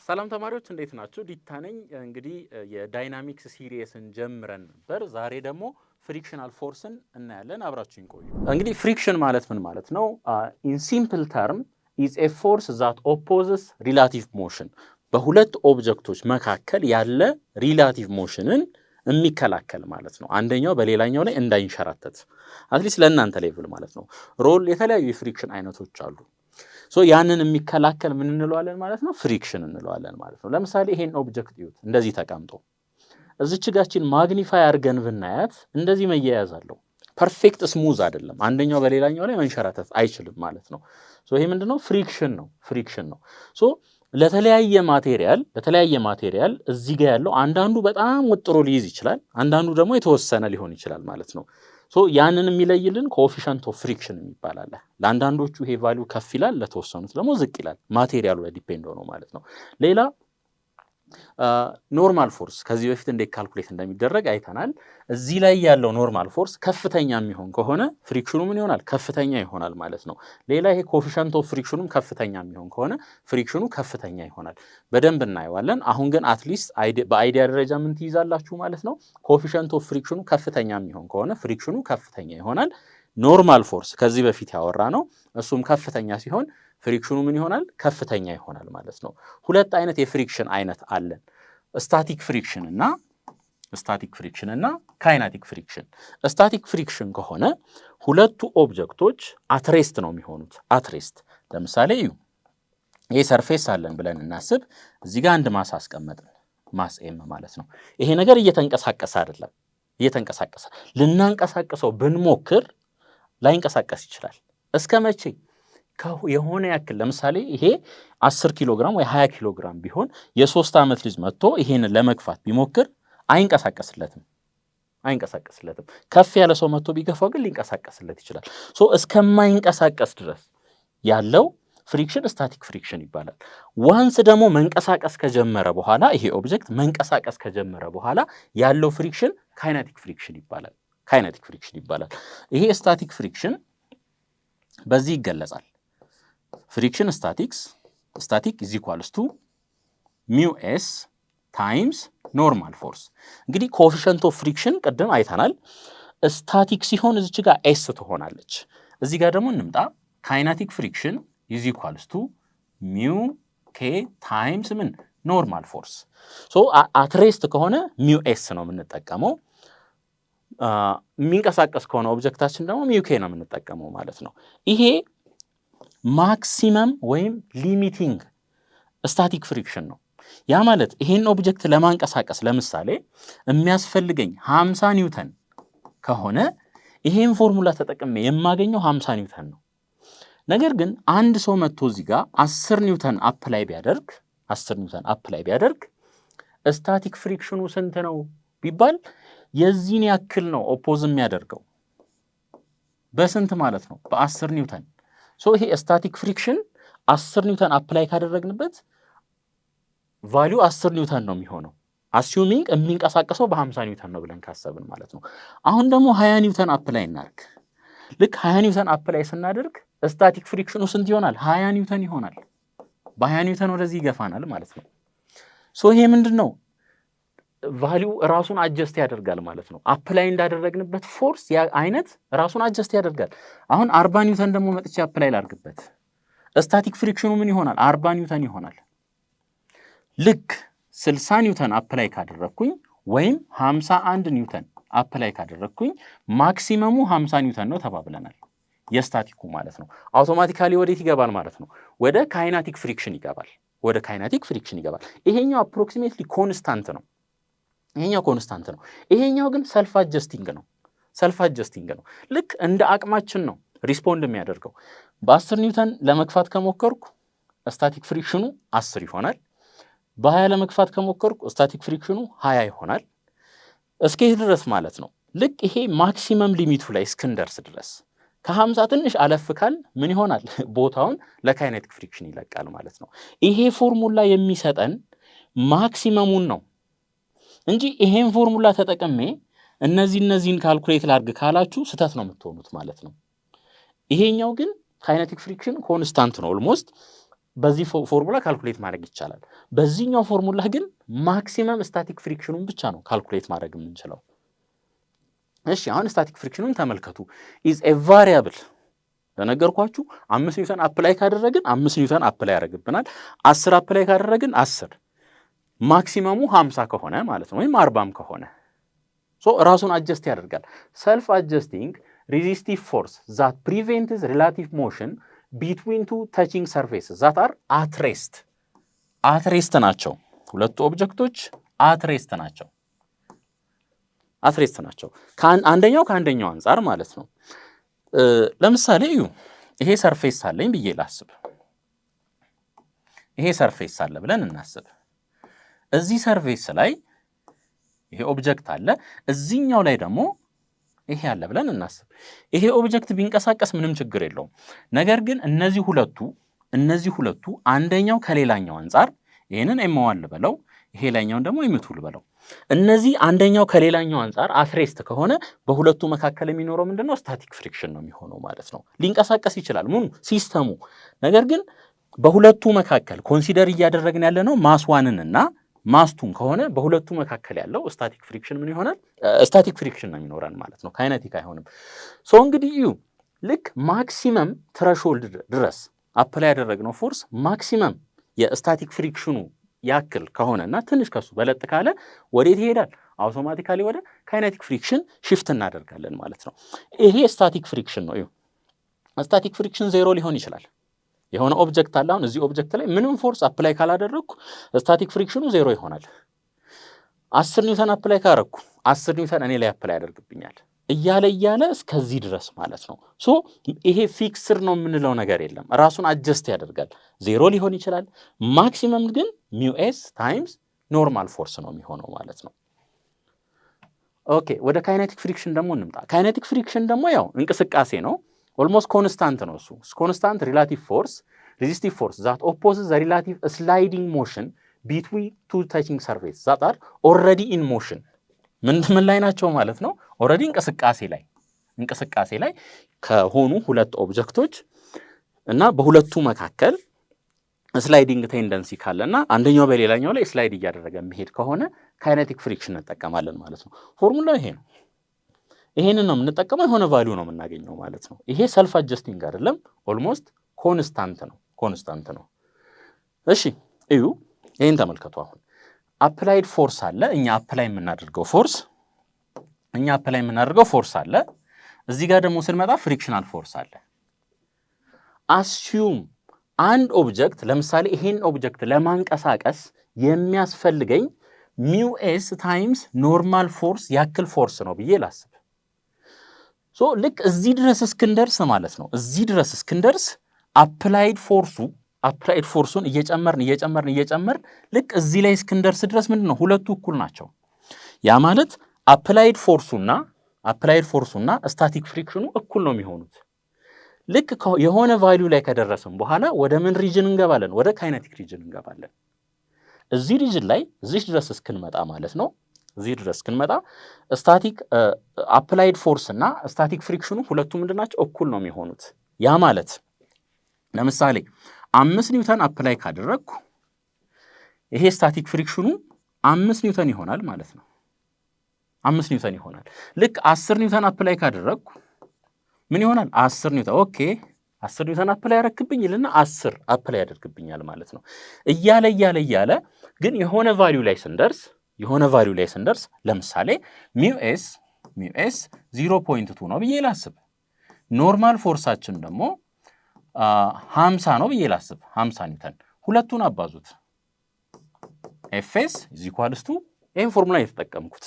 ሰላም ተማሪዎች እንዴት ናችሁ? ዲታ ነኝ። እንግዲህ የዳይናሚክስ ሲሪየስን ጀምረን ነበር። ዛሬ ደግሞ ፍሪክሽናል ፎርስን እናያለን። አብራችሁን ቆዩ። እንግዲህ ፍሪክሽን ማለት ምን ማለት ነው? ኢን ሲምፕል ተርም ኢዝ ኤ ፎርስ ዛት ኦፖዝስ ሪላቲቭ ሞሽን፣ በሁለት ኦብጀክቶች መካከል ያለ ሪላቲቭ ሞሽንን የሚከላከል ማለት ነው። አንደኛው በሌላኛው ላይ እንዳይንሸራተት፣ አትሊስት ለእናንተ ሌቭል ማለት ነው። ሮል የተለያዩ የፍሪክሽን አይነቶች አሉ። ያንን የሚከላከል ምን እንለዋለን ማለት ነው? ፍሪክሽን እንለዋለን ማለት ነው። ለምሳሌ ይሄን ኦብጀክት ይዩት፣ እንደዚህ ተቀምጦ እዚች ጋችን ማግኒፋይ አድርገን ብናያት እንደዚህ መያያዝ አለው። ፐርፌክት ስሙዝ አይደለም። አንደኛው በሌላኛው ላይ መንሸራተት አይችልም ማለት ነው። ይሄ ምንድነው? ፍሪክሽን ነው። ፍሪክሽን ነው። ለተለያየ ማቴሪያል እዚህ ጋር ያለው አንዳንዱ በጣም ወጥሮ ሊይዝ ይችላል፣ አንዳንዱ ደግሞ የተወሰነ ሊሆን ይችላል ማለት ነው። ያንን የሚለይልን ኮኤፊሽንት ኦፍ ፍሪክሽን ይባላል። ለአንዳንዶቹ ይሄ ቫልዩ ከፍ ይላል፣ ለተወሰኑት ደግሞ ዝቅ ይላል። ማቴሪያሉ ላይ ዲፔንድ ሆኖ ማለት ነው። ሌላ ኖርማል ፎርስ ከዚህ በፊት እንዴት ካልኩሌት እንደሚደረግ አይተናል። እዚህ ላይ ያለው ኖርማል ፎርስ ከፍተኛ የሚሆን ከሆነ ፍሪክሽኑ ምን ይሆናል? ከፍተኛ ይሆናል ማለት ነው። ሌላ ይሄ ኮኤፊሽንት ኦፍ ፍሪክሽኑም ከፍተኛ የሚሆን ከሆነ ፍሪክሽኑ ከፍተኛ ይሆናል። በደንብ እናየዋለን። አሁን ግን አትሊስት በአይዲያ ደረጃ ምን ትይዛላችሁ ማለት ነው? ኮኤፊሽንት ኦፍ ፍሪክሽኑ ከፍተኛ የሚሆን ከሆነ ፍሪክሽኑ ከፍተኛ ይሆናል። ኖርማል ፎርስ ከዚህ በፊት ያወራ ነው፣ እሱም ከፍተኛ ሲሆን ፍሪክሽኑ ምን ይሆናል? ከፍተኛ ይሆናል ማለት ነው። ሁለት አይነት የፍሪክሽን አይነት አለን፣ ስታቲክ ፍሪክሽን እና ካይናቲክ ፍሪክሽን። ስታቲክ ፍሪክሽን ከሆነ ሁለቱ ኦብጀክቶች አትሬስት ነው የሚሆኑት። አትሬስት ለምሳሌ ይሄ ሰርፌስ አለን ብለን እናስብ። እዚህ ጋር አንድ ማስ አስቀመጥን፣ ማስ ኤም ማለት ነው። ይሄ ነገር እየተንቀሳቀሰ አይደለም። እየተንቀሳቀሰ ልናንቀሳቀሰው ብንሞክር ላይንቀሳቀስ ይችላል። እስከ መቼ? የሆነ ያክል ለምሳሌ ይሄ 10 ኪሎ ግራም ወይ 20 ኪሎ ግራም ቢሆን የ3 ዓመት ልጅ መጥቶ ይሄንን ለመግፋት ቢሞክር አይንቀሳቀስለትም። ከፍ ያለ ሰው መጥቶ ቢገፋው ግን ሊንቀሳቀስለት ይችላል። እስከማይንቀሳቀስ ድረስ ያለው ፍሪክሽን ስታቲክ ፍሪክሽን ይባላል። ዋንስ ደግሞ መንቀሳቀስ ከጀመረ በኋላ ይሄ ኦብጀክት መንቀሳቀስ ከጀመረ በኋላ ያለው ፍሪክሽን ካይናቲክ ፍሪክሽን ይባላል። ይሄ ስታቲክ ፍሪክሽን በዚህ ይገለጻል። ፍሪክሽን ስታቲክ ኢዝ ኢኳልስ ቱ ሚው ኤስ ታይምስ ኖርማል ፎርስ። እንግዲህ ኮኤፊሽንት ኦፍ ፍሪክሽን ቅድም አይተናል። ስታቲክ ሲሆን እዚች ጋር ኤስ ትሆናለች። እዚህ ጋር ደግሞ እንምጣ። ካይናቲክ ፍሪክሽን ኢዝ ኢኳልስ ቱ ሚው ኬ ታይምስ ምን ኖርማል ፎርስ። አትሬስት ከሆነ ሚው ኤስ ነው የምንጠቀመው። የሚንቀሳቀስ ከሆነ ኦብጀክታችን ደግሞ ሚው ኬ ነው የምንጠቀመው ማለት ነው። ይሄ ማክሲመም ወይም ሊሚቲንግ ስታቲክ ፍሪክሽን ነው። ያ ማለት ይሄን ኦብጀክት ለማንቀሳቀስ ለምሳሌ የሚያስፈልገኝ 50 ኒውተን ከሆነ ይሄን ፎርሙላ ተጠቅሜ የማገኘው 50 ኒውተን ነው። ነገር ግን አንድ ሰው መጥቶ እዚህ ጋር 10 ኒውተን አፕላይ ቢያደርግ ስታቲክ ፍሪክሽኑ ስንት ነው ቢባል የዚህን ያክል ነው ኦፖዝ የሚያደርገው። በስንት ማለት ነው? በ10 ኒውተን። ይሄ ስታቲክ ፍሪክሽን 10 ኒውተን አፕላይ ካደረግንበት ቫሊዩ 10 ኒውተን ነው የሚሆነው። አሲዩሚንግ የሚንቀሳቀሰው በ50 ኒውተን ነው ብለን ካሰብን ማለት ነው። አሁን ደግሞ 20 ኒውተን አፕላይ እናድርግ። ልክ 20 ኒውተን አፕላይ ስናደርግ ስታቲክ ፍሪክሽኑ ስንት ይሆናል? 20 ኒውተን ይሆናል። በ20 ኒውተን ወደዚህ ይገፋናል ማለት ነው። ይሄ ምንድን ነው? ቫሊዩ ራሱን አጀስት ያደርጋል ማለት ነው። አፕላይ እንዳደረግንበት ፎርስ ያ አይነት ራሱን አጀስት ያደርጋል። አሁን 40 ኒውተን ደግሞ መጥቼ አፕላይ ላድርግበት፣ ስታቲክ ፍሪክሽኑ ምን ይሆናል? 40 ኒውተን ይሆናል። ልክ 60 ኒውተን አፕላይ ካደረግኩኝ ወይም 51 ኒውተን አፕላይ ካደረግኩኝ ማክሲመሙ 50 ኒውተን ነው ተባብለናል። የስታቲኩ ማለት ነው። አውቶማቲካሊ ወዴት ይገባል ማለት ነው? ወደ ካይናቲክ ፍሪክሽን ይገባል። ይሄኛው አፕሮክሲሜትሊ ኮንስታንት ነው። ይሄኛው ግን ሰልፍ አጀስቲንግ ነው። ልክ እንደ አቅማችን ነው ሪስፖንድ የሚያደርገው። በ10 ኒውተን ለመግፋት ከሞከርኩ ስታቲክ ፍሪክሽኑ 10 ይሆናል። በ20 ለመግፋት ከሞከርኩ ስታቲክ ፍሪክሽኑ 20 ይሆናል። እስከዚህ ድረስ ማለት ነው። ልክ ይሄ ማክሲመም ሊሚቱ ላይ እስክንደርስ ድረስ ከ50 ትንሽ አለፍ ካል ምን ይሆናል? ቦታውን ለካይኔቲክ ፍሪክሽን ይለቃል ማለት ነው። ይሄ ፎርሙላ የሚሰጠን ማክሲመሙን ነው እንጂ ይሄን ፎርሙላ ተጠቅሜ እነዚህን ካልኩሌት ላድርግ ካላችሁ ስህተት ነው የምትሆኑት ማለት ነው። ይሄኛው ግን ካይኔቲክ ፍሪክሽን ኮንስታንት ነው ኦልሞስት በዚህ ፎርሙላ ካልኩሌት ማድረግ ይቻላል። በዚህኛው ፎርሙላ ግን ማክሲመም ስታቲክ ፍሪክሽኑን ብቻ ነው ካልኩሌት ማድረግ የምንችለው። እሺ አሁን ስታቲክ ፍሪክሽኑን ተመልከቱ። ኢዝ ኤ ቫሪያብል ለነገርኳችሁ 5 ኒውተን አፕላይ ካደረግን 5 ኒውተን አፕላይ ያደርግብናል። 10 አፕላይ ካደረግን 10 ማክሲመሙ 50 ከሆነ ማለት ነው ወይም 40 ከሆነ ራሱን አጀስት ያደርጋል። ሰልፍ አጀስቲንግ ሬዚስቲቭ ፎርስ ዛት ፕሪቬንትስ ሪላቲቭ ሞሽን ቢትዊን ቱ ታቺንግ ሰርፌስስ ዛት አር አት ሬስት። አት ሬስት ናቸው ሁለቱ ኦብጀክቶች አት ሬስት ናቸው። አት ሬስት ናቸው አንደኛው ከአንደኛው አንጻር ማለት ነው። ለምሳሌ እዩ ይሄ ሰርፌስ አለኝ ብዬ ላስብ። ይሄ ሰርፌስ አለ ብለን እናስብ። እዚህ ሰርፌስ ላይ ይሄ ኦብጀክት አለ፣ እዚህኛው ላይ ደግሞ ይሄ አለ ብለን እናስብ። ይሄ ኦብጀክት ቢንቀሳቀስ ምንም ችግር የለውም። ነገር ግን እነዚህ ሁለቱ አንደኛው ከሌላኛው አንጻር ይሄንን ኤም1 ልበለው፣ ይሄ ላይኛውን ደግሞ ኤም2 ልበለው። እነዚህ አንደኛው ከሌላኛው አንጻር አትሬስት ከሆነ በሁለቱ መካከል የሚኖረው ምንድነው? ስታቲክ ፍሪክሽን ነው የሚሆነው ማለት ነው። ሊንቀሳቀስ ይችላል ምኑ ሲስተሙ። ነገር ግን በሁለቱ መካከል ኮንሲደር እያደረግን ያለ ነው ማስዋንንና ማስቱን ከሆነ በሁለቱ መካከል ያለው ስታቲክ ፍሪክሽን ምን ይሆናል? ስታቲክ ፍሪክሽን ነው የሚኖረን ማለት ነው። ካይነቲክ አይሆንም። እንግዲህ እዩ ልክ ማክሲመም ትረሾልድ ድረስ አፕላይ ያደረግነው ፎርስ ማክሲመም የስታቲክ ፍሪክሽኑ ያክል ከሆነና ትንሽ ከሱ በለጥ ካለ ወዴት ይሄዳል? አውቶማቲካሊ ወደ ካይነቲክ ፍሪክሽን ሽፍት እናደርጋለን ማለት ነው። ይሄ ስታቲክ ፍሪክሽን ነው። እዩ ስታቲክ ፍሪክሽን ዜሮ ሊሆን ይችላል። የሆነ ኦብጀክት አለ። አሁን እዚህ ኦብጀክት ላይ ምንም ፎርስ አፕላይ ካላደረግኩ ስታቲክ ፍሪክሽኑ ዜሮ ይሆናል። 10 ኒውተን አፕላይ ካረግኩ 10 ኒውተን እኔ ላይ አፕላይ ያደርግብኛል እያለ እስከዚህ ድረስ ማለት ነው። ይሄ ፊክስድ ነው የምንለው ነገር የለም። ራሱን አጀስት ያደርጋል። ዜሮ ሊሆን ይችላል። ማክሲመም ግን ሚውኤስ ታይምስ ኖርማል ፎርስ ነው የሚሆነው ማለት ነው። ኦኬ ወደ ካይኔቲክ ፍሪክሽን ደግሞ እንምጣ። ካይኔቲክ ፍሪክሽን ደግሞ ያው እንቅስቃሴ ነው። ኦልሞስት ኮንስታንት ነው እሱ። ኮንስታንት ሪላቲቭ ፎርስ ሬዚስቲቭ ፎርስ ዛት ኦፖዝስ ዘ ሪላቲቭ ስላይዲንግ ሞሽን ቢትዊን ቱ ታቺንግ ሰርፌስ ዛት አር ኦልሬዲ ኢን ሞሽን። ምን ላይ ናቸው ማለት ነው? ኦልሬዲ እንቅስቃሴ ላይ ከሆኑ ሁለት ኦብጀክቶች እና በሁለቱ መካከል ስላይዲንግ ቴንደንሲ ካለና አንደኛው በሌላኛው ላይ ስላይድ እያደረገ የሚሄድ ከሆነ ካይኔቲክ ፍሪክሽን እንጠቀማለን ማለት ነው። ፎርሙላው ይሄ ነው። ይሄንን ነው የምንጠቀመው። የሆነ ቫልዩ ነው የምናገኘው ማለት ነው። ይሄ ሰልፍ አጀስቲንግ አይደለም፣ ኦልሞስት ኮንስታንት ነው። እሺ እዩ ይሄን ተመልከቱ። አሁን አፕላይድ ፎርስ አለ። እኛ አፕላይ የምናደርገው ፎርስ አለ። እዚህ ጋር ደግሞ ስንመጣ ፍሪክሽናል ፎርስ አለ። አስዩም አንድ ኦብጀክት ለምሳሌ ይሄን ኦብጀክት ለማንቀሳቀስ የሚያስፈልገኝ ሚው ኤስ ታይምስ ኖርማል ፎርስ ያክል ፎርስ ነው ብዬ ላስብ። ልክ እዚህ ድረስ እስክንደርስ ማለት ነው። እዚህ ድረስ እስክንደርስ አፕላይድ ፎርሱን እየጨመርን ልክ እዚህ ላይ እስክንደርስ ድረስ ምንድን ነው ሁለቱ እኩል ናቸው። ያ ማለት አፕላይድ ፎርሱና ስታቲክ ፍሪክሽኑ እኩል ነው የሚሆኑት። ልክ የሆነ ቫልዩ ላይ ከደረስን በኋላ ወደ ምን ሪጅን እንገባለን? ወደ ካይነቲክ ሪጅን እንገባለን። እዚህ ሪጅን ላይ እዚህ ድረስ እስክንመጣ ማለት ነው። እዚህ ድረስ እስክንመጣ ስታቲክ አፕላይድ ፎርስ እና ስታቲክ ፍሪክሽኑ ሁለቱ ምንድን ናቸው? እኩል ነው የሚሆኑት። ያ ማለት ለምሳሌ 5 ኒውተን አፕላይ ካደረግኩ ይሄ ስታቲክ ፍሪክሽኑ 5 ኒውተን ይሆናል ማለት ነው። 5 ኒውተን ይሆናል። ልክ 10 ኒውተን አፕላይ ካደረግኩ ምን ይሆናል? 10 ኒውተን። ኦኬ 10 ኒውተን አፕላይ ያደረግብኝ ይልና 10 አፕላይ ያደርግብኛል ማለት ነው። እያለ ግን የሆነ ቫልዩ ላይ ስንደርስ ለምሳሌ ሚው ኤስ 0.2 ነው ብዬ ላስብ። ኖርማል ፎርሳችን ደግሞ 50 ነው ብዬ ላስብ። 50 ኒውተን ሁለቱን አባዙት። ኤፍኤስ ኢዝ ኢኳልስ ቱ ይሄን ፎርሙላ የተጠቀምኩት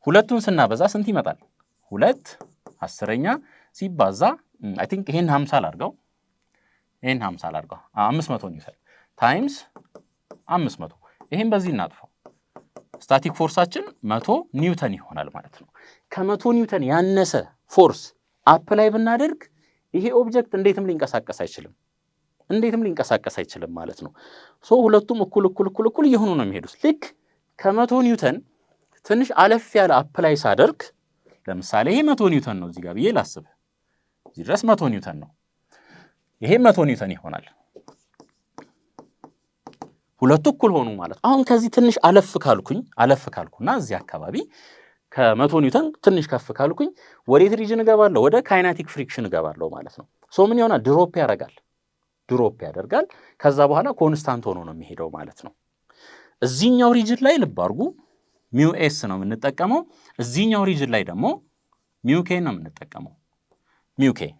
ሁለቱን ስናበዛ ስንት ይመጣል? 2/10 ሲባዛ አይ ቲንክ ይሄን 50 ላድርገው 500 ኒውተን ታይምስ 500 ይሄን በዚህ እናጥፋው። ስታቲክ ፎርሳችን 100 ኒውተን ይሆናል ማለት ነው። ከ100 ኒውተን ያነሰ ፎርስ አፕላይ ብናደርግ ይሄ ኦብጀክት እንዴትም ሊንቀሳቀስ አይችልም ማለት ነው። ሁለቱም እኩል እየሆኑ ነው የሚሄዱት። ልክ ከ100 ኒውተን ትንሽ አለፍ ያለ አፕላይ ሳደርግ ለምሳሌ ይሄ 100 ኒውተን ነው እዚህ ጋር ብዬ ላስብ። እዚህ ድረስ 100 ኒውተን ነው። ይሄ 100 ኒውተን ይሆናል። ሁለቱ እኩል ሆኑ ማለት ነው። አሁን ከዚህ ትንሽ አለፍ ካልኩና እዚህ አካባቢ ከ100 ኒውተን ትንሽ ከፍ ካልኩኝ ወዴት ሪጅን እገባለሁ? ወደ ካይናቲክ ፍሪክሽን እገባለሁ ማለት ነው። ሶ ምን ይሆናል? ድሮፕ ያደርጋል። ከዛ በኋላ ኮንስታንት ሆኖ ነው የሚሄደው ማለት ነው። እዚህኛው ሪጅን ላይ ልብ አድርጉ ሚው ኤስ ነው የምንጠቀመው። እዚህኛው ሪጅን ላይ ደግሞ ሚው ኬ ነው የምንጠቀመው። ሚው ኬ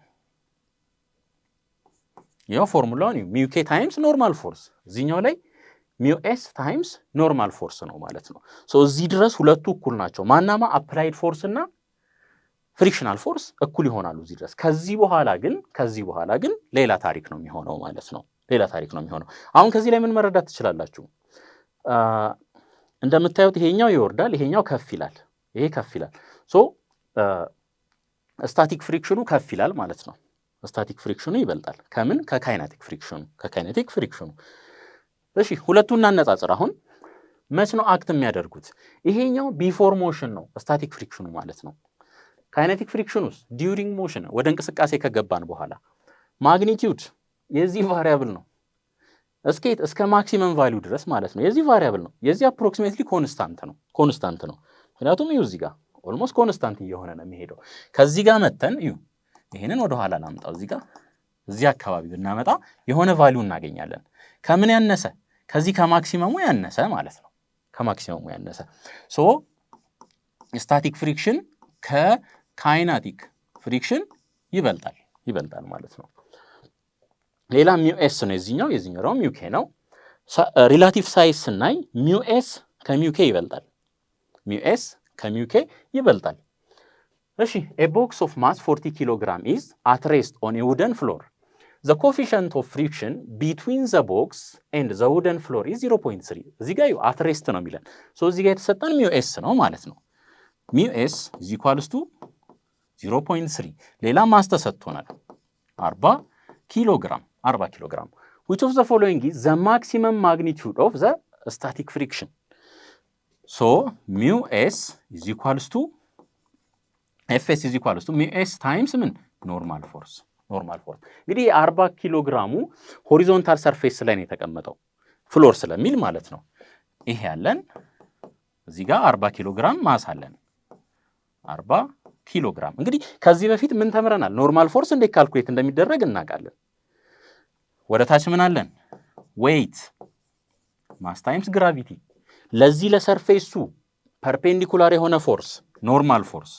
ያው ፎርሙላውን ሚው ኬ ታይምስ ኖርማል ፎርስ፣ እዚህኛው ላይ ሚው ኤስ ታይምስ ኖርማል ፎርስ ነው ማለት ነው። ሶ እዚህ ድረስ ሁለቱ እኩል ናቸው። ማናማ አፕላይድ ፎርስ እና ፍሪክሽናል ፎርስ እኩል ይሆናሉ እዚህ ድረስ። ከዚህ በኋላ ግን ሌላ ታሪክ ነው የሚሆነው ማለት ነው። ሌላ ታሪክ ነው የሚሆነው። አሁን ከዚህ ላይ ምን መረዳት ትችላላችሁ? እንደምታዩት ይሄኛው ይወርዳል፣ ይሄኛው ከፍ ይላል። ይሄ ከፍ ይላል። ሶ ስታቲክ ፍሪክሽኑ ከፍ ይላል ማለት ነው። ስታቲክ ፍሪክሽኑ ይበልጣል ከምን? ከካይኔቲክ ፍሪክሽኑ። እሺ ሁለቱን እናነጻጽር። አሁን መች ነው አክት የሚያደርጉት? ይሄኛው ቢፎር ሞሽን ነው ስታቲክ ፍሪክሽኑ ማለት ነው። ካይኔቲክ ፍሪክሽኑስ ዲዩሪንግ ሞሽን፣ ወደ እንቅስቃሴ ከገባን በኋላ። ማግኒቲዩድ የዚህ ቫሪያብል ነው እስከ ማክሲመም ቫሊዩ ድረስ ማለት ነው። የዚህ ቫሪያብል ነው። የዚህ አፕሮክሲሜትሊ ኮንስታንት ነው። ምክንያቱም ይሁ እዚህ ጋር ኦልሞስት ኮንስታንት እየሆነ ነው የሚሄደው። ከዚህ ጋር መተን ይሁ ይህንን ወደ ኋላ ላምጣው። እዚህ አካባቢ ብናመጣ የሆነ ቫሊዩ እናገኛለን። ከምን ያነሰ? ከዚህ ከማክሲመሙ ያነሰ ማለት ነው። ከማክሲመሙ ያነሰ። ሶ ስታቲክ ፍሪክሽን ከካይናቲክ ፍሪክሽን ይበልጣል ማለት ነው። ሌላ ሚው ኤስ ነው የዚህኛው ደግሞ ሚው ኬ ነው። ሪላቲቭ ሳይዝ ስናይ ሚው ኤስ ከሚው ኬ ይበልጣል። እሺ a box of mass 40 kilogram is at rest on a wooden floor. The coefficient of friction between the box and the wooden floor is 0.3. እዚህ ጋር at rest ነው የሚለን። ሶ እዚህ ጋር የተሰጠን ሚው ኤስ ነው ማለት ነው። ሚው ኤስ is equals to 0.3። ሌላ ማስ ተሰጥቶናል 40 ኪሎግራም። Which of the following is the maximum magnitude of the static friction? So mu s is equals to fs is equals to mu s times ምን ኖርማል ፎርስ። እንግዲህ 40 ኪሎ ግራሙ ሆሪዞንታል ሰርፌስ ላይ ነው የተቀመጠው ፍሎር ስለሚል ማለት ነው። ይሄ ያለን እዚህ ጋር 40 ኪሎ ግራም ማስ አለን። 40 ኪሎ ግራም እንግዲህ ከዚህ በፊት ምን ተምረናል? ኖርማል ፎርስ እንዴት ካልኩሌት እንደሚደረግ እናውቃለን። ወደ ታች ምን አለን? ዌይት ማስ ታይምስ ግራቪቲ። ለዚህ ለሰርፌሱ ፐርፔንዲኩላር የሆነ ፎርስ ኖርማል ፎርስ፣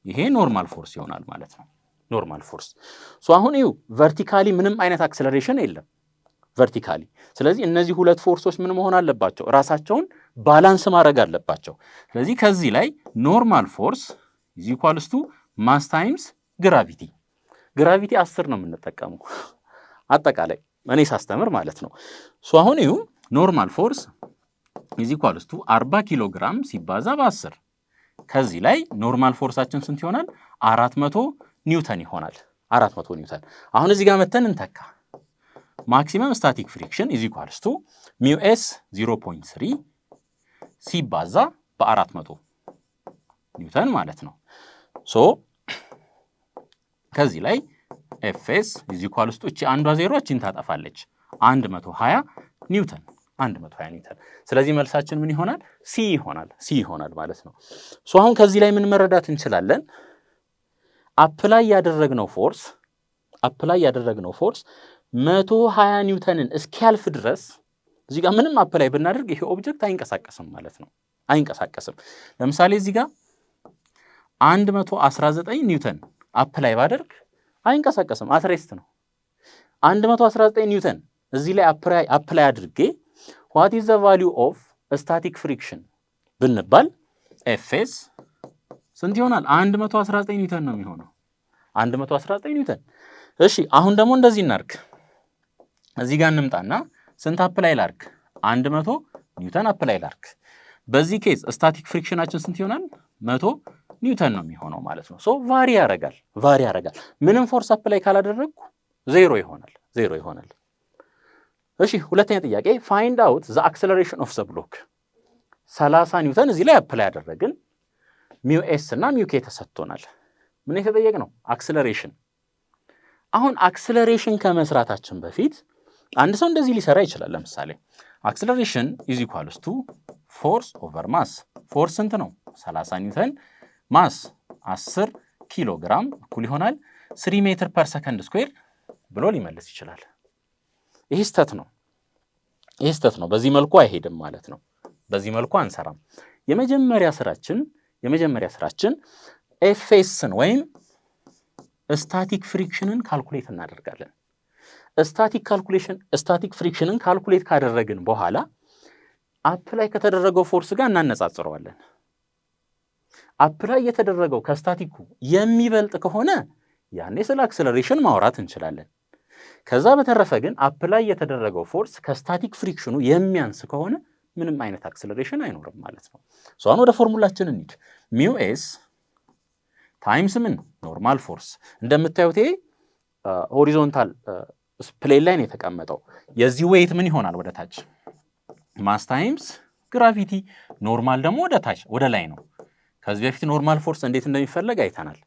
ይሄ ኖርማል ፎርስ ይሆናል ማለት ነው። ኖርማል ፎርስ ሶ አሁን ይኸው ቨርቲካሊ ምንም አይነት አክሰለሬሽን የለም ቨርቲካሊ። ስለዚህ እነዚህ ሁለት ፎርሶች ምን መሆን አለባቸው? ራሳቸውን ባላንስ ማድረግ አለባቸው። ስለዚህ ከዚህ ላይ ኖርማል ፎርስ ኢዝ ኢኳልስ ቱ ማስ ታይምስ ግራቪቲ 10 ነው የምንጠቀመው አጠቃላይ እኔ ሳስተምር ማለት ነው። ሶ አሁን ይሁ ኖርማል ፎርስ ኢዝ ኢኳልስ ቱ 40 ኪሎ ግራም ሲባዛ በ10። ከዚህ ላይ ኖርማል ፎርሳችን ስንት ይሆናል? 400 ኒውተን ይሆናል። 400 ኒውተን። አሁን እዚህ ጋር መተን እንተካ። ማክሲመም ስታቲክ ፍሪክሽን ኢዝ ኢኳልስ ቱ ሚው ኤስ 0.3 ሲባዛ በ400 ኒውተን ማለት ነው። ሶ ከዚህ ላይ ኤፍኤስ ኢዝ ኢኳልስ ቱ እቺ አንዷ ዜሮ እቺን ታጠፋለች 120 ኒውተን 120 ኒውተን። ስለዚህ መልሳችን ምን ይሆናል? ሲ ይሆናል ማለት ነው። ሶ አሁን ከዚህ ላይ ምን መረዳት እንችላለን? አፕላይ ያደረግነው ፎርስ 120 ኒውተንን እስኪያልፍ ድረስ እዚህ ጋር ምንም አፕላይ ብናደርግ ይሄ ኦብጀክት አይንቀሳቀስም ማለት ነው። አይንቀሳቀስም። ለምሳሌ እዚህ ጋር 119 ኒውተን አፕላይ ባደርግ አይንቀሳቀስም፣ አትሬስት ነው። 119 ኒውተን እዚህ ላይ አፕላይ አድርጌ what is the value of static friction ብንባል ኤፍኤስ ስንት ይሆናል? 119 ኒውተን ነው የሚሆነው። 119 ኒውተን። እሺ አሁን ደግሞ እንደዚህ እናርግ። እዚህ ጋር እንምጣና ስንት አፕላይ ላርግ? 100 ኒውተን አፕላይ ላርግ። በዚህ ኬዝ ስታቲክ ፍሪክሽናችን ስንት ይሆናል? 100 ኒውተን ነው የሚሆነው ማለት ነው። ሶ ቫሪ ያረጋል። ምንም ፎርስ አፕላይ ካላደረግኩ ዜሮ ይሆናል። እሺ ሁለተኛ ጥያቄ ፋይንድ አውት ዘ አክሰለሬሽን ኦፍ ዘ ብሎክ። 30 ኒውተን እዚህ ላይ አፕላይ ያደረግን ሚው ኤስ እና ሚው ኬ ተሰጥቶናል። ምን የተጠየቅነው? አክሰለሬሽን። አሁን አክሰለሬሽን ከመስራታችን በፊት አንድ ሰው እንደዚህ ሊሰራ ይችላል። ለምሳሌ አክሰለሬሽን ኢዝ ኢኳልስ ቱ ፎርስ ኦቨር ማስ። ፎርስ ስንት ነው? 30 ኒውተን። ማስ 10 ኪሎ ግራም እኩል ይሆናል 3 ሜትር ፐር ሰከንድ ስኩዌር ብሎ ሊመልስ ይችላል። ይህ ስህተት ነው። ይህ ስህተት ነው። በዚህ መልኩ አይሄድም ማለት ነው። በዚህ መልኩ አንሰራም። የመጀመሪያ ስራችን ኤፍኤስን ወይም ስታቲክ ፍሪክሽንን ካልኩሌት እናደርጋለን። ስታቲክ ፍሪክሽንን ካልኩሌት ካደረግን በኋላ አፕላይ ከተደረገው ፎርስ ጋር እናነጻጽረዋለን። አፕላይ የተደረገው ከስታቲኩ የሚበልጥ ከሆነ ያኔ ስለ አክሰለሬሽን ማውራት እንችላለን። ከዛ በተረፈ ግን አፕላይ የተደረገው ፎርስ ከስታቲክ ፍሪክሽኑ የሚያንስ ከሆነ ምንም አይነት አክሰለሬሽን አይኖርም ማለት ነው። አሁን ወደ ፎርሙላችን እንሂድ። ሚው ኤስ ታይምስ ምን ኖርማል ፎርስ። እንደምታዩት ይሄ ሆሪዞንታል ፕሌን ላይ ነው የተቀመጠው። የዚህ ዌይት ምን ይሆናል? ወደ ታች ማስ ታይምስ ግራቪቲ። ኖርማል ደግሞ ወደ ታች ወደ ላይ ነው። ከዚህ በፊት ኖርማል ፎርስ እንዴት እንደሚፈለግ አይተናል።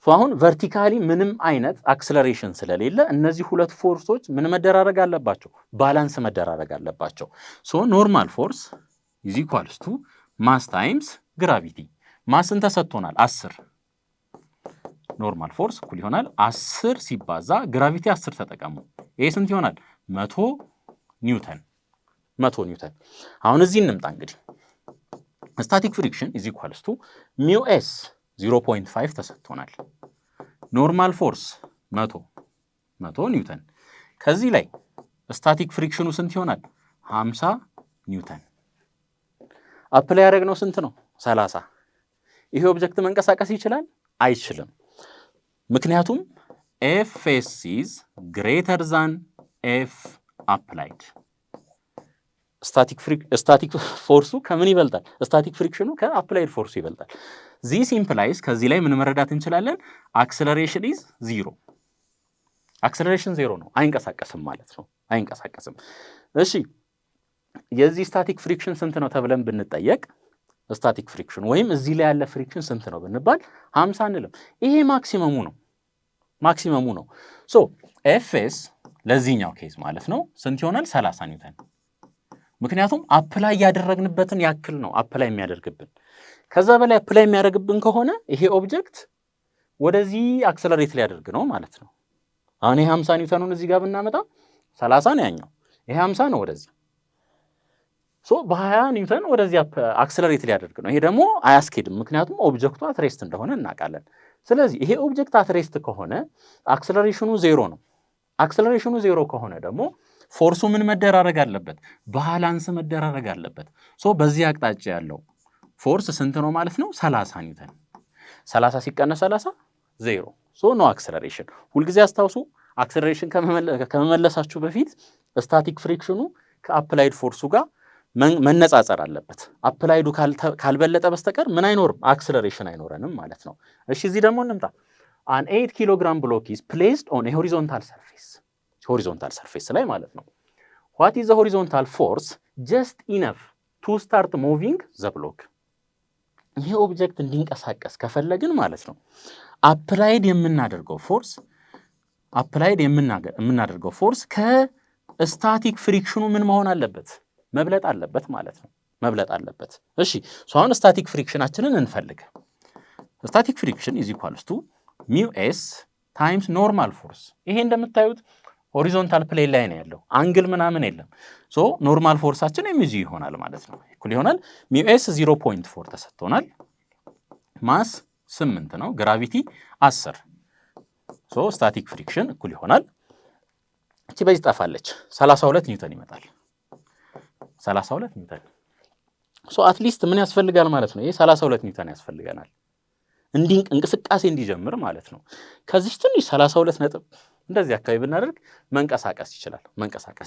አሁን ቨርቲካሊ ምንም አይነት አክሰለሬሽን ስለሌለ እነዚህ ሁለት ፎርሶች ምን መደራረግ አለባቸው? ባላንስ መደራረግ አለባቸው። ኖርማል ፎርስ ኢዝ ኢኳልስ ቱ ማስ ታይምስ ግራቪቲ። ማስን ተሰጥቶናል 10። ኖርማል ፎርስ እኩል ይሆናል 10 ሲባዛ ግራቪቲ 10 ተጠቀሙ። ይሄ ስንት ይሆናል? 100 ኒውተን። አሁን እዚህ እንምጣ እንግዲህ ስታቲክ ፍሪክሽን ኢዝ ኢኳልስ ቱ ሚው ኤስ 0.5 ተሰጥቶናል። ኖርማል ፎርስ 100 ኒውተን። ከዚህ ላይ ስታቲክ ፍሪክሽኑ ስንት ይሆናል? 50 ኒውተን። አፕላይ ያደረግነው ስንት ነው? 30። ይሄ ኦብጀክት መንቀሳቀስ ይችላል? አይችልም። ምክንያቱም ኤፍ ኤስ ኢዝ ግሬተር ዛን ኤፍ አፕላይድ። ስታቲክ ፎርሱ ከምን ይበልጣል? ስታቲክ ፍሪክሽኑ ከአፕላይድ ፎርሱ ይበልጣል። ዚስ ኢምፕላይስ ከዚህ ላይ ምን መረዳት እንችላለን? አክሰለሬሽን ኢዝ 0። አክሰለሬሽን 0 ነው፣ አይንቀሳቀስም ማለት ነው። አይንቀሳቀስም። እሺ የዚህ ስታቲክ ፍሪክሽን ስንት ነው ተብለን ብንጠየቅ ስታቲክ ፍሪክሽን ወይም እዚህ ላይ ያለ ፍሪክሽን ስንት ነው ብንባል 50 አንልም። ይሄ ማክሲመሙ ነው። ኤፍኤስ ለዚህኛው ኬዝ ማለት ነው ስንት ይሆናል? 30 ኒውተን። ምክንያቱም አፕላይ ያደረግንበትን ያክል ነው አፕላይ የሚያደርግብን። ከዛ በላይ አፕላይ የሚያደርግብን ከሆነ ይሄ ኦብጀክት ወደዚህ አክሰለሬት ሊያደርግ ነው ማለት ነው። አሁን ይሄ 50 ኒውተኑን እዚህ ጋር ብናመጣ 30 ነው ያኛው፣ ይሄ 50 ነው ወደዚህ። በ20 ኒውተን ወደዚህ አክሰለሬት ሊያደርግ ነው። ይሄ ደግሞ አያስኬድም፣ ምክንያቱም ኦብጀክቱ አትሬስት እንደሆነ እናውቃለን። ስለዚህ ይሄ ኦብጀክት አትሬስት ከሆነ አክሰለሬሽኑ 0 ነው። አክሰለሬሽኑ 0 ከሆነ ደግሞ ፎርሱ ምን መደራረግ አለበት? ባላንስ መደራረግ አለበት። በዚህ አቅጣጫ ያለው ፎርስ ስንት ነው ማለት ነው? 30 ኒውተን። 30 ሲቀነስ 30 0። ኖ አክሰለሬሽን። ሁልጊዜ አስታውሱ፣ አክሰለሬሽን ከመመለሳችሁ በፊት ስታቲክ ፍሪክሽኑ ከአፕላይድ ፎርሱ ጋር መነጻጸር አለበት። አፕላይዱ ካልበለጠ በስተቀር ምን አይኖርም? አክሰለሬሽን አይኖረንም ማለት ነው። እሺ እዚህ ደግሞ እንምጣ። አን 8 ኪሎግራም ብሎክ ኢዝ ፕሌስድ ኦን ኤ ሆሪዞንታል ሰርፌስ ላይ ማለት ነው። ዋት ኢዝ ዘ ሆሪዞንታል ፎርስ ጀስት ኢነፍ ቱ ስታርት ሙቪንግ ዘ ብሎክ። ይሄ ኦብጀክት እንዲንቀሳቀስ ከፈለግን ማለት ነው አፕላይድ የምናደርገው ፎርስ ከስታቲክ ፍሪክሽኑ ምን መሆን አለበት? መብለጥ አለበት ማለት ነው። መብለጥ አለበት። እሺ አሁን ስታቲክ ፍሪክሽናችንን እንፈልግ። ስታቲክ ፍሪክሽን ኢዝ ኢኳልስ ቱ ሚው ኤስ ታይምስ ኖርማል ፎርስ። ይሄ እንደምታዩት ሆሪዞንታል ፕሌን ላይ ነው ያለው፣ አንግል ምናምን የለም። ኖርማል ፎርሳችን ኤምጂ ይሆናል ማለት ነው። እኩል ይሆናል ሚው ኤስ 0.4 ተሰጥቶናል። ማስ 8 ነው፣ ግራቪቲ 10። ስታቲክ ፍሪክሽን እኩል ይሆናል፣ እቺ በዚህ ጠፋለች፣ 32 ኒውተን ይመጣል። 32 ኒውተን። አትሊስት ምን ያስፈልጋል ማለት ነው? ይሄ 32 ኒውተን ያስፈልገናል እንቅስቃሴ እንዲጀምር ማለት ነው። ከዚህ ትንሽ 32 ነጥብ እንደዚህ አካባቢ ብናደርግ መንቀሳቀስ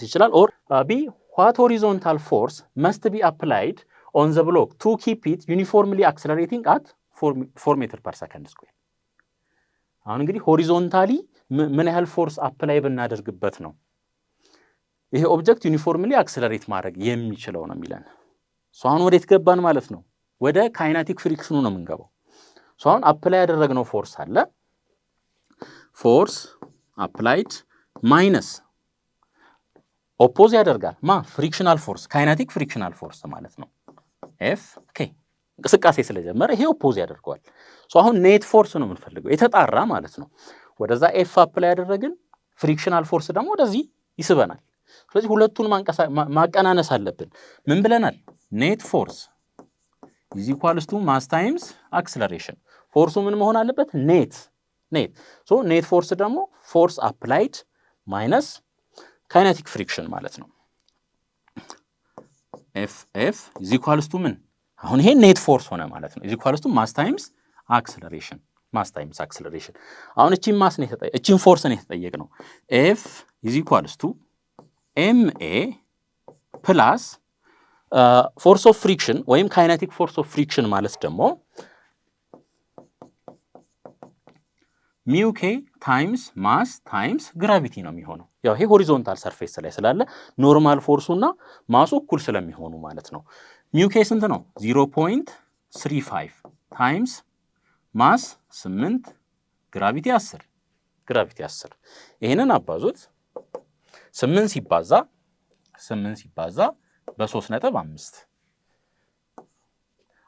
ይችላል። ኦር ቢ ዋት ሆሪዞንታል ፎርስ መስት ቢ አፕላይድ ኦን ዘ ብሎክ ቱ ኪፕ ኢት ዩኒፎርምሊ አክሰለሬቲንግ አት 4 ሜትር ፐር ሰከንድ ስኩዌር። አሁን እንግዲህ ሆሪዞንታሊ ምን ያህል ፎርስ አፕላይ ብናደርግበት ነው ይሄ ኦብጀክት ዩኒፎርምሊ አክሰለሬት ማድረግ የሚችለው ነው የሚለን። አሁን ወዴት ገባን ማለት ነው? ወደ ካይናቲክ ፍሪክሽኑ ነው የምንገባው። አሁን አፕላይ ያደረግነው ፎርስ አለ። ፎርስ አፕላይድ ማይነስ ኦፖዝ ያደርጋል ፍሪክሽናል ፎርስ ካይናቲክ ፍሪክሽናል ፎርስ ማለት ነው። ኤፍ ኬ እንቅስቃሴ ስለጀመረ ይሄ ኦፖዝ ያደርገዋል። አሁን ኔት ፎርስ ነው የምንፈልገው የተጣራ ማለት ነው። ወደዛ ኤፍ አፕላይ ያደረግን ፍሪክሽናል ፎርስ ደግሞ ወደዚህ ይስበናል። ስለዚህ ሁለቱን ማቀናነስ አለብን። ምን ብለናል? ኔት ፎርስ ኢዝ ኢኳልስ ቱ ማስ ታይምስ አክሰለሬሽን። ፎርሱ ምን መሆን አለበት? ኔት። ኔት ፎርስ ደግሞ ፎርስ አፕላይድ ማይነስ ካይኔቲክ ፍሪክሽን ማለት ነው። ኤፍ ኢዝ ኢኳልስ ቱ ምን? አሁን ይሄ ኔት ፎርስ ሆነ ማለት ነው። ኢዝ ኢኳልስ ቱ ማስ ታይምስ አክሰለሬሽን። አሁን እቺን ፎርስ ነው የተጠየቅነው። ኤፍ ኢዝ ኢኳልስ ቱ ኤምኤ ፕላስ ፎርስ ኦፍ ፍሪክሽን ወይም ካይኔቲክ ፎርስ ኦፍ ፍሪክሽን ማለት ደግሞ ሚውኬ ታይምስ ማስ ታይምስ ግራቪቲ ነው የሚሆነው። ያው ይሄ ሆሪዞንታል ሰርፌስ ላይ ስላለ ኖርማል ፎርሱና ማሱ እኩል ስለሚሆኑ ማለት ነው። ሚውኬ ስንት ነው? 0.35 ታይምስ ማስ 8 ግራቪቲ 10 ይሄንን አባዙት 8 ሲባዛ በ3.5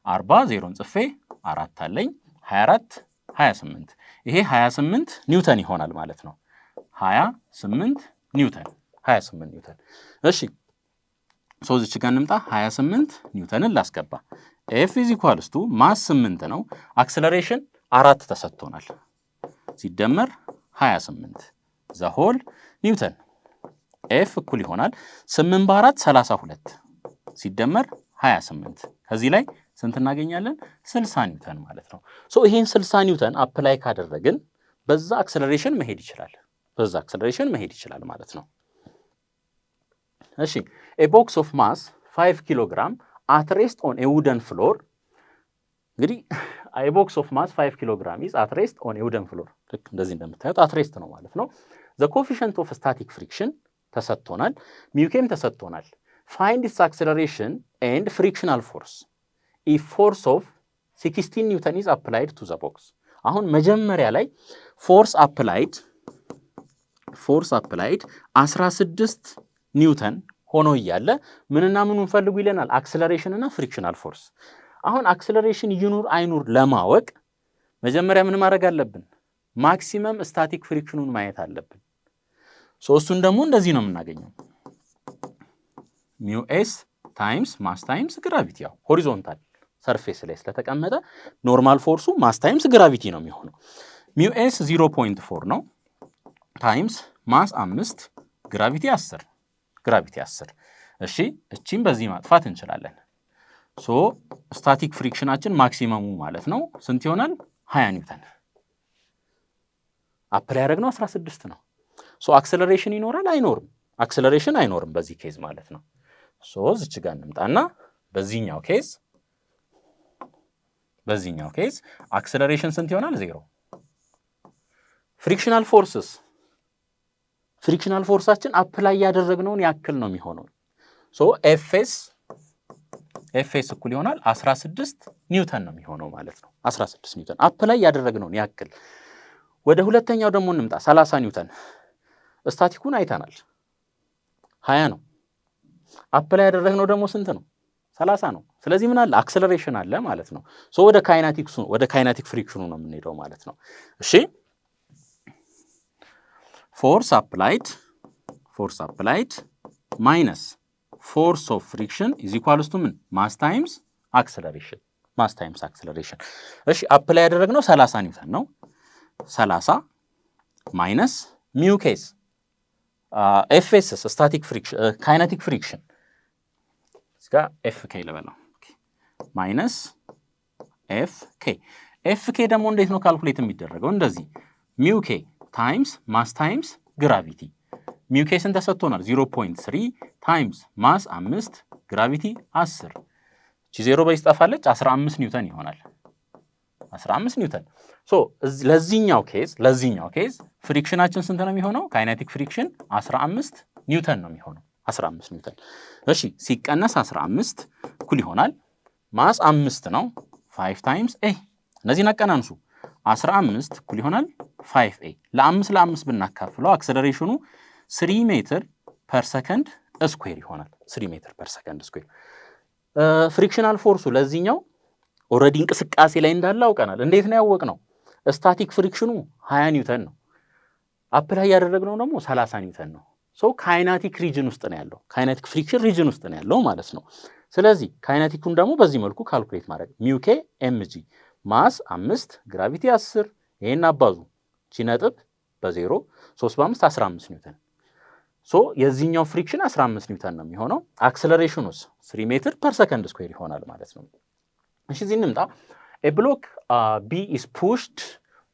40 ዜሮን ጽፌ 4 አለኝ 24 28 ይሄ 28 ኒውተን ይሆናል ማለት ነው። 28 ኒውተን። እሺ እዚህ ጋር እንምጣ። 28 ኒውተንን ላስገባ። ኤፍ ኢዝ ኢኳልስ ቱ ማስ 8 ነው። አክሰለሬሽን 4 ተሰጥቶናል። ሲደመር 28 ዘ ሆል ኒውተን። ኤፍ እኩል ይሆናል 8 በ4 32 ሲደመር 28 ከዚህ ላይ ስንት እናገኛለን? 60 ኒውተን ማለት ነው። ይሄን 60 ኒውተን አፕላይ ካደረግን በዛ አክሰለሬሽን መሄድ ይችላል ማለት ነው። እሺ a box of mass 5 kilogram at rest on a wooden floor። እንግዲህ a box of mass 5 kilogram is at rest on a wooden floor። ልክ እንደዚህ እንደምታዩት at rest ነው ማለት ነው። the coefficient of static friction ተሰጥቶናል፣ ሚውኬም ተሰጥቶናል። find its acceleration and frictional force if force of 16 newton is applied to the box። አሁን መጀመሪያ ላይ ፎርስ አፕላይድ 16 ኒውተን ሆኖ እያለ ምንና ምኑን ፈልጉ ይለናል? አክሰለሬሽን እና ፍሪክሽናል ፎርስ። አሁን አክሰለሬሽን ይኑር አይኑር ለማወቅ መጀመሪያ ምን ማድረግ አለብን? ማክሲመም ስታቲክ ፍሪክሽኑን ማየት አለብን። እሱን ደግሞ እንደዚህ ነው የምናገኘው ሚው ኤስ ታይምስ ማስ ታይምስ ግራቪቲ። ያው ሆሪዞንታል ሰርፌስ ላይ ስለተቀመጠ ኖርማል ፎርሱ ማስ ታይምስ ግራቪቲ ነው የሚሆነው። ሚው ኤስ 0.4 ነው ታይምስ ማስ 5 ግራቪቲ 10። እሺ እቺን በዚህ ማጥፋት እንችላለን። ስታቲክ ፍሪክሽናችን ማክሲመሙ ማለት ነው ስንት ይሆናል? 20 ኒውተን። አፕላይ ያደረግነው 16 ነው። አክሰለሬሽን ይኖራል አይኖርም? አክሰለሬሽን አይኖርም በዚህ ኬዝ ማለት ነው። እዚች ጋር እንምጣና በዚህኛው ኬዝ አክሰለሬሽን ስንት ይሆናል? 0። ፍሪክሽናል ፎርሳችን አፕላይ ያደረግነውን ያክል ነው የሚሆነው። ኤፍኤስ እኩል ይሆናል 16 ኒውተን ነው የሚሆነው ማለት ነው። 16 ኒውተን አፕላይ ያደረግነውን ያክል። ወደ ሁለተኛው ደግሞ እንምጣ። 30 ኒውተን ስታቲኩን አይተናል፣ 20 ነው። አፕላይ ያደረግነው ደግሞ ስንት ነው? 30 ነው። ስለዚህ ምን አለ? አክሰለሬሽን አለ ማለት ነው። ወደ ካይናቲክ ፍሪክሽኑ ነው የምንሄደው ማለት ነው። እሺ ፎርስ አፕላይድ ማይነስ ፎርስ ኦፍ ፍሪክሽን ኢዝ ኢኳልስ ቱ ምን? ማስ ታይምስ አክሰለሬሽን። እሺ አፕላይ ያደረግነው 30 ኒውተን ነው። 30 ማይነስ ሚው ኬስ ኤፍኤስ ስታቲክ ፍሪክሽን ካይናቲክ ፍሪክሽን እስከ ኤፍኬ ልበለው ማይነስ ኤፍኬ ደግሞ እንዴት ነው ካልኩሌት የሚደረገው? እንደዚህ ሚው ኬ ታይምስ ማስ ታይምስ ግራቪቲ። ሚው ኬ ስንት ተሰጥቶናል? 0.3 ታይምስ ማስ 5 ግራቪቲ 10። እቺ 0 በዚህ ጠፋለች፣ 15 ኒውተን ይሆናል። 15 ኒውተን። ለዚህኛው ኬዝ ፍሪክሽናችን ስንት ነው የሚሆነው? ካይናቲክ ፍሪክሽን 15 ኒውተን ነው የሚሆነው። 15 ኒውተን። እሺ ሲቀነስ 15 እኩል ይሆናል ማስ 5 ነው 5 ታይምስ ኤ። እነዚህን አቀናንሱ። 15 እኩል ይሆናል 5 ኤ። ለ5 ብናካፍለው አክሰለሬሽኑ 3 ሜትር ፐር ሰከንድ ስኩዌር ይሆናል 3 ሜትር ፐር ሰከንድ ስኩዌር። ፍሪክሽናል ፎርሱ ለዚህኛው ኦልሬዲ እንቅስቃሴ ላይ እንዳለ አውቀናል። እንዴት ነው ያወቅነው? ስታቲክ ፍሪክሽኑ 20 ኒውተን ነው። አፕላይ ያደረግነው ደግሞ 30 ኒውተን ነው። ሶ ካይናቲክ ሪጅን ውስጥ ነው ያለው፣ ካይናቲክ ፍሪክሽን ሪጅን ውስጥ ነው ያለው ማለት ነው። ስለዚህ ካይናቲኩን ደግሞ በዚህ መልኩ ካልኩሌት ማድረግ ሚውኬ ኤምጂ ማስ 5 ግራቪቲ 10 ይሄን አባዙ ቺ ነጥብ በ0 3 በ5 15 ኒውተን። ሶ የዚህኛው ፍሪክሽን 15 ኒውተን ነው የሚሆነው። አክሰለሬሽኑስ 3 ሜትር ፐር ሰከንድ ስኩዌር ይሆናል ማለት ነው። እሺ እዚህ እንምጣ። a block B is pushed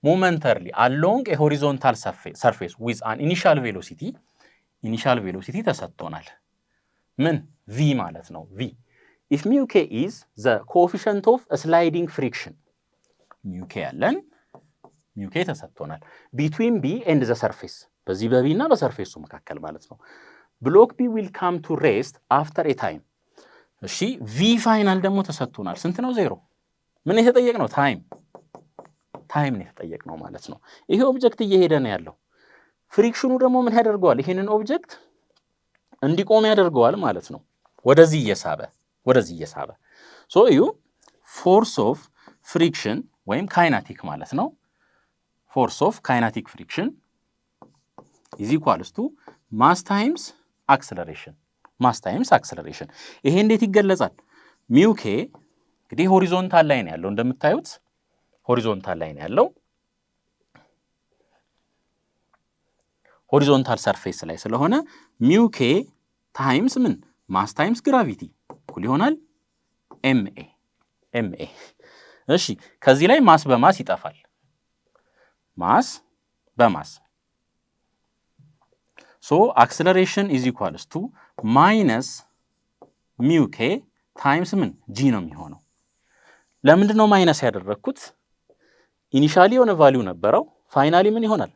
momentarily along a horizontal surface with an initial velocity ተሰጥቶናል። ምን v ማለት ነው v if mu k is the coefficient of sliding friction mu k ያለን mu k ተሰጥቶናል between B and the surface በዚህ በቢ እና በሰርፌሱ መካከል ማለት ነው። block B will come to rest after a time። እሺ v ፋይናል ደግሞ ተሰጥቶናል። ስንት ነው? 0። ምን የተጠየቅነው? ታይም ነው የተጠየቅነው ማለት ነው። ይሄ ኦብጀክት እየሄደ ነው ያለው። ፍሪክሽኑ ደግሞ ምን ያደርገዋል? ይሄንን ኦብጀክት እንዲቆም ያደርገዋል ማለት ነው። ወደዚህ እየሳበ ሶ እዩ ፎርስ ኦፍ ፍሪክሽን ወይም ካይናቲክ ማለት ነው። ፎርስ ኦፍ ካይናቲክ ፍሪክሽን ኢዝ ኢኳልስ ቱ ማስ ታይምስ አክሰለሬሽን። ይሄ እንዴት ይገለጻል? ሚው ኬ እንግዲህ ሆሪዞንታል ላይ ነው ያለው፣ እንደምታዩት ሆሪዞንታል ላይ ነው ያለው። ሆሪዞንታል ሰርፌስ ላይ ስለሆነ ሚው ኬ ታይምስ ምን ማስ ታይምስ ግራቪቲ እኩል ይሆናል ኤምኤ። እሺ ከዚህ ላይ ማስ በማስ ይጠፋል። ማስ በማስ ሶ አክሰለሬሽን ኢዝ ኢኳልስ ቱ ማይነስ ሚው ኬ ታይምስ ምን ጂ ነው የሚሆነው። ለምንድን ነው ማይነስ ያደረግኩት? ኢኒሻሊ የሆነ ቫሊዩ ነበረው፣ ፋይናሊ ምን ይሆናል?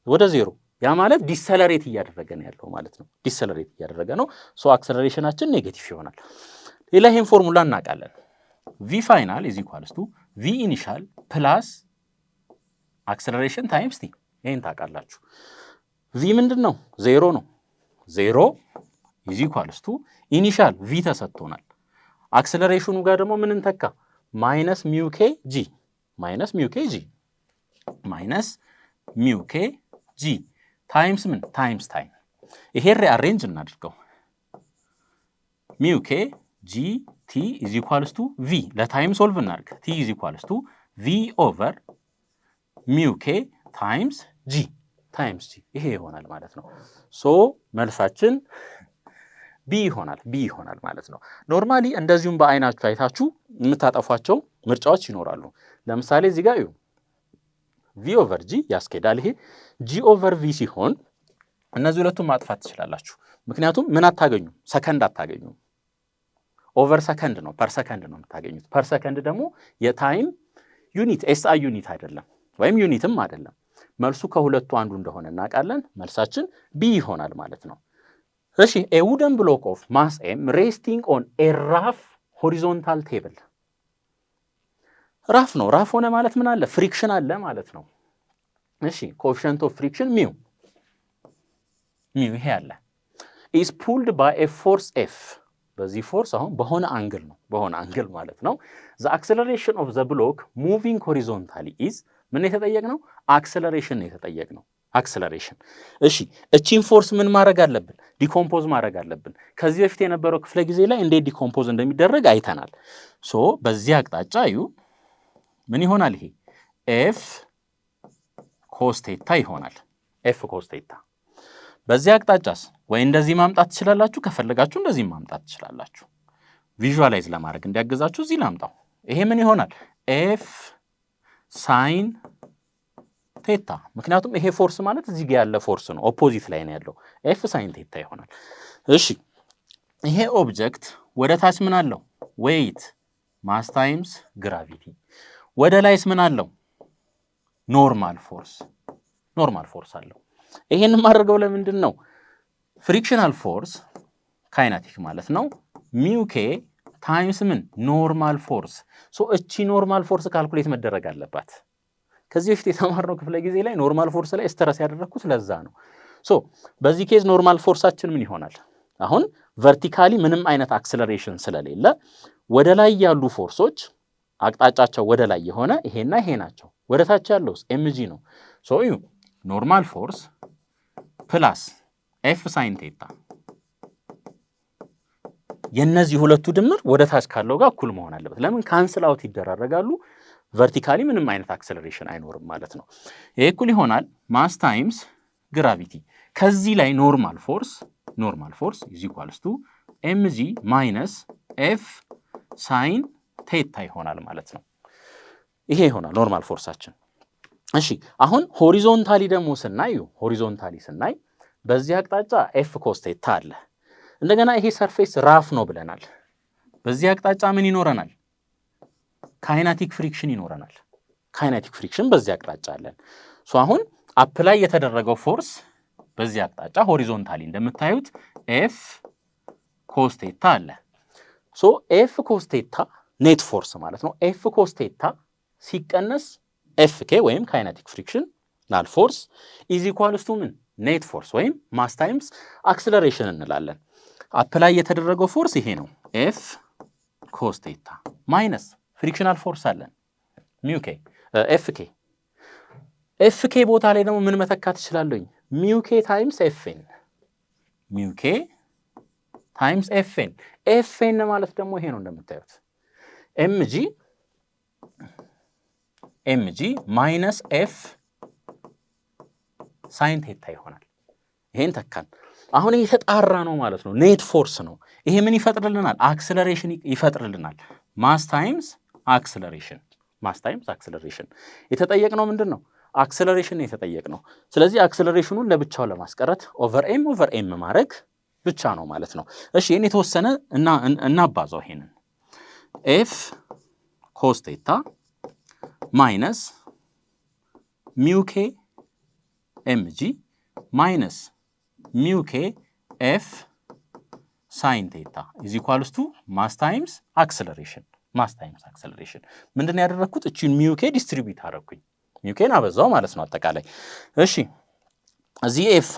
ወደ 0። ያ ማለት ዲሰለሬት እያደረገ ነው ያለው ማለት ነው። ዲሰለሬት እያደረገ ነው። ሶ አክሰለሬሽናችን ኔጌቲቭ ይሆናል። ሌላ ይሄን ፎርሙላ እናውቃለን። ቪ ፋይናል ኢዝ ኢኳልስ ቱ ቪ ኢኒሻል ፕላስ አክሰለሬሽን ታይምስ ቲ። ይሄን ታውቃላችሁ። ቪ ምንድን ነው? 0 ነው። 0 ኢዝ ኢኳልስ ቱ ኢኒሻል ቪ ተሰጥቶናል። አክሰለሬሽኑ ጋር ደግሞ ምን እንተካ? ማይነስ ሚው ኬ ጂ ታይምስ ምን ታይምስ ታይም። ይሄ ሪአሬንጅ እናድርገው። ሚው ኬ ጂ ቲ ኢዝ ኢኳልስ ቱ ቪ ለታይም ሶልቭ እናድርግ። ቲ ኢዝ ኢኳልስ ቱ ቪ ኦቨር ሚው ኬ ታይምስ ጂ ይሄ ይሆናል ማለት ነው። ሶ መልሳችን ቢ ይሆናል ማለት ነው። ኖርማሊ እንደዚሁም በአይናችሁ አይታችሁ የምታጠፏቸው ምርጫዎች ይኖራሉ። ለምሳሌ እዚህ ጋር ቪ ኦቨር ጂ ያስኬዳል። ይሄ ጂ ኦቨር ቪ ሲሆን እነዚህ ሁለቱም ማጥፋት ትችላላችሁ። ምክንያቱም ምን አታገኙም? ሰከንድ አታገኙም። ኦቨር ሰከንድ ነው፣ ፐር ሰከንድ ነው የምታገኙት። ፐር ሰከንድ ደግሞ የታይም ዩኒት ኤስአይ ዩኒት አይደለም፣ ወይም ዩኒትም አይደለም። መልሱ ከሁለቱ አንዱ እንደሆነ እናውቃለን። መልሳችን ቢ ይሆናል ማለት ነው። እሺ ኤ ውደን ብሎክ ኦፍ ማስ ኤም ሬስቲንግ ኦን ኤ ራፍ ሆሪዞንታል ቴብል። ራፍ ነው። ራፍ ሆነ ማለት ምን አለ? ፍሪክሽን አለ ማለት ነው። እሺ ኮኤፊሽንት ኦፍ ፍሪክሽን ሚው ይሄ አለ። ኢዝ ፑልድ ባይ ኤ ፎርስ ኤፍ። በዚህ ፎርስ አሁን በሆነ አንግል ማለት ነው። ዘ አክሰለሬሽን ኦፍ ዘ ብሎክ ሙቪንግ ሆሪዞንታሊ ኢዝ ምን የተጠየቅነው? አክሰለሬሽን ነው የተጠየቅነው። አክሰለሬሽን። እሺ እቺን ፎርስ ምን ማድረግ አለብን? ዲኮምፖዝ ማድረግ አለብን። ከዚህ በፊት የነበረው ክፍለ ጊዜ ላይ እንዴት ዲኮምፖዝ እንደሚደረግ አይተናል። ሶ በዚህ አቅጣጫ ምን ይሆናል? ይሄ ኤፍ ኮስቴታ ይሆናል። ኤፍ ኮስቴታ። በዚህ አቅጣጫስ ወይ እንደዚህ ማምጣት ትችላላችሁ፣ ከፈለጋችሁ እንደዚህ ማምጣት ትችላላችሁ። ቪዥዋላይዝ ለማድረግ እንዲያገዛችሁ እዚህ ላምጣው። ይሄ ምን ይሆናል? ኤፍ ሳይን ቴታ። ምክንያቱም ይሄ ፎርስ ማለት እዚህ ጋር ያለ ፎርስ ነው፣ ኦፖዚት ላይ ነው ያለው። ኤፍ ሳይን ቴታ ይሆናል። እሺ ይሄ ኦብጀክት ወደ ታች ምን አለው? ዌይት ማስ ታይምስ ግራቪቲ። ወደ ላይስ ምን አለው? ኖርማል ፎርስ አለው። ይሄን ማድረገው ለምንድን ነው? ፍሪክሽናል ፎርስ ካይናቲክ ማለት ነው። ሚው ኬ ታይምስ ምን ኖርማል ፎርስ። ሶ እቺ ኖርማል ፎርስ ካልኩሌት መደረግ አለባት። ከዚህ በፊት የተማርነው ክፍለ ጊዜ ላይ ኖርማል ፎርስ ላይ ስትረስ ያደረኩት ለዛ ነው። ሶ በዚህ ኬዝ ኖርማል ፎርሳችን ምን ይሆናል? አሁን ቨርቲካሊ ምንም አይነት አክሰለሬሽን ስለሌለ ወደ ላይ ያሉ ፎርሶች አቅጣጫቸው ወደ ላይ የሆነ ይሄና ይሄ ናቸው። ወደ ታች ያለውስ ኤምጂ ነው። ሶ ኖርማል ፎርስ ፕላስ ኤፍ ሳይን ቴታ የነዚህ ሁለቱ ድምር ወደ ታች ካለው ጋር እኩል መሆን አለበት። ለምን ካንስል አውት ይደራረጋሉ። ቨርቲካሊ ምንም አይነት አክሰለሬሽን አይኖርም ማለት ነው። ይሄ እኩል ይሆናል ማስ ታይምስ ግራቪቲ። ከዚህ ላይ ኖርማል ፎርስ ኢዝ ኢኳልስ ቱ ኤምጂ ማይነስ ኤፍ ሳይን ቴታ ይሆናል ማለት ነው። ይሄ ይሆናል ኖርማል ፎርሳችን። እሺ አሁን ሆሪዞንታሊ ደግሞ ስናይ በዚህ አቅጣጫ ኤፍ ኮስ ቴታ አለ። እንደገና ይሄ ሰርፌስ ራፍ ነው ብለናል። በዚህ አቅጣጫ ምን ይኖረናል? ካይናቲክ ፍሪክሽን ይኖረናል። ካይናቲክ ፍሪክሽን በዚህ አቅጣጫ አለን። ሶ አሁን አፕላይ የተደረገው ፎርስ በዚህ አቅጣጫ ሆሪዞንታሊ እንደምታዩት ኤፍ ኮስ ቴታ አለ። ሶ ኤፍ ኮስ ቴታ ኔት ፎርስ ማለት ነው። ኤፍ ኮስ ቴታ ሲቀነስ ኤፍ ኬ ወይም ካይናቲክ ፍሪክሽን ላል ፎርስ ኢዝ ኢኳልስ ቱ ምን ኔት ፎርስ ወይም ማስ ታይምስ አክሰለሬሽን እንላለን። አፕላይ የተደረገው ፎርስ ይሄ ነው ኤፍ ኮስ ቴታ ማይነስ ፍሪክሽናል ፎርስ አለን ሚው ኬ ኤፍ ኬ ቦታ ላይ ደግሞ ምን መተካት እችላለሁኝ? ሚው ኬ ታይምስ ኤፍኤን ማለት ደግሞ ይሄ ነው እንደምታዩት ኤምጂ ማይነስ ኤፍ ሳይን ቴታ ይሆናል። ይሄን ተካን። አሁን የተጣራ ነው ማለት ነው። ኔት ፎርስ ነው። ይሄ ምን ይፈጥርልናል? አክሰለሬሽን ይፈጥርልናል። ማስ ታይምስ አክሰለሬሽን የተጠየቅነው ምንድን ነው? አክሰለሬሽን ነው የተጠየቅነው። ስለዚህ አክሰለሬሽኑን ለብቻው ለማስቀረት ኦቨር ኤም ማድረግ ብቻ ነው ማለት ነው። እሺ ይሄን የተወሰነ እናባዛው። ይሄንን ኤፍ ኮስ ቴታ ማይነስ ሚው ኬ ኤምጂ ማይነስ ሚው ኬ ኤፍ ሳይን ቴታ ኢዝ ኢኳልስ ቱ ማስ ታይምስ አክሰለሬሽን። ምንድን ነው ያደረግኩት? እቺን ሚው ኬ ዲስትሪቢዩት አደረግኩኝ። ሚው ኬን አበዛው ማለት ነው አጠቃላይ። እሺ እዚህ ኤፍ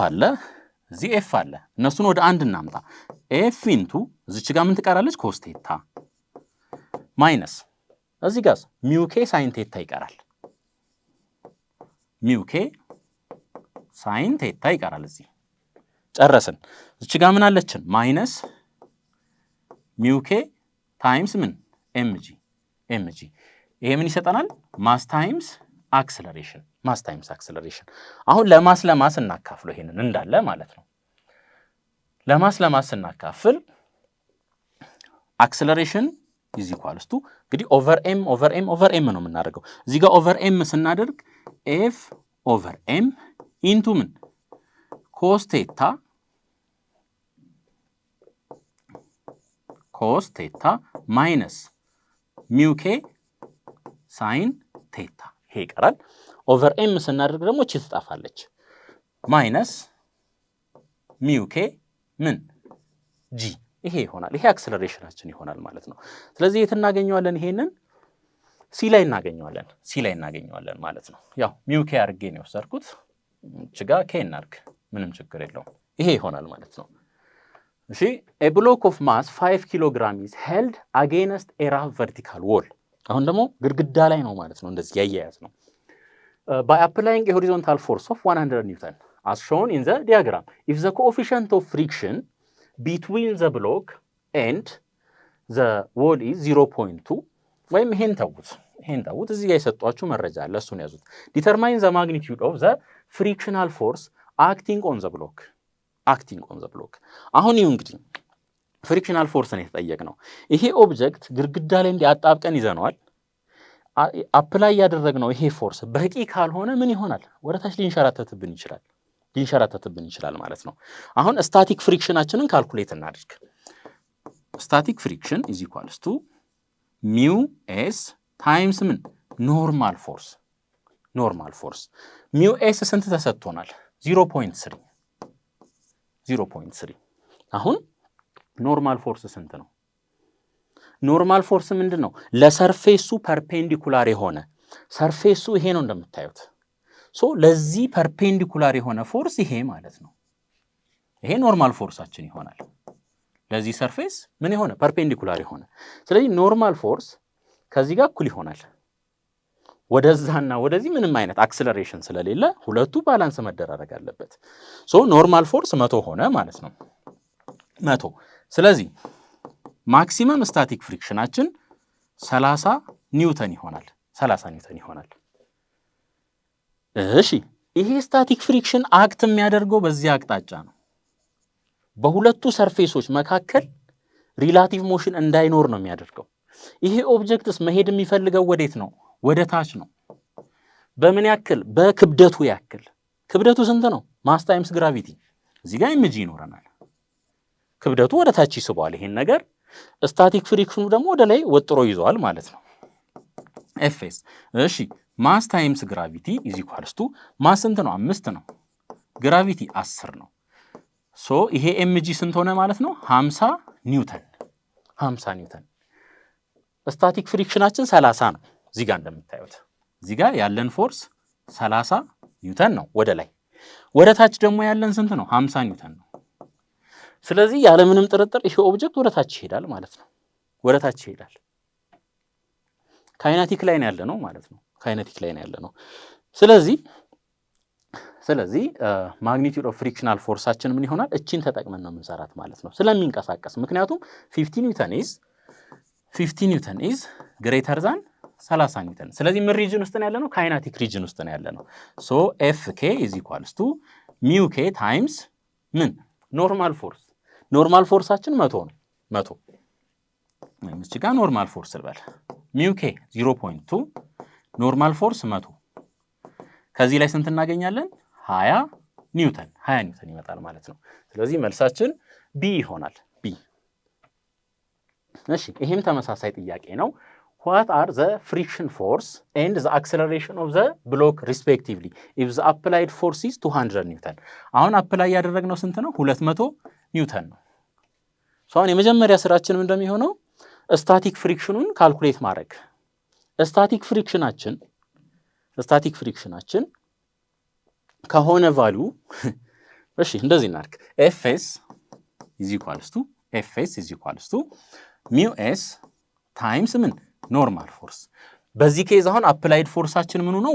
አለ፣ እነሱን ወደ አንድ እናምጣ። ኤፍ ኢንቱ እዚች ጋር ምን ትቀራለች? ኮስ ቴታ ማይነስ እዚህ ጋር ሚው ኬ ሳይን ቴታ ይቀራል። እዚህ ጨረስን። እዚች ጋር ምን አለችን? ማይነስ ሚው ኬ ታይምስ ምን ኤምጂ። ይሄ ምን ይሰጠናል? ማስ ታይምስ አክሰለሬሽን። አሁን ለማስ እናካፍለው ይሄንን እንዳለ ማለት ነው። ለማስ ስናካፍል አክሰለሬሽን ኢዝ ኢኳልስ ቱ እንግዲህ ኦቨር ኤም ነው የምናደርገው። እዚህ ጋር ኦቨር ኤም ስናደርግ ኤፍ ኦቨር ኤም ኢንቱ ምን ኮስ ቴታ ማይነስ ሚው ኬ ሳይን ቴታ ይሄ ይቀራል። ኦቨር ኤም ስናደርግ ደግሞ እቺ ትጣፋለች። ማይነስ ሚው ኬ ምን ጂ ይሄ ይሆናል። ይሄ አክሰለሬሽናችን ይሆናል ማለት ነው። ስለዚህ የት እናገኘዋለን? ይሄንን ሲ ላይ እናገኘዋለን ማለት ነው። ያው ሚው ኬ አድርጌ ነው የወሰድኩት። እቺ ጋር ኬ እናድርግ፣ ምንም ችግር የለውም። ይሄ ይሆናል ማለት ነው። እሺ a block of mass 5 ኪሎግራም is held against a rough vertical wall። አሁን ደግሞ ግድግዳ ላይ ነው ማለት ነው። እንደዚህ ያያያዝ ነው። by applying a horizontal force of 100 Newton as shown in the diagram, if the coefficient of friction between the block and the wall is 0.2 ወይም ይሄን ተውት እዚህ ጋር የሰጧችሁ መረጃ አለ፣ እሱን ያዙት። determine the magnitude of the frictional force acting on the block። አሁን ይሁ እንግዲህ ፍሪክሽናል ፎርስን የተጠየቅነው ይሄ ኦብጀክት ግድግዳ ላይ እንዲያጣብቀን ይዘነዋል። አፕላይ ያደረግነው ይሄ ፎርስ በቂ ካልሆነ ምን ይሆናል? ወደ ታች ሊንሸራተትብን ይችላል ማለት ነው። አሁን ስታቲክ ፍሪክሽናችንን ካልኩሌት እናድርግ። ስታቲክ ፍሪክሽን ኢዝ ኢኳልስ ቱ ሚው ኤስ ታይምስ ምን ኖርማል ፎርስ። ሚው ኤስ ስንት ተሰጥቶናል? 0.3። አሁን ኖርማል ፎርስ ስንት ነው? ኖርማል ፎርስ ምንድን ነው? ለሰርፌሱ ፐርፔንዲኩላር የሆነ ሰርፌሱ ይሄ ነው እንደምታዩት። ሶ ለዚህ ፐርፔንዲኩላር የሆነ ፎርስ ይሄ ማለት ነው። ይሄ ኖርማል ፎርሳችን ይሆናል። ለዚህ ሰርፌስ ምን የሆነ ፐርፔንዲኩላር የሆነ ስለዚህ ኖርማል ፎርስ ከዚህ ጋር እኩል ይሆናል ወደዛና ወደዚህ ምንም አይነት አክሰለሬሽን ስለሌለ ሁለቱ ባላንስ መደራረግ አለበት ሶ ኖርማል ፎርስ 100 ሆነ ማለት ነው 100 ስለዚህ ማክሲመም ስታቲክ ፍሪክሽናችን 30 ኒውተን ይሆናል 30 ኒውተን ይሆናል እሺ ይሄ ስታቲክ ፍሪክሽን አክት የሚያደርገው በዚህ አቅጣጫ ነው በሁለቱ ሰርፌሶች መካከል ሪላቲቭ ሞሽን እንዳይኖር ነው የሚያደርገው ይሄ ኦብጀክትስ መሄድ የሚፈልገው ወዴት ነው ወደ ታች ነው በምን ያክል በክብደቱ ያክል ክብደቱ ስንት ነው ማስ ታይምስ ግራቪቲ እዚህ ጋር ኤምጂ ይኖረናል ክብደቱ ወደ ታች ይስባል ይሄን ነገር ስታቲክ ፍሪክሽኑ ደግሞ ወደ ላይ ወጥሮ ይዟል ማለት ነው ኤፍኤስ እሺ ማስ ታይምስ ግራቪቲ ኢዝ ኢኳልስ ቱ ማስ ስንት ነው 5 ነው ግራቪቲ 10 ነው ሶ ይሄ ኤምጂ ስንት ሆነ ማለት ነው 50 ኒውተን ስታቲክ ፍሪክሽናችን 30 ነው እዚህ ጋር እንደምታዩት እዚህ ጋር ያለን ፎርስ 30 ኒውተን ነው ወደ ላይ ወደ ታች ደግሞ ያለን ስንት ነው 50 ኒውተን ነው ስለዚህ ያለ ምንም ጥርጥር ይሄ ኦብጀክት ወደ ታች ይሄዳል ማለት ነው ወደ ታች ይሄዳል ካይነቲክ ላይ ነው ያለነው ማለት ነው ካይነቲክ ላይ ነው ያለነው ስለዚህ ማግኒቲዩድ ኦፍ ፍሪክሽናል ፎርሳችን ምን ይሆናል እቺን ተጠቅመን ነው የምንሰራት ማለት ነው ስለሚንቀሳቀስ ምክንያቱም 50 ኒውተን ኢዝ ግሬተር ዛን 30 ኒውተን ስለዚህ ምን ሪጅን ውስጥ ነው ያለነው ካይናቲክ ሪጅን ውስጥ ነው ያለነው ሶ ኤፍኬ ኢዝ ኢኳልስ ቱ ሚው ኬ ታይምስ ምን ኖርማል ፎርሳችን 100 ነው 100 እዚህ ጋር ኖርማል ፎርስ ልበል ሚው ኬ 0.2 ኖርማል ፎርስ 100 ከዚህ ላይ ስንት እናገኛለን 20 ኒውተን ይመጣል ማለት ነው ስለዚህ መልሳችን ቢ ይሆናል ቢ እሺ ይሄም ተመሳሳይ ጥያቄ ነው what are the friction force and the acceleration of the block respectively if the applied force is 200 newton አሁን አፕላይ ያደረግነው ስንት ነው 200 ኒውተን ነው ሶ አሁን የመጀመሪያ ስራችን ምን እንደሚሆነው ስታቲክ ፍሪክሽኑን ካልኩሌት ማድረግ ስታቲክ ፍሪክሽናችን ከሆነ ቫልዩ እሺ እንደዚህ እናድርግ fs is equals to mu s ታይምስ ምን ኖርማል ፎርስ በዚህ ኬዝ አሁን አፕላይድ ፎርሳችን ምኑ ነው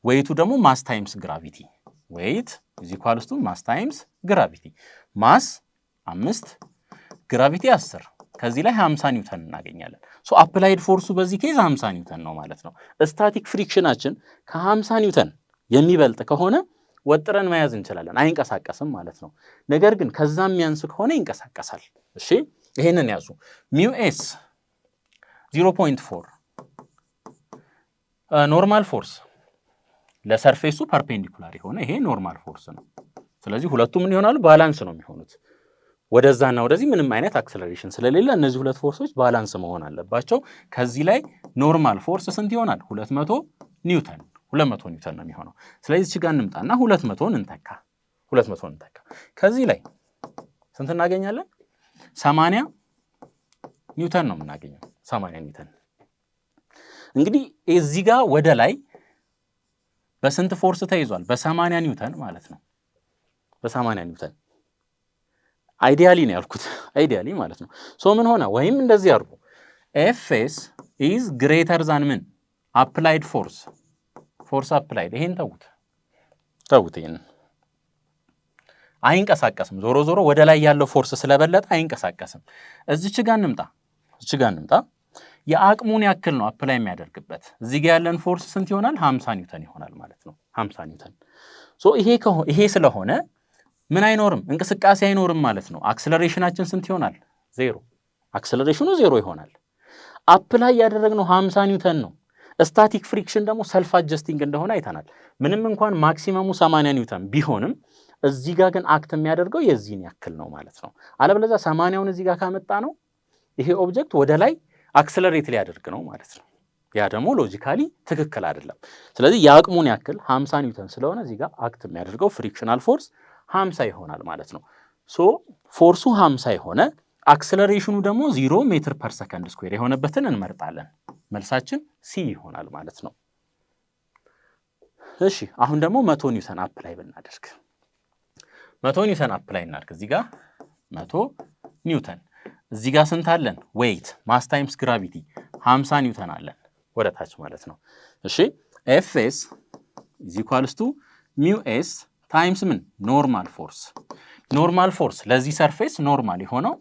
ዌይቱ ደግሞ ማስ ታይምስ ግራቪቲ ዌይት is equals to ማስ ታይምስ ግራቪቲ ማስ 5 ግራቪቲ 10 ከዚህ ላይ 50 ኒውተን እናገኛለን ሶ አፕላይድ ፎርሱ በዚህ ኬዝ 50 ኒውተን ነው ማለት ነው ስታቲክ ፍሪክሽናችን ከ50 ኒውተን የሚበልጥ ከሆነ ወጥረን መያዝ እንችላለን አይንቀሳቀስም ማለት ነው ነገር ግን ከዛም ያንስ ከሆነ ይንቀሳቀሳል እሺ ይሄንን ያዙ ሚው ኤስ 0.4 ኖርማል ፎርስ ለሰርፌሱ ፐርፔንዲኩላር የሆነ ይሄ ኖርማል ፎርስ ነው ስለዚህ ሁለቱም ምን ይሆናሉ ባላንስ ነው የሚሆኑት ወደዛና ወደዚህ ምንም አይነት አክሰለሬሽን ስለሌለ እነዚህ ሁለት ፎርሶች ባላንስ መሆን አለባቸው ከዚህ ላይ ኖርማል ፎርስ ስንት ይሆናል 200 ኒውተን ነው የሚሆነው ስለዚህ እዚህ ጋር እንምጣና 200ን እንተካ ከዚህ ላይ ስንት እናገኛለን 80 ኒውተን ነው የምናገኘው 80 ኒውተን እንግዲህ እዚህ ጋር ወደ ላይ በስንት ፎርስ ተይዟል በ80 ኒውተን ማለት ነው በ80 ኒውተን አይዲያሊ ነው ያልኩት አይዲያሊ ማለት ነው ሶ ምን ሆነ ወይም እንደዚህ አድርጉ fs is greater than ምን applied force applied ይሄን ተውት ይሄን አይንቀሳቀስም ዞሮ ወደ ላይ ያለው ፎርስ ስለበለጠ አይንቀሳቀስም እዚች ጋር እንምጣ የአቅሙን ያክል ነው አፕላይ የሚያደርግበት እዚህ ጋር ያለን ፎርስ ስንት ይሆናል 50 ኒውተን ይሆናል ማለት ነው 50 ኒውተን ሶ ይሄ ስለሆነ ምን አይኖርም እንቅስቃሴ አይኖርም ማለት ነው አክሰለሬሽናችን ስንት ይሆናል 0 አክሰለሬሽኑ 0 ይሆናል አፕላይ ያደረግነው 50 ኒውተን ነው ስታቲክ ፍሪክሽን ደግሞ ሰልፍ አጀስቲንግ እንደሆነ አይተናል ምንም እንኳን ማክሲመሙ 80 ኒውተን ቢሆንም እዚህ ጋር ግን አክት የሚያደርገው የዚህን ያክል ነው ማለት ነው አለበለዚያ 80ውን እዚህ ጋር ካመጣ ነው ይሄ ኦብጀክት ወደ ላይ አክሰለሬት ሊያደርግ ነው ማለት ነው ያ ደግሞ ሎጂካሊ ትክክል አይደለም ስለዚህ የአቅሙን ያክል 50 ኒውተን ስለሆነ እዚህ ጋር አክት የሚያደርገው ፍሪክሽናል ፎርስ 50 ይሆናል ማለት ነው ሶ ፎርሱ 50 የሆነ አክሰለሬሽኑ ደግሞ 0 ሜትር ፐር ሰከንድ ስኩዌር የሆነበትን እንመርጣለን መልሳችን ሲ ይሆናል ማለት ነው እሺ አሁን ደግሞ 100 ኒውተን አፕላይ ብናደርግ 100 ኒውተን አፕላይ እናድርግ እዚህ ጋር 100 ኒውተን። እዚህ ጋር ስንት አለን? ዌይት ማስ ታይምስ ግራቪቲ 50 ኒውተን አለን ወደ ታች ማለት ነው። እሺ ኤፍኤስ ኢዝ ኢኳልስ ቱ ሚው ኤስ ታይምስ ምን? ኖርማል ፎርስ። ኖርማል ፎርስ ለዚህ ሰርፌስ ኖርማል የሆነው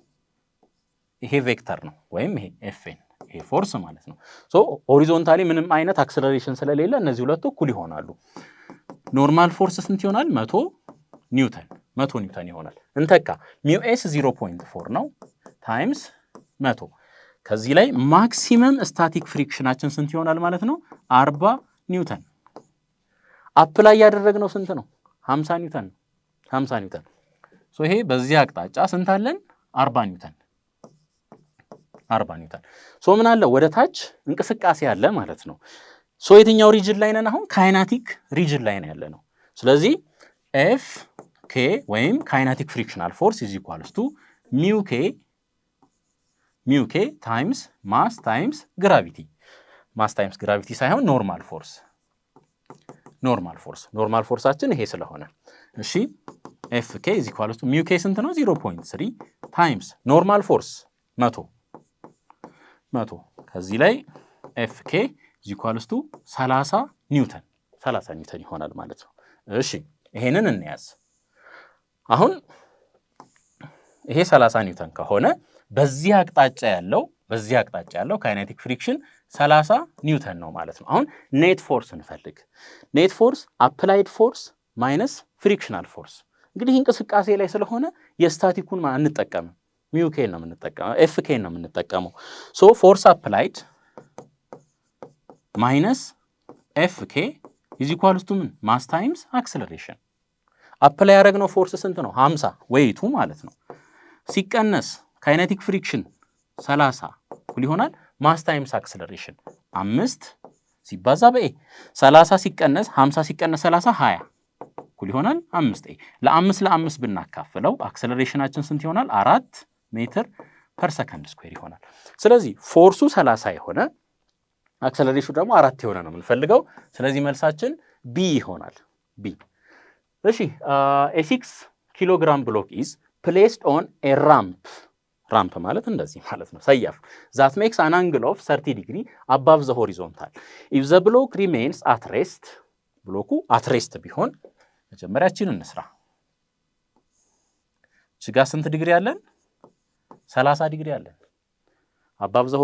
ይሄ ቬክተር ነው ወይም ይሄ ኤፍኤን ይሄ ፎርስ ማለት ነው። ሶ ሆሪዞንታሊ ምንም አይነት አክሰለሬሽን ስለሌለ እነዚህ ሁለቱ እኩል ይሆናሉ። ኖርማል ፎርስ ስንት ይሆናል? 100 ኒውተን 100 ኒውተን ይሆናል። እንተካ ሚው ኤስ 0.4 ነው ታይምስ 100 ከዚህ ላይ ማክሲመም ስታቲክ ፍሪክሽናችን ስንት ይሆናል ማለት ነው? 40 ኒውተን። አፕላይ ያደረግነው ስንት ነው? 50 ኒውተን ነው። 50 ኒውተን ሶ ይሄ በዚህ አቅጣጫ ስንት አለን? 40 ኒውተን 40 ኒውተን። ሶ ምን አለ? ወደ ታች እንቅስቃሴ አለ ማለት ነው። ሶ የትኛው ሪጅን ላይ ነን አሁን? ካይናቲክ ሪጅን ላይ ነው ያለ ነው። ስለዚህ ኤፍ ኬ ወይም ካይናቲክ ፍሪክሽናል ፎርስ ኢዝ ኢኳልስ ቱ ሚው ኬ ታይምስ ማስ ታይምስ ግራቪቲ። ማስ ታይምስ ግራቪቲ ሳይሆን ኖርማል ፎርስ ኖርማል ፎርሳችን ይሄ ስለሆነ እሺ ኤፍ ኬ ኢዝ ኢኳልስ ቱ ሚው ኬ ስንት ነው? 0.3 ታይምስ ኖርማል ፎርስ 100 ከዚህ ላይ ኤፍ ኬ ኢዝ ኢኳልስ ቱ 30 ኒውተን ይሆናል ማለት ነው። እሺ ይሄንን እንያዝ። አሁን ይሄ 30 ኒውተን ከሆነ በዚህ አቅጣጫ ያለው ካይኔቲክ ፍሪክሽን 30 ኒውተን ነው ማለት ነው። አሁን ኔት ፎርስ እንፈልግ። ኔት ፎርስ አፕላይድ ፎርስ ማይነስ ፍሪክሽናል ፎርስ። እንግዲህ እንቅስቃሴ ላይ ስለሆነ የስታቲኩን አንጠቀምም፣ ሚው ኬ ነው የምንጠቀመው፣ ኤፍ ኬ ነው የምንጠቀመው። ሶ ፎርስ አፕላይድ ማይነስ ኤፍ ኬ ኢዝ ኢኳልስ ቱ ምን? ማስ ታይምስ አክሰለሬሽን። አፕላይ ያደረግነው ፎርስ ስንት ነው? 50 ዌይቱ ማለት ነው። ሲቀነስ ካይኔቲክ ፍሪክሽን 30 እኩል ይሆናል ማስ ታይምስ አክሰለሬሽን 5 ሲባዛ በኤ 30 ሲቀነስ 50 ሲቀነስ 30 20 እኩል ይሆናል 5 ኤ። ለ5 ብናካፍለው አክሰለሬሽናችን ስንት ይሆናል? 4 ሜትር ፐር ሰከንድ ስኩዌር ይሆናል። ስለዚህ ፎርሱ 30 የሆነ አክሰለሬሽኑ ደግሞ 4 የሆነ ነው የምንፈልገው። ስለዚህ መልሳችን ቢ ይሆናል። ቢ። እሺ ኤ6 ኪሎግራም ብሎክ ኢዝ ፕሌስድ ኦን ኤ ራምፕ ማለት እንደዚህ ማለት ነው። ሰያፍ ዛት ሜክስ አን አንግል ኦፍ 30 ዲግሪ አባቭ ዘ ሆሪዞንታል ኢፍ ዘ ብሎክ ሪሜንስ አት ሬስት። ብሎኩ አት ሬስት ቢሆን መጀመሪያችን እንስራ። እዚህ ጋር ስንት ዲግሪ አለን? 30 ዲግሪ አለን። አባቭ ዘ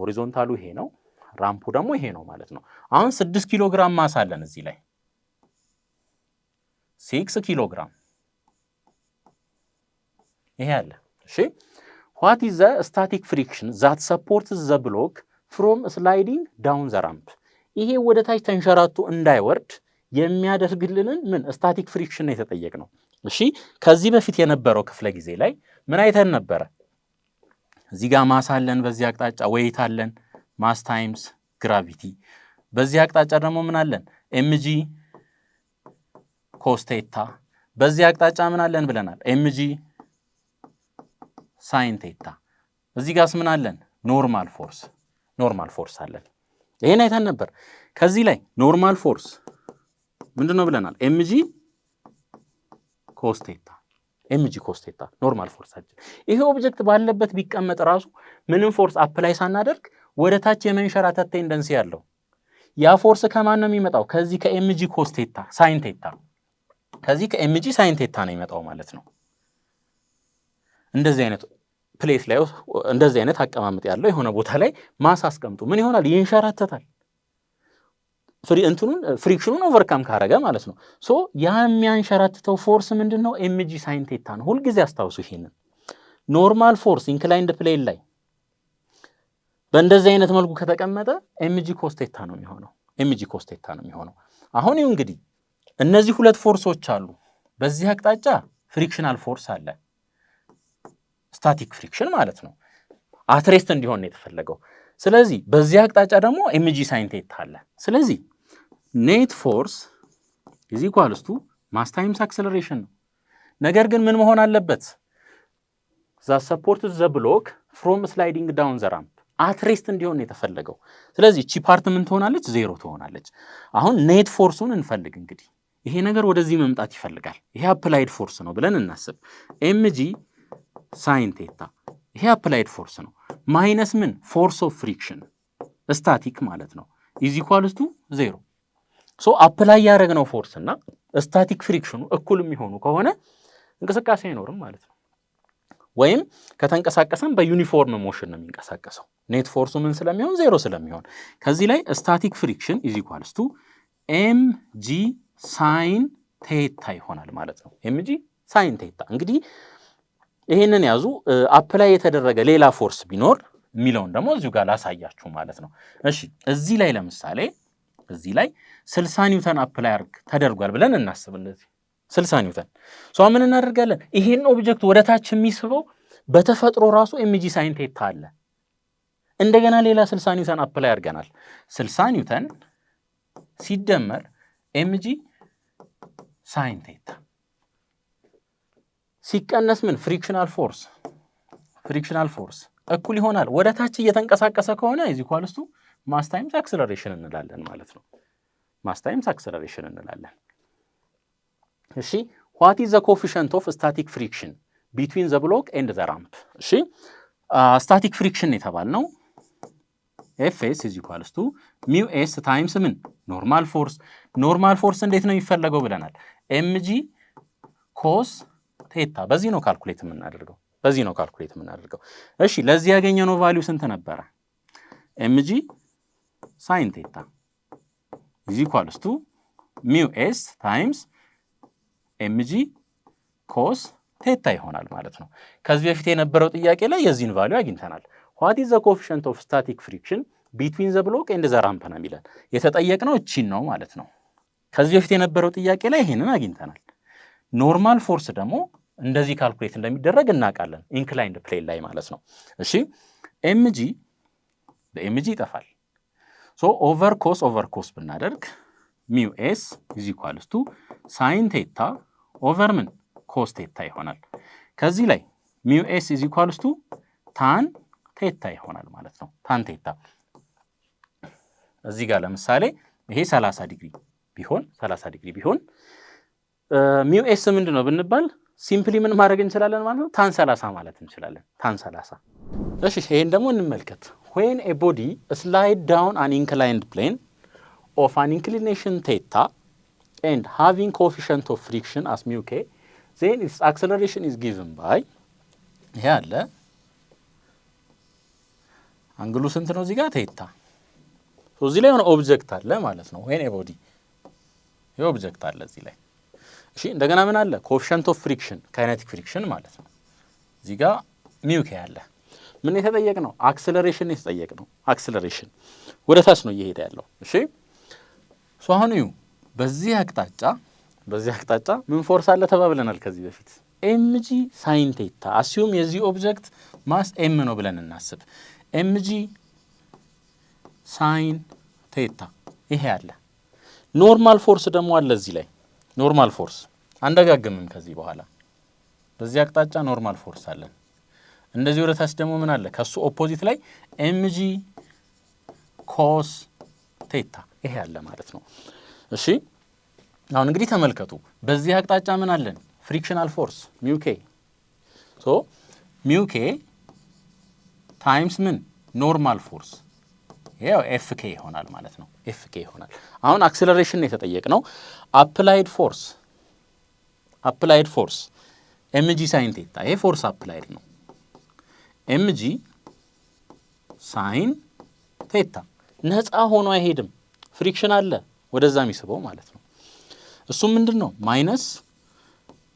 ሆሪዞንታሉ ይሄ ነው፣ ራምፑ ደግሞ ይሄ ነው ማለት ነው። አሁን 6 ኪሎ ግራም ማስ አለን እዚህ ላይ 6 ኪሎ ግራም ይሄ አለ። እሺ what is the static friction that supports the block from sliding down the ramp? ይሄ ወደ ታች ተንሸራቶ እንዳይወርድ የሚያደርግልንን ምን ስታቲክ ፍሪክሽን ነው የተጠየቅነው። እሺ ከዚህ በፊት የነበረው ክፍለ ጊዜ ላይ ምን አይተን ነበረ? እዚህ ጋር ማስ አለን፣ በዚህ አቅጣጫ ዌይት አለን፣ ማስ ታይምስ ግራቪቲ። በዚህ አቅጣጫ ደግሞ ምን አለን? ኤምጂ ኮስ ቴታ። በዚህ አቅጣጫ ምን አለን ብለናል? ኤምጂ ሳይን ቴታ። እዚህ ጋርስ ምን አለን? ኖርማል ፎርስ አለን። ይሄን አይተን ነበር። ከዚህ ላይ ኖርማል ፎርስ ምንድነው ብለናል? ኤምጂ ኮስ ቴታ ኖርማል ፎርሳችን። ይሄ ኦብጀክት ባለበት ቢቀመጥ ራሱ ምንም ፎርስ አፕላይ ሳናደርግ ወደ ታች የመንሸራተት ቴንደንሲ ያለው ያ ፎርስ ከማን ነው የሚመጣው? ከዚህ ከኤምጂ ኮስ ቴታ ሳይን ቴታ፣ ከዚህ ከኤምጂ ሳይን ቴታ ነው የሚመጣው ማለት ነው። እንደዚህ አይነት ፕሌስ ላይ እንደዚህ አይነት አቀማመጥ ያለው የሆነ ቦታ ላይ ማስ አስቀምጡ፣ ምን ይሆናል? ይንሸራተታል። ፍሪክሽኑን ኦቨርካም ካረገ ማለት ነው። ሶ ያ የሚያንሸራትተው ፎርስ ምንድነው? ኤምጂ ሳይን ቴታ ነው። ሁልጊዜ አስታውሱ ይሄንን። ኖርማል ፎርስ ኢንክላይንድ ፕሌን ላይ በእንደዚህ አይነት መልኩ ከተቀመጠ ኤምጂ ኮስ ቴታ ነው የሚሆነው። አሁን ይኸው እንግዲህ እነዚህ ሁለት ፎርሶች አሉ። በዚህ አቅጣጫ ፍሪክሽናል ፎርስ አለ፣ ስታቲክ ፍሪክሽን ማለት ነው። አትሬስት እንዲሆን ነው የተፈለገው። ስለዚህ በዚህ አቅጣጫ ደግሞ ኤምጂ ሳይን ቴታ አለ። ስለዚህ ኔት ፎርስ ኢዝ ኢኳልስ ቱ ማስ ታይምስ አክሰለሬሽን ነው። ነገር ግን ምን መሆን አለበት? ዛት ሰፖርትስ ዘ ብሎክ ፍሮም ስላይዲንግ ዳውን ዘ ራምፕ አትሬስት እንዲሆን ነው የተፈለገው። ስለዚህ እቺ ፓርት ምን ትሆናለች? ዜሮ ትሆናለች። አሁን ኔት ፎርሱን እንፈልግ። እንግዲህ ይሄ ነገር ወደዚህ መምጣት ይፈልጋል። ይሄ አፕላይድ ፎርስ ነው ብለን እናስብ። ኤምጂ ሳይን ቴታ ይሄ አፕላይድ ፎርስ ነው ማይነስ ምን ፎርስ ኦፍ ፍሪክሽን ስታቲክ ማለት ነው ኢዝ ኢኳልስ ቱ 0 ሶ አፕላይ ያደረግነው ፎርስ እና ስታቲክ ፍሪክሽኑ እኩል የሚሆኑ ከሆነ እንቅስቃሴ አይኖርም ማለት ነው ወይም ከተንቀሳቀሰም በዩኒፎርም ሞሽን ነው የሚንቀሳቀሰው ኔት ፎርሱ ምን ስለሚሆን 0 ስለሚሆን ከዚህ ላይ ስታቲክ ፍሪክሽን ኢዝ ኢኳልስ ቱ mg ሳይን ቴታ ይሆናል ማለት ነው mg ሳይን ቴታ እንግዲህ ይሄንን ያዙ አፕላይ የተደረገ ሌላ ፎርስ ቢኖር የሚለውን ደግሞ እዚሁ ጋር ላሳያችሁ ማለት ነው እሺ እዚህ ላይ ለምሳሌ እዚህ ላይ 60 ኒውተን አፕላይ ተደርጓል ብለን እናስብ እንደዚህ 60 ኒውተን ሶ ምን እናደርጋለን ይሄን ኦብጀክት ወደ ታች የሚስበው በተፈጥሮ ራሱ mg ሳይን ቴታ አለ እንደገና ሌላ 60 ኒውተን አፕላይ አድርገናል 60 ኒውተን ሲደመር mg ሳይን ቴታ ሲቀነስ ምን ፍሪክሽናል ፎርስ እኩል ይሆናል ወደ ታች እየተንቀሳቀሰ ከሆነ ኢዝ ኢኳልስ ቱ ማስ ታይምስ አክሰለሬሽን እንላለን ማለት ነው ማስ ታይምስ አክሰለሬሽን እንላለን እሺ what is the coefficient of static friction between the block and the ramp እሺ static friction የተባልነው fs is equals to mu s times ምን ኖርማል ፎርስ እንዴት ነው የሚፈለገው ብለናል mg cos ቴታ በዚህ ነው ካልኩሌት የምናደርገው እሺ ለዚህ ያገኘነው ቫልዩ ስንት ነበረ mg sin ቴታ is equals to mu s times mg cos ቴታ ይሆናል ማለት ነው ከዚህ በፊት የነበረው ጥያቄ ላይ የዚህን ቫልዩ አግኝተናል what is the coefficient of static friction between the block and the ramp ነው የሚለን የተጠየቅነው እቺን ነው ማለት ነው ከዚህ በፊት የነበረው ጥያቄ ላይ ይሄንን አግኝተናል ኖርማል ፎርስ ደግሞ እንደዚህ ካልኩሌት እንደሚደረግ እናውቃለን ኢንክላይንድ ፕሌን ላይ ማለት ነው እሺ mg በmg ይጠፋል ሶ ኦቨር ኮስ ብናደርግ mu s is equals to sin ቴታ ኦቨር ምን ኮስ ቴታ ይሆናል ከዚህ ላይ mu s is equals to tan ቴታ ይሆናል ማለት ነው tan ቴታ እዚህ ጋር ለምሳሌ ይሄ 30 ዲግሪ ቢሆን mu s ምንድነው ብንባል ሲምፕሊ ምን ማድረግ እንችላለን ማለት ነው tan 30 ማለት እንችላለን tan 30 እሺ ይሄን ደግሞ እንመልከት when a body slide down an inclined plane of an inclination theta and having coefficient of friction as mu k then its acceleration is given by ይሄ አለ አንግሉ ስንት ነው እዚህ ጋር ቴታ ሶ እዚህ ላይ የሆነ ኦብጀክት አለ ማለት ነው when a body ይሄ ኦብጀክት አለ እዚህ ላይ እሺ እንደገና ምን አለ ኮኤፊሺየንት ኦፍ ፍሪክሽን ካይኔቲክ ፍሪክሽን ማለት ነው እዚህ ጋር ሚው ኬ አለ ምን የተጠየቅነው አክሰለሬሽን የተጠየቅነው አክሰለሬሽን ወደ ታች ነው እየሄደ ያለው እሺ ሶ አሁን እዩ በዚህ አቅጣጫ ምን ፎርስ አለ ተባብለናል ከዚህ በፊት mg sin ቴታ አሲዩም የዚህ ኦብጀክት ማስ m ነው ብለን እናስብ mg sin ቴታ ይሄ አለ ኖርማል ፎርስ ደግሞ አለ እዚህ ላይ ኖርማል ፎርስ አንደጋግምም ከዚህ በኋላ በዚህ አቅጣጫ ኖርማል ፎርስ አለን እንደዚህ ወደ ታች ደግሞ ምን አለ ከሱ ኦፖዚት ላይ mg cos ቴታ ይሄ አለ ማለት ነው እሺ አሁን እንግዲህ ተመልከቱ በዚህ አቅጣጫ ምን አለን ፍሪክሽናል ፎርስ mu k ሶ mu k ታይምስ ምን ኖርማል ፎርስ ያው fk ይሆናል ማለት ነው fk ይሆናል አሁን አክሰለሬሽን የተጠየቅነው አፕላይድ ፎርስ mg sin ቴታ ይሄ ፎርስ አፕላይድ ነው mg sin ቴታ ነፃ ሆኖ አይሄድም ፍሪክሽን አለ ወደዛ የሚስበው ማለት ነው እሱ ምንድነው ማይነስ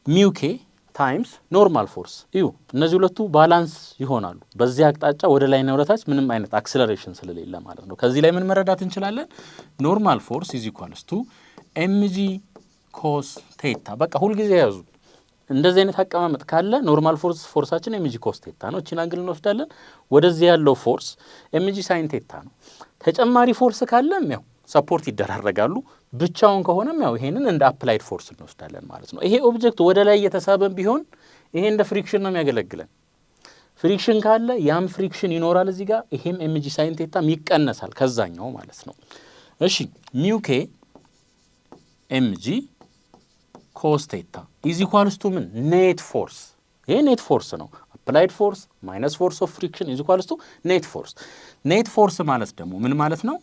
mu k ታይምስ ኖርማል ፎርስ እዩ እነዚህ ሁለቱ ባላንስ ይሆናሉ በዚህ አቅጣጫ ወደ ላይና ወደ ታች ምንም አይነት አክሰለሬሽን ስለሌለ ማለት ነው ከዚህ ላይ ምን መረዳት እንችላለን ኖርማል ፎርስ ኢዝ ኢኳልስ ቱ mg cos ቴታ በቃ ሁሉ ጊዜ ያዙ እንደዚህ አይነት አቀማመጥ ካለ ኖርማል ፎርሳችን mg cos ቴታ ነው እቺን አንግል እንወስዳለን ወደዚህ ያለው ፎርስ mg sin ቴታ ነው ተጨማሪ ፎርስ ካለም ያው ሰፖርት ይደራረጋሉ ብቻውን ከሆነም ያው ይሄንን እንደ አፕላይድ ፎርስ እንወስዳለን ማለት ነው ይሄ ኦብጀክት ወደ ላይ እየተሳበን ቢሆን ይሄ እንደ ፍሪክሽን ነው የሚያገለግለን ፍሪክሽን ካለ ያም ፍሪክሽን ይኖራል እዚህ ጋር ይሄም mg sin ቴታ ይቀነሳል ከዛኛው ማለት ነው እሺ mu k mg cos ቴታ ኢዝ ኢኳልስ ቱ ምን ኔት ፎርስ ይሄ ኔት ፎርስ ነው applied force minus force of friction is equals to net force. net force ማለት ደግሞ ምን ማለት ነው?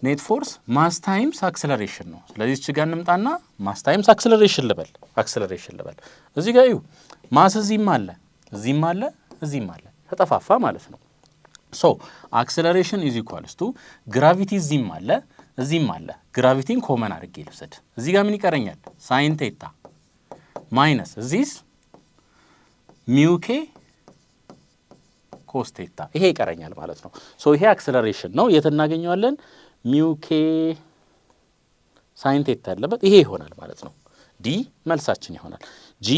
net force mass times acceleration ነው። ስለዚህ እዚህ ጋር እንምጣና mass times acceleration ልበል እዚህ ጋር እዩ ማስ እዚህም አለ እዚህም አለ ተጠፋፋ ማለት ነው። so acceleration is equals to gravity እዚህም አለ ግራቪቲን ኮመን አድርጌ ልውሰድ እዚህ ጋር ምን ይቀረኛል? sin theta minus this mu k cos theta ይሄ ይቀረኛል ማለት ነው። so ይሄ acceleration ነው የት እናገኘዋለን? mu k sin theta ያለበት ይሄ ይሆናል ማለት ነው። d መልሳችን ይሆናል g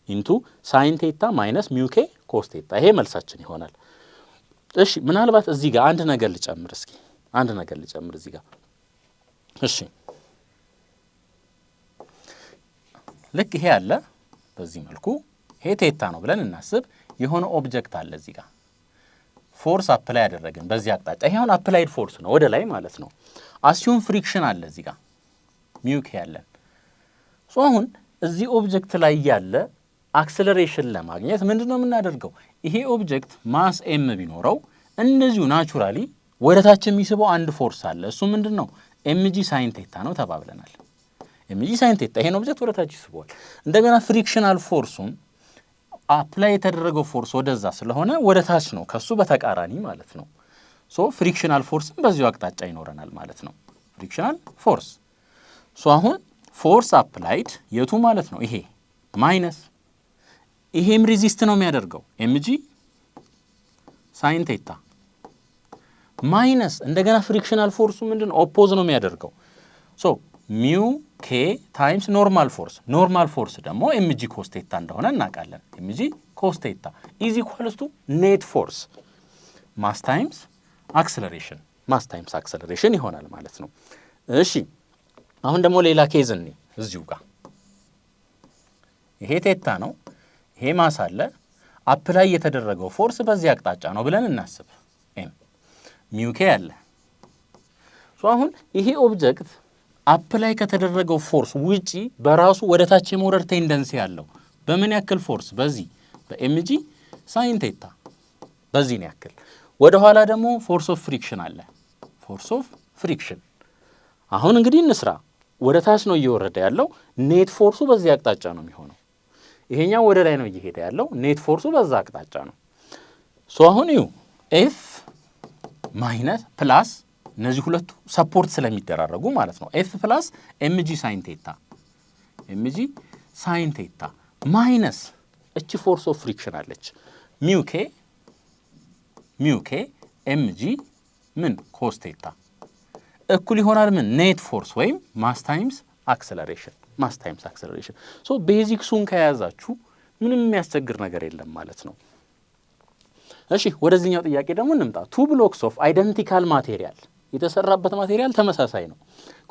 into sin theta minus mu k cos theta ይሄ መልሳችን ይሆናል። እሺ ምናልባት እዚህ ጋር አንድ ነገር ልጨምር እዚህ ጋር እሺ ልክ ይሄ አለ በዚህ መልኩ ይሄ ቴታ ነው ብለን እናስብ የሆነ ኦብጀክት አለ እዚህ ጋር ፎርስ አፕላይ ያደረግን በዚህ አቅጣጫ ይሄ አሁን አፕላይድ ፎርስ ነው ወደ ላይ ማለት ነው። አሲዩም ፍሪክሽን አለ እዚህ ጋር mu k ያለን ሶ አሁን እዚህ ኦብጀክት ላይ ያለ አክሰለሬሽን ለማግኘት ምንድነው የምናደርገው? ይሄ ኦብጀክት ማስ m ቢኖረው እንደዚሁ ናቹራሊ ወደታች የሚስበው አንድ ፎርስ አለ እሱ ምንድነው? mg sin theta ነው ተባብለናል። mg sin theta ይሄን ኦብጀክት ወደታች ይስበዋል። እንደገና ፍሪክሽናል ፎርሱም አፕላይ የተደረገው ፎርስ ወደዛ ስለሆነ ወደታች ነው ከሱ በተቃራኒ ማለት ነው። ሶ ፍሪክሽናል ፎርስም በዚሁ አቅጣጫ ይኖረናል ማለት ነው። ፍሪክሽናል ፎርስ ሶ አሁን ፎርስ አፕላይድ የቱ ማለት ነው? ይሄ ማይነስ ይሄም ሬዚስት ነው የሚያደርገው mg sin theta ማይነስ እንደገና ፍሪክሽናል ፎርሱ ምንድነው? ኦፖዝ ነው የሚያደርገው ሶ mu k times normal force ደግሞ mg cos theta እንደሆነ እናውቃለን። mg cos theta is equals to net force mass times acceleration ይሆናል ማለት ነው። እሺ አሁን ደግሞ ሌላ ኬዝ እኔ እዚሁ ጋር ይሄ ቴታ ነው ይሄ ማስ አለ አፕላይ የተደረገው ፎርስ በዚህ አቅጣጫ ነው ብለን እናስብ m mu k አለ ሶ አሁን ይሄ ኦብጀክት አፕላይ ከተደረገው ፎርስ ውጪ በራሱ ወደታች የመውረድ ቴንደንሲ ያለው በምን ያክል ፎርስ? በዚህ በmg sin theta በዚህ ነው ያክል። ወደ ኋላ ደግሞ ፎርስ ኦፍ ፍሪክሽን አለ ፎርስ ኦፍ ፍሪክሽን። አሁን እንግዲህ እንስራ ወደታች ነው እየወረደ ያለው ኔት ፎርሱ በዚህ አቅጣጫ ነው የሚሆነው። ይሄኛው ወደ ላይ ነው እየሄደ ያለው ኔት ፎርሱ በዛ አቅጣጫ ነው። ሶ አሁን እዩ f ማይነስ ፕላስ እነዚህ ሁለቱ ሰፖርት ስለሚደራረጉ ማለት ነው f ፕላስ mg sin theta ማይነስ እቺ ፎርስ ኦፍ ፍሪክሽን አለች mu k mg ምን cos theta እኩል ይሆናል ምን ኔት ፎርስ ወይም ማስ ታይምስ አክሰለሬሽን ሶ ቤዚክሱን ከያዛችሁ ምንም የሚያስቸግር ነገር የለም ማለት ነው። እሺ ወደዚህኛው ጥያቄ ደግሞ እንምጣ። ቱ ብሎክስ ኦፍ አይደንቲካል ማቴሪያል የተሰራበት ማቴሪያል ተመሳሳይ ነው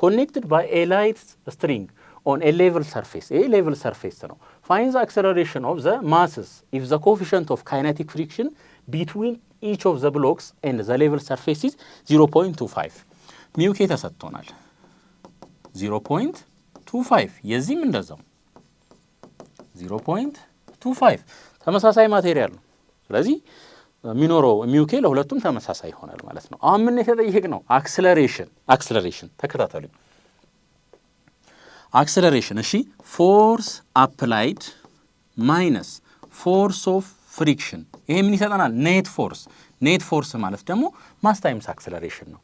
ኮኔክትድ ባይ ኤ ላይት ስትሪንግ ኦን ኤ ሌቨል ሰርፌስ ኤ ሌቨል ሰርፌስ ነው ፋይንድ ዘ አክሰለሬሽን ኦፍ ዘ ማስስ ኢፍ ዘ ኮኤፊሺየንት ኦፍ ካይኔቲክ ፍሪክሽን ቢትዊን ኢች ኦፍ ዘ ብሎክስ ኤንድ ዘ ሌቨል ሰርፌስ ኢዝ 0.25 mu k ተሰጥቶናል 0.25 የዚህም እንደዛው 0.25 ተመሳሳይ ማቴሪያል ነው። ስለዚህ ሚኖረው mu k ለሁለቱም ተመሳሳይ ይሆናል ማለት ነው። አሁን ምን የተጠየቅነው አክሰለሬሽን ተከታተሉ። አክሰለሬሽን እሺ ፎርስ አፕላይድ ማይነስ ፎርስ ኦፍ ፍሪክሽን ይሄ ምን ይሰጠናል? ኔት ፎርስ ማለት ደግሞ ማስ ታይምስ አክሰለሬሽን ነው።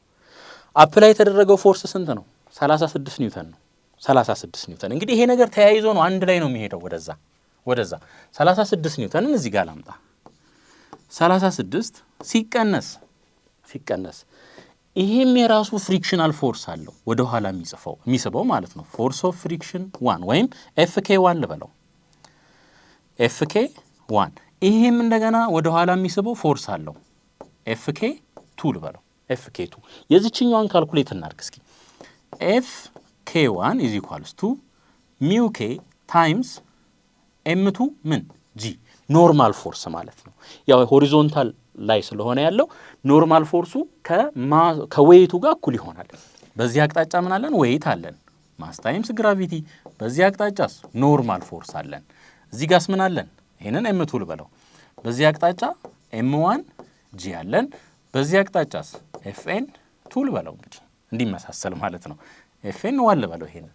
አፕላይ የተደረገው ፎርስ ስንት ነው? 36 ኒውተን ነው። 36 ኒውተን እንግዲህ ይሄ ነገር ተያይዞ ነው አንድ ላይ ነው የሚሄደው ወደዛ 36 ኒውተንን እዚህ ጋር ላምጣ 36 ሲቀነስ ይሄም የራሱ ፍሪክሽናል ፎርስ አለው ወደ ኋላ የሚስበው ማለት ነው። ፎርስ ኦፍ ፍሪክሽን 1 ወይም FK1 ልበለው FK1 ይሄም እንደገና ወደ ኋላ የሚስበው ፎርስ አለው FK2 ልበለው FK2 የዚህኛውን ካልኩሌት እናድርግ እስኪ FK1 is equals to mu k times m2 ምን g ኖርማል ፎርስ ማለት ነው። ያው ሆሪዞንታል ላይ ስለሆነ ያለው ኖርማል ፎርሱ ከዌይቱ ጋር እኩል ይሆናል። በዚህ አቅጣጫ ምን አለን? ዌይት አለን ማስ ታይምስ ግራቪቲ። በዚህ አቅጣጫስ ኖርማል ፎርስ አለን። እዚህ ጋርስ ምን አለን? ይሄንን m2 ልበለው በዚህ አቅጣጫ m1 g አለን በዚህ አቅጣጫስ fn 2 ልበለው እንግዲህ እንዲመሳሰል ማለት ነው fn 1 ልበለው ይሄን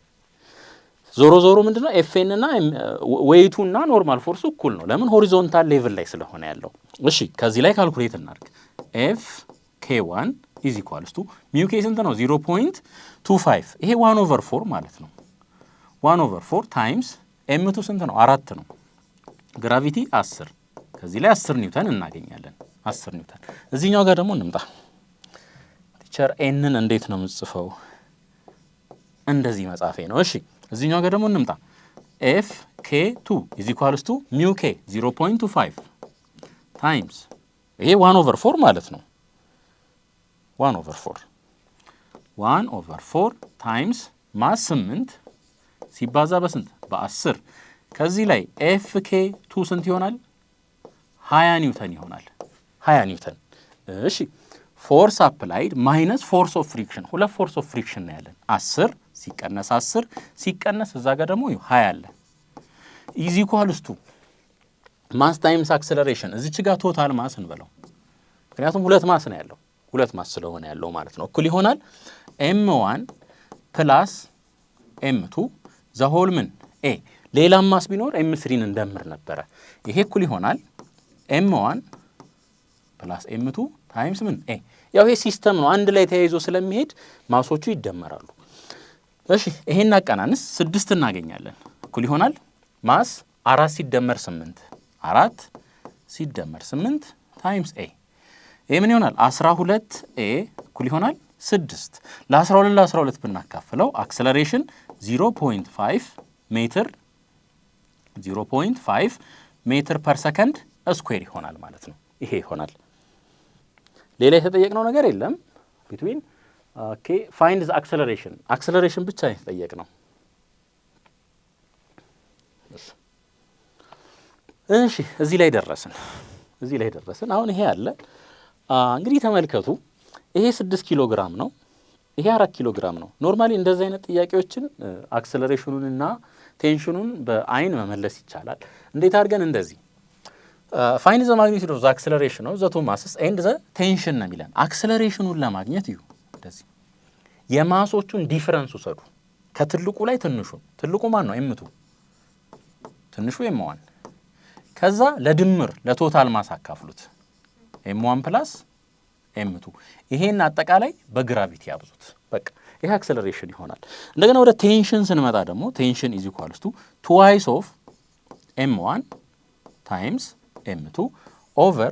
ዞሮ ዞሮ ምንድነው fn እና ዌይቱ እና ኖርማል ፎርሱ እኩል ነው ለምን ሆሪዞንታል ሌቭል ላይ ስለሆነ ያለው እሺ ከዚህ ላይ ካልኩሌት እናድርግ f k1 is equals to mu k ስንት ነው 0.25 ይሄ 1/4 ማለት ነው 1/4 ታይምስ m2 ስንት ነው 4 ነው ግራቪቲ 10 ከዚህ ላይ 10 ኒውተን እናገኛለን 10 ኒውተን እዚህኛው ጋር ደግሞ እንምጣ ቲቸር ኤንን እንዴት ነው የምጽፈው እንደዚህ መጻፌ ነው እሺ እዚህኛው ጋር ደግሞ እንምጣ f k2 is equals to mu k 0.25 times ይሄ 1/4 ማለት ነው 1/4 times ማስ 8 ሲባዛ በስንት በ10 ከዚህ ላይ fk2 ስንት ይሆናል 20 ኒውተን ይሆናል 20 ኒውተን እሺ ፎርስ አፕላይድ ማይነስ ፎርስ ኦፍ ፍሪክሽን ሁለት ፎርስ ኦፍ ፍሪክሽን ነው ያለን 10 ሲቀነስ እዛ ጋር ደግሞ 20 አለ ኢዝ ኢኳልስ ቱ ማስ ታይምስ አክሰለሬሽን እዚች ጋር ቶታል ማስ እንበለው ምክንያቱም ሁለት ማስ ነው ያለው ሁለት ማስ ስለሆነ ያለው ማለት ነው እኩል ይሆናል m1 ፕላስ m2 ዘ ሆል ምን a ሌላም ማስ ቢኖር m3ን እንደምር ነበር ይሄ እኩል ይሆናል m1 ፕላስ m2 ታይምስ ምን a ያው ይሄ ሲስተም ነው አንድ ላይ ተያይዞ ስለሚሄድ ማሶቹ ይደመራሉ እሺ ይሄን አቀናንስ 6 እናገኛለን እኩል ይሆናል ማስ 4 ሲደመር 8 4 ሲደመር 8 ታይምስ a ይሄ ምን ይሆናል 12 a እኩል ይሆናል 6 ለ12 ለ12 ብናካፍለው አክሰለሬሽን 0.5 ሜትር 0.5 ሜትር ፐር ሰከንድ ስኩዌር ይሆናል ማለት ነው ይሄ ይሆናል ሌላ የተጠየቅነው ነገር የለም ቢትዊን ኦኬ ፋይንድ ዘ አክሰለሬሽን ብቻ የተጠየቅነው እሺ እዚህ ላይ ደረስን አሁን ይሄ አለ እንግዲህ ተመልከቱ ይሄ 6 ኪሎ ግራም ነው ይሄ 4 ኪሎ ግራም ነው ኖርማሊ እንደዚህ አይነት ጥያቄዎችን አክሰለሬሽኑንና ቴንሽኑን በአይን መመለስ ይቻላል እንዴት አድርገን እንደዚህ ፋይንድ ዘ ማግኒቲዩድ ኦፍ ዘ አክሰለሬሽን ኦፍ ዘ ቱ ማስስ ኤንድ ዘ ቴንሽን ነው የሚለን አክሰለሬሽኑን ለማግኘት እዩ እንደዚህ የማሶቹን ዲፈረንስ ወሰዱ ከትልቁ ላይ ትልቁ ማን ነው m2 ትንሹ m1 ከዛ ለድምር ለቶታል ማስ አካፍሉት m1 ፕላስ m2 ይሄን አጠቃላይ በግራቪቲ ያብዙት በቃ ይሄ አክሰለሬሽን ይሆናል እንደገና ወደ ቴንሽን ስንመጣ ደግሞ ቴንሽን ኢዝ ኢኳልስ ቱ twice of m1 times m2 over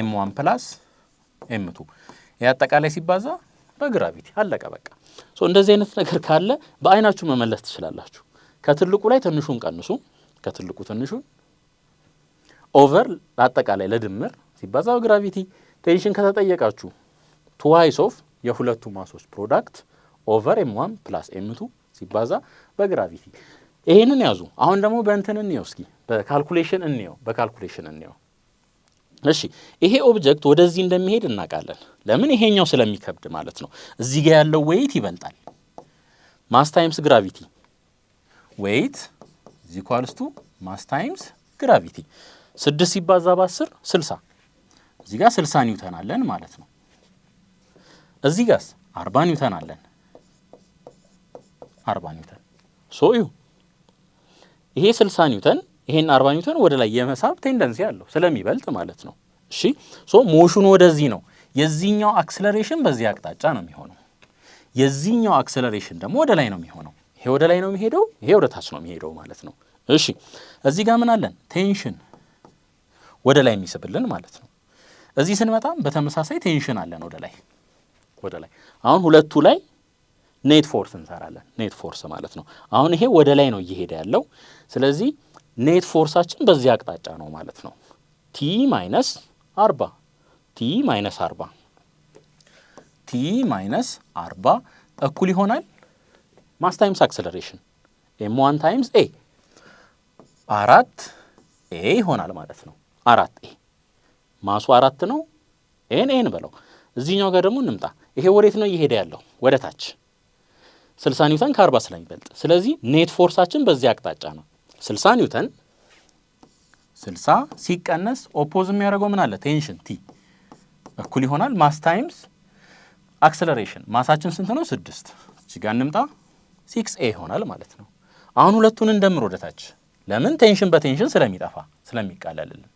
m1 plus m2 ይሄ አጠቃላይ ሲባዛ በግራቪቲ አለቀ በቃ ሶ እንደዚህ አይነት ነገር ካለ በአይናችሁ መመለስ ትችላላችሁ ከትልቁ ላይ ትንሹን ቀንሱ ከትልቁ ትንሹን ኦቨር አጠቃላይ ለድምር ሲባዛ በግራቪቲ ቴንሽን ከተጠየቃችሁ twice of የሁለቱ ማሶች ፕሮዳክት ኦቨር m1 plus m2 ሲባዛ በግራቪቲ ይሄንን ያዙ አሁን ደግሞ በእንትን እንየው እስኪ በካልኩሌሽን እንየው እሺ ይሄ ኦብጀክት ወደዚህ እንደሚሄድ እናውቃለን ለምን ይሄኛው ስለሚከብድ ማለት ነው እዚህ ጋር ያለው ዌይት ይበልጣል ማስ ታይምስ ግራቪቲ ዌይት is equals to ማስ ታይምስ ግራቪቲ 6 ሲባዛ በ10 60 እዚህ ጋር 60 ኒውተን አለን ማለት ነው እዚህ ጋር 40 ኒውተን አለን 40 ኒውተን ሶ ይሄ 60 ኒውተን ይሄን 40 ኒውተን ወደ ላይ የመሳብ ቴንደንሲ ያለው ስለሚበልጥ ማለት ነው እሺ ሶ ሞሽኑ ወደዚህ ነው የዚህኛው አክሰለሬሽን በዚህ አቅጣጫ ነው የሚሆነው የዚህኛው አክሰለሬሽን ደግሞ ወደ ላይ ነው የሚሆነው ይሄ ወደ ላይ ነው የሚሄደው ይሄ ወደ ታች ነው የሚሄደው ማለት ነው እሺ እዚህ ጋር ምን አለን ቴንሽን ወደ ላይ የሚስብልን ማለት ነው እዚህ ስንመጣም በተመሳሳይ ቴንሽን አለን ወደ ላይ አሁን ሁለቱ ላይ ኔት ፎርስ እንሰራለን ኔት ፎርስ ማለት ነው አሁን ይሄ ወደ ላይ ነው እየሄደ ያለው ስለዚህ ኔት ፎርሳችን በዚህ አቅጣጫ ነው ማለት ነው t minus 40 እኩል ይሆናል ማስ ታይምስ አክሰለሬሽን m1 ታይምስ a 4 a ይሆናል ማለት ነው 4 a ማሱ 4 ነው ኤን በለው እዚህኛው ጋር ደግሞ እንምጣ ይሄ ወዴት ነው እየሄደ ያለው ወደ ታች 60 ኒውተን ከ40 ስለሚበልጥ ስለዚህ ኔት ፎርሳችን በዚህ አቅጣጫ ነው 60 ኒውተን 60 ሲቀነስ ኦፖዝ የሚያደርገው ምን አለ ቴንሽን ቲ እኩል ይሆናል ማስ ታይምስ አክሰለሬሽን ማሳችን ስንት ነው 6 እዚህ ጋር እንምጣ 6a ይሆናል ማለት ነው። አሁን ሁለቱን እንደምር ወደታች ለምን ቴንሽን በቴንሽን ስለሚጠፋ ስለሚቃለልልን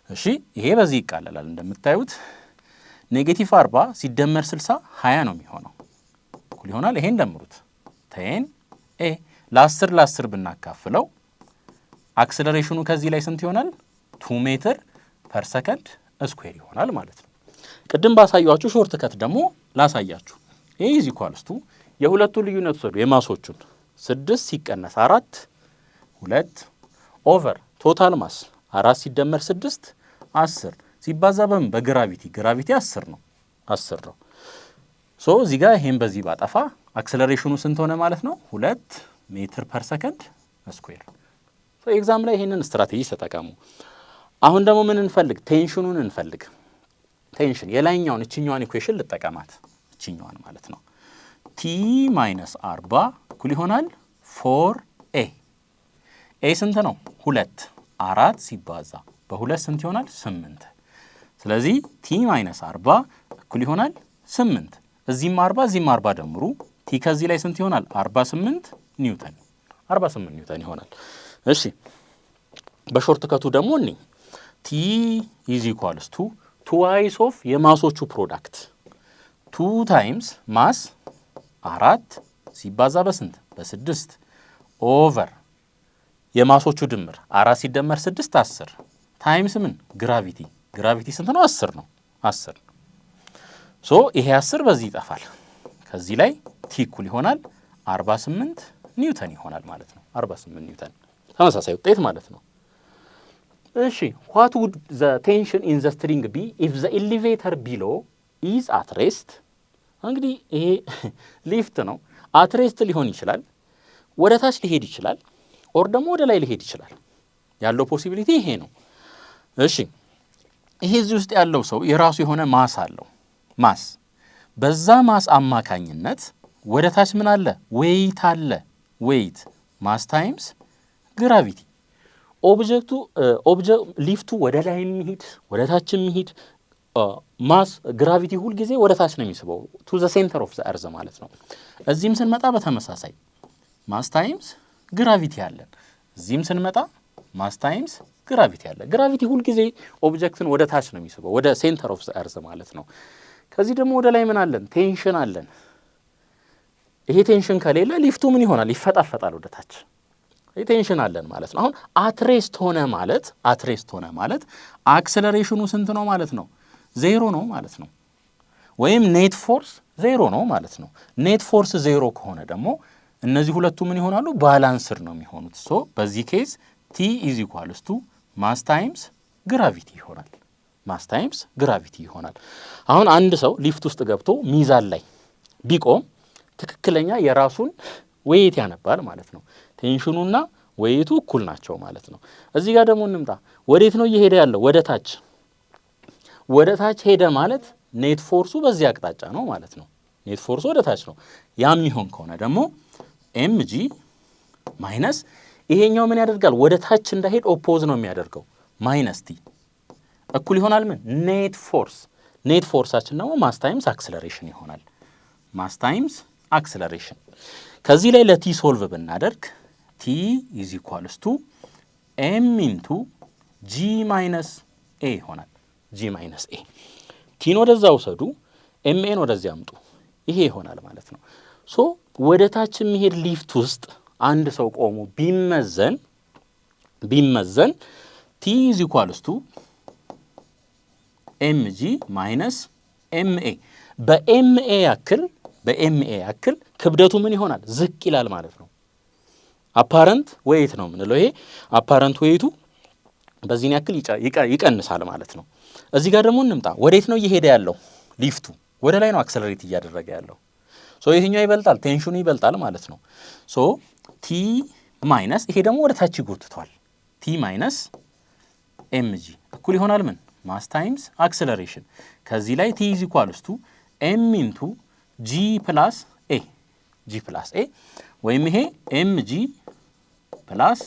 እሺ ይሄ በዚህ ይቃለላል እንደምታዩት ኔጌቲቭ 40 ሲደመር 60 20 ነው የሚሆነው እኩል ይሆናል ይሄን ደምሩት 10a ለ10 ለ10 ብናካፍለው አክሰለሬሽኑ ከዚህ ላይ ስንት ይሆናል 2 ሜትር ፐር ሰከንድ ስኩዌር ይሆናል ማለት ነው። ቅድም ባሳያችሁ ሾርት ከት ደግሞ ላሳያችሁ ይሄ ኢዝ ኢኳልስ ቱ የሁለቱ ልዩነት ወሰዱ የማሶቹን 6 ሲቀነስ 4 2 ኦቨር ቶታል ማስ 4 ሲደመር 6 10 ሲባዛ በግራቪቲ 10 ነው 10 ነው። ሶ እዚህ ጋር ይሄን በዚህ ባጠፋ አክሰለሬሽኑ ስንት ሆነ ማለት ነው 2 ሜትር ፐር ሰከንድ ስኩዌር። ሶ ኤግዛም ላይ ይሄንን ስትራቴጂ ተጠቀሙ። አሁን ደግሞ ምን እንፈልግ ቴንሽኑን እንፈልግ። ቴንሽን የላይኛውን እቺኛዋን ኢኩዌሽን ልጠቀማት እቺኛዋን ማለት ነው t - 40 እኩል ይሆናል 4a a ስንት ነው 2 4 ሲባዛ በ2 ስንት ይሆናል 8 ስለዚህ t - 40 እኩል ይሆናል 8 እዚህም 40 እዚህም 40 ደምሩ t ከዚህ ላይ ስንት ይሆናል 48 ኒውተን 48 ኒውተን ይሆናል። እሺ በሾርት ከቱ ደግሞ እኒ t is equals to twice of የማሶቹ ፕሮዳክት 2 ታይምስ ማስ 4 ሲባዛ በስንት በ6 ኦቨር የማሶቹ ድምር 4 ሲደመር 6 10 ታይምስ ምን ግራቪቲ ስንት ነው 10 ነው 10 ሶ ይሄ 10 በዚህ ይጠፋል ከዚህ ላይ t እኩል ይሆናል 48 ኒውተን ይሆናል ማለት ነው 48 ኒውተን ተመሳሳይ ውጤት ማለት ነው። እሺ what would the tension in the string be if the elevator below is at rest? እንግዲህ ይሄ ሊፍት ነው at rest ሊሆን ይችላል ወደ ታች ሊሄድ ይችላል ኦር ደግሞ ወደ ላይ ሊሄድ ይችላል ያለው ፖሲቢሊቲ ይሄ ነው። እሺ ይሄ እዚህ ውስጥ ያለው ሰው የራሱ የሆነ ማስ አለው ማስ በዛ ማስ አማካኝነት ወደ ታች ምን አለ ዌይት አለ ዌይት ማስ ታይምስ ግራቪቲ ሊፍቱ ወደ ላይ የሚሄድ ወደ ታች የሚሄድ ማስ ግራቪቲ ሁል ጊዜ ወደ ታች ነው የሚስበው ቱ ዘ ሴንተር ኦፍ ዘ አርዝ ማለት ነው። እዚህም ስንመጣ በተመሳሳይ ማስ ታይምስ ግራቪቲ አለን እዚህም ስንመጣ ማስ ታይምስ ግራቪቲ አለ ግራቪቲ ሁል ጊዜ ኦብጀክትን ወደ ታች ነው የሚስበው ወደ ሴንተር ኦፍ ዘ አርዝ ማለት ነው። ከዚህ ደግሞ ወደ ላይ ምን አለን ቴንሽን አለን ይሄ ቴንሽን ከሌለ ሊፍቱ ምን ይሆናል ይፈጣፈጣል ወደ ታች ቴንሽን አለን ማለት ነው። አሁን አትሬስት ሆነ ማለት አክሰለሬሽኑ ስንት ነው ማለት ነው 0 ነው ማለት ነው ወይም ኔት ፎርስ 0 ነው ማለት ነው። ኔት ፎርስ 0 ከሆነ ደግሞ እነዚህ ሁለቱ ምን ይሆናሉ ባላንስድ ነው የሚሆኑት። ሶ በዚህ ኬዝ t is equals to ማስ ታይምስ ግራቪቲ ይሆናል ማስ ታይምስ ግራቪቲ ይሆናል። አሁን አንድ ሰው ሊፍት ውስጥ ገብቶ ሚዛን ላይ ቢቆም ትክክለኛ የራሱን ዌይት ያነባል ማለት ነው ቴንሽኑና ዌይቱ እኩል ናቸው ማለት ነው። እዚህ ጋር ደግሞ እንምጣ ወዴት ነው እየሄደ ያለው ወደ ታች ሄደ ማለት ኔት ፎርሱ በዚህ አቅጣጫ ነው ማለት ነው ኔት ፎርሱ ወደ ታች ነው ያም ይሆን ከሆነ ደግሞ mg ማይነስ ይሄኛው ምን ያደርጋል ወደ ታች እንዳይሄድ ኦፖዝ ነው የሚያደርገው ማይነስ t እኩል ይሆናል ምን ኔት ፎርሳችን ደግሞ ማስ ታይምስ አክሰለሬሽን ይሆናል ማስ ታይምስ አክሰለሬሽን ከዚህ ላይ ለቲ ሶልቭ ብናደርግ t is equals to m into g minus a ይሆናል g minus a ቲን ወደዛ ወሰዱ ኤምኤን ወደዚህ አምጡ ይሄ ይሆናል ማለት ነው። ሶ ወደ ታች የሚሄድ ሊፍት ውስጥ አንድ ሰው ቆሞ ቢመዘን t is equals to mg minus ma በኤምኤ ያክል ክብደቱ ምን ይሆናል ዝቅ ይላል ማለት ነው። አፓረንት ዌይት ነው ምንለው ይሄ አፓረንት ዌይቱ በዚህን ያክል ይቀንሳል ማለት ነው። እዚህ ጋር ደግሞ እንምጣ ወዴት ነው እየሄደ ያለው ሊፍቱ ወደ ላይ ነው አክሰለሬት እያደረገ ያለው ሶ ይሄኛው ይበልጣል ቴንሽኑ ይበልጣል ማለት ነው። ሶ t ማይነስ ይሄ ደግሞ ወደ ታች ይጎትቷል t ማይነስ mg እኩል ይሆናል ምን ማስ ታይምስ አክሰለሬሽን ከዚህ ላይ t is equals to m into g plus a ወይም ይሄ mg plus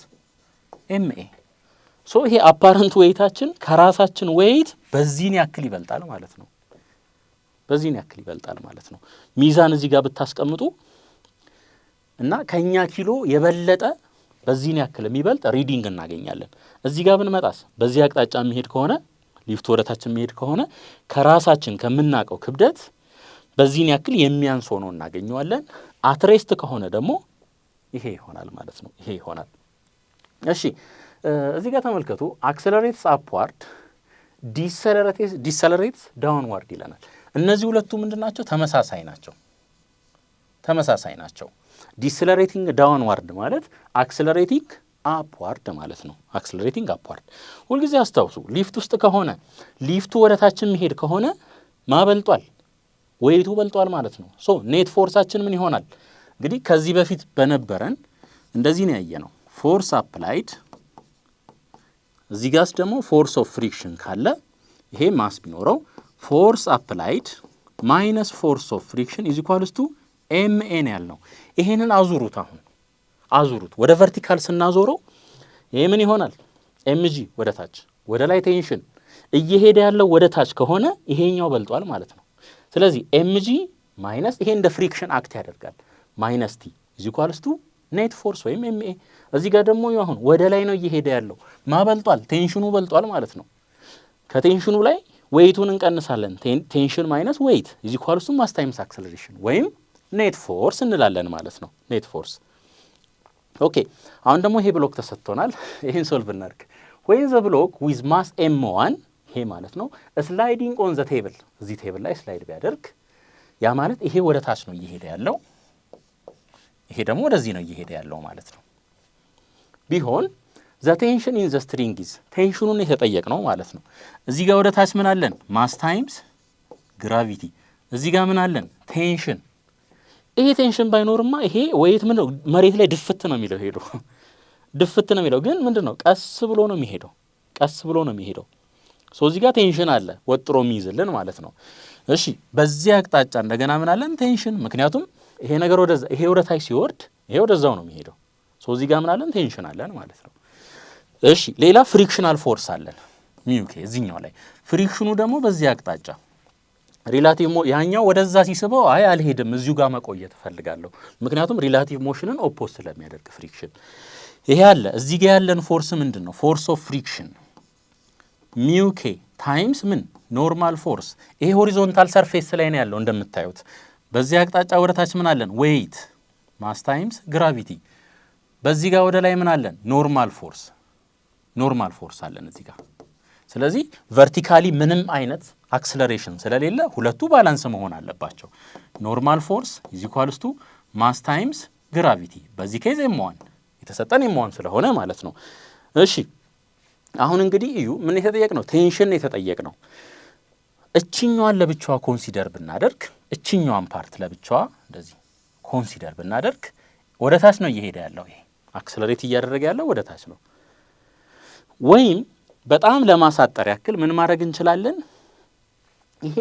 ma ሶ ይሄ አፓረንት ዌይታችን ከራሳችን ዌይት በዚህን ያክል ይበልጣል ማለት ነው። በዚህን ያክል ይበልጣል ማለት ነው። ሚዛን እዚህ ጋር ብታስቀምጡ እና ከኛ ኪሎ የበለጠ በዚህን ያክል የሚበልጥ ሪዲንግ እናገኛለን። እዚህ ጋር ብንመጣስ በዚህ አቅጣጫ የሚሄድ ከሆነ ሊፍቱ ወደታችን የሚሄድ ከሆነ ከራሳችን ከምናቀው ክብደት በዚህን ያክል የሚያንስ ሆኖ እናገኘዋለን። አትሬስት ከሆነ ደግሞ ይሄ ይሆናል ማለት ነው። ይሄ ይሆናል። እሺ እዚህ ጋር ተመልከቱ። አክሰለሬትስ አፕዋርድ ዲሰለሬትስ ዳውንዋርድ ይለናል። እነዚህ ሁለቱ ምንድናቸው? ተመሳሳይ ናቸው። ተመሳሳይ ናቸው። ዲሰለሬቲንግ ዳውንዋርድ ማለት አክሰለሬቲንግ አፕዋርድ ማለት ነው። አክሰለሬቲንግ አፕዋርድ። ሁልጊዜ አስታውሱ፣ ሊፍት ውስጥ ከሆነ ሊፍቱ ወደታችን መሄድ ከሆነ ማበልጧል፣ ዌይቱ በልጧል ማለት ነው። ሶ ኔት ፎርሳችን ምን ይሆናል? እንግዲህ ከዚህ በፊት በነበረን እንደዚህ ነው ያየነው። ፎርስ አፕላይድ እዚህ ጋርስ ደግሞ ፎርስ ኦፍ ፍሪክሽን ካለ ይሄ ማስ ቢኖረው ፎርስ አፕላይድ ማይነስ ፎርስ ኦፍ ፍሪክሽን ኢዝ ኢኳልስ ቱ ኤምኤን ያልነው። ይሄንን አዙሩት። አሁን አዙሩት ወደ ቨርቲካል ስናዞረው ይሄ ምን ይሆናል? ኤምጂ ወደ ታች፣ ወደ ላይ ቴንሽን እየሄደ ያለው ወደ ታች ከሆነ ይሄኛው በልጧል ማለት ነው። ስለዚህ ኤምጂ ማይነስ ይሄ እንደ ፍሪክሽን አክት ያደርጋል ማይነስ ቲ ኢዝ ኢኳልስ ቱ ኔት ፎርስ ወይም ኤምኤ። እዚህ ጋር ደግሞ አሁን ወደ ላይ ነው እየሄደ ያለው ማበልጧል፣ ቴንሽኑ በልጧል ማለት ነው። ከቴንሽኑ ላይ ዌይቱን እንቀንሳለን። ቴንሽን ማይነስ ዌይት ኢዝ ኢኳልስ ቱ ማስ ታይምስ አክሰለሬሽን ወይም ኔት ፎርስ እንላለን ማለት ነው። ኔት ፎርስ። ኦኬ አሁን ደግሞ ይሄ ብሎክ ተሰጥቶናል። ይሄን ሶልቭ እናድርግ። ዌን ዘ ብሎክ ዊዝ ማስ ኤም1 ይሄ ማለት ነው ስላይዲንግ ኦን ዘ ቴብል፣ እዚህ ቴብል ላይ ስላይድ ቢያደርግ ያ ማለት ይሄ ወደ ታች ነው እየሄደ ያለው፣ ይሄ ደግሞ ወደዚህ ነው እየሄደ ያለው ማለት ነው። ቢሆን ዘ ቴንሽን ኢን ዘ ስትሪንግ ኢዝ ቴንሽኑን የተጠየቅነው ማለት ነው። እዚህ ጋር ወደ ታች ምን አለን? ማስ ታይምስ ግራቪቲ። እዚህ ጋር ምን አለን? ቴንሽን። ይሄ ቴንሽን ባይኖርማ ይሄ ወይት ምን ነው መሬት ላይ ድፍት ነው የሚለው፣ ሄዶ ድፍት ነው የሚለው። ግን ምንድነው ቀስ ብሎ ነው የሚሄደው፣ ቀስ ብሎ ነው የሚሄደው። ሶ እዚህ ጋር ቴንሽን አለ ወጥሮ የሚይዝልን ማለት ነው። እሺ በዚህ አቅጣጫ እንደገና ምን አለን? ቴንሽን። ምክንያቱም ይሄ ነገር ወደዛ ይሄ ወደ ታች ሲወርድ ይሄ ወደዛው ነው የሚሄደው። ሶ እዚህ ጋር ምን አለን? ቴንሽን አለን ማለት ነው። እሺ ሌላ ፍሪክሽናል ፎርስ አለን ሚውኬ እዚህኛው ላይ። ፍሪክሽኑ ደግሞ በዚህ አቅጣጫ ሪላቲቭ ያኛው ወደዛ ሲስበው አይ አልሄድም እዚሁ ጋር መቆየት እፈልጋለሁ፣ ምክንያቱም ሪላቲቭ ሞሽንን ኦፖዝ ስለሚያደርግ ፍሪክሽን። ይሄ አለ። እዚህ ጋር ያለን ፎርስ ምንድን ነው? ፎርስ ኦፍ ፍሪክሽን ሚውኬ ታይምስ ምን ኖርማል ፎርስ። ይሄ ሆሪዞንታል ሰርፌስ ላይ ነው ያለው እንደምታዩት። በዚህ አቅጣጫ ወደ ታች ምን አለን? ዌይት ማስ ታይምስ ግራቪቲ። በዚህ ጋር ወደ ላይ ምን አለን? ኖርማል ፎርስ፣ ኖርማል ፎርስ አለን እዚህ ጋር። ስለዚህ ቨርቲካሊ ምንም አይነት አክሰለሬሽን ስለሌለ ሁለቱ ባላንስ መሆን አለባቸው። ኖርማል ፎርስ ኢዝ ኢኳልስ ቱ ማስ ታይምስ ግራቪቲ። በዚህ ኬዝ ኤም1 የተሰጠን ኤም1 ስለሆነ ማለት ነው። እሺ አሁን እንግዲህ እዩ ምን የተጠየቅነው? ቴንሽን የተጠየቅነው። እችኛዋን ለብቻዋ ኮንሲደር ብናደርግ፣ እችኛዋን ፓርት ለብቻዋ እንደዚህ ኮንሲደር ብናደርግ ወደ ታች ነው እየሄደ ያለው። ይሄ አክሰለሬት እያደረገ ያለው ወደ ታች ነው። ወይም በጣም ለማሳጠር ያክል ምን ማድረግ እንችላለን? ይሄ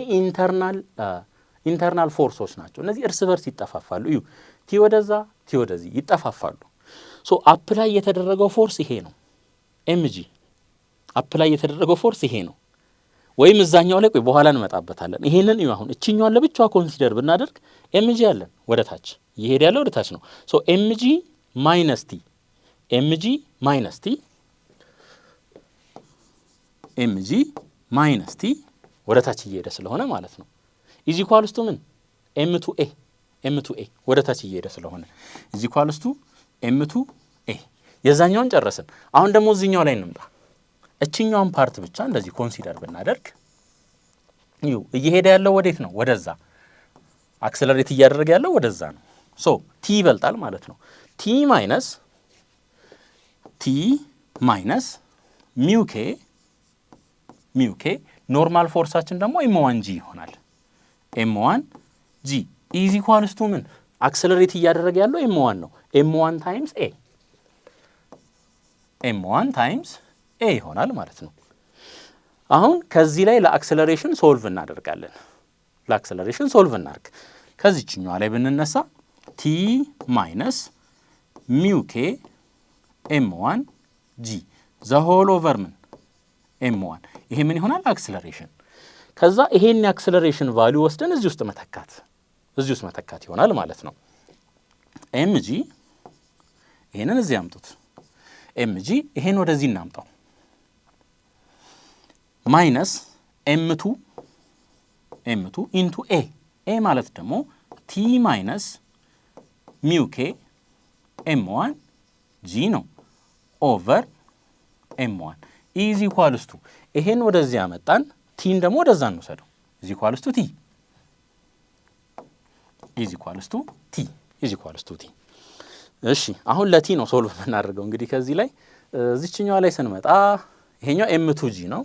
ኢንተርናል ፎርሶች ናቸው። እነዚህ እርስ በርስ ይጠፋፋሉ። እዩ ቲ ወደዛ ቲ ወደዚህ ይጠፋፋሉ። ሶ አፕላይ የተደረገው ፎርስ ይሄ ነው ኤምጂ። አፕላይ የተደረገው ፎርስ ይሄ ነው። ወይም እዛኛው ላይ ቆይ በኋላ እንመጣበታለን። ይሄንን እዩ አሁን እችኛዋን ለብቻዋ ኮንሲደር ብናደርግ ኤምጂ አለን ወደ ታች እየሄደ ያለው ወደ ታች ነው። ሶ ኤምጂ ማይነስ ቲ ኤምጂ ማይነስ ቲ ኤምጂ ማይነስ ቲ ወደ ታች እየሄደ ስለሆነ ማለት ነው ኢዝ ኢኳልስ ቱ ምን ኤም2ኤ ኤም2ኤ ወደ ታች እየሄደ ስለሆነ ኢዝ ኢኳልስ ቱ ኤም2ኤ። የዛኛውን ጨረስን። አሁን ደግሞ እዚህኛው ላይ እንምጣ። እችኛውን ፓርት ብቻ እንደዚህ ኮንሲደር ብናደርግ እዩ እየሄደ ያለው ወዴት ነው? ወደዛ። አክሰለሬት እያደረገ ያለው ወደዛ ነው። ሶ ቲ ይበልጣል ማለት ነው። ቲ ማይነስ ሚውኬ ኖርማል ፎርሳችን ደግሞ ኤም1 ጂ ይሆናል። ኤም1 ጂ ኢዝ ኢኳልስ ቱ ምን አክሰለሬት እያደረገ ያለው ኤም1 ነው። ኤም1 ታይምስ ኤ ኤም1 ታይምስ ኤ ይሆናል ማለት ነው። አሁን ከዚህ ላይ ለአክሰለሬሽን ሶልቭ እናደርጋለን። ለአክሰለሬሽን ሶልቭ እናድርግ። ከዚህኛው ላይ ብንነሳ ቲ ማይነስ ሚውኬ ኤም1 ጂ ዘ ሆል ኦቨር ምን m1 ይሄ ምን ይሆናል አክሰለሬሽን ከዛ ይሄን የአክሰለሬሽን ቫልዩ ወስደን እዚህ ውስጥ መተካት ይሆናል ማለት ነው mg ይሄንን እዚህ አምጡት mg ይሄን ወደዚህ እናምጣው ማይነስ m2 ኢንቱ a ማለት ደግሞ t ማይነስ ሚው k m1 g ነው ኦቨር m1 ኢዝ ኢኳልስ ቱ ይሄን ወደዚህ አመጣን ቲን ደግሞ ወደዛ እንወሰደው ኢዝ ኢኳልስ ቱ ቲ ኢዝ ኢኳልስ ቱ ቲ እሺ አሁን ለቲ ነው ሶልቭ የምናደርገው እንግዲህ ከዚህ ላይ እዚህኛው ላይ ስንመጣ ይሄኛው m2g ነው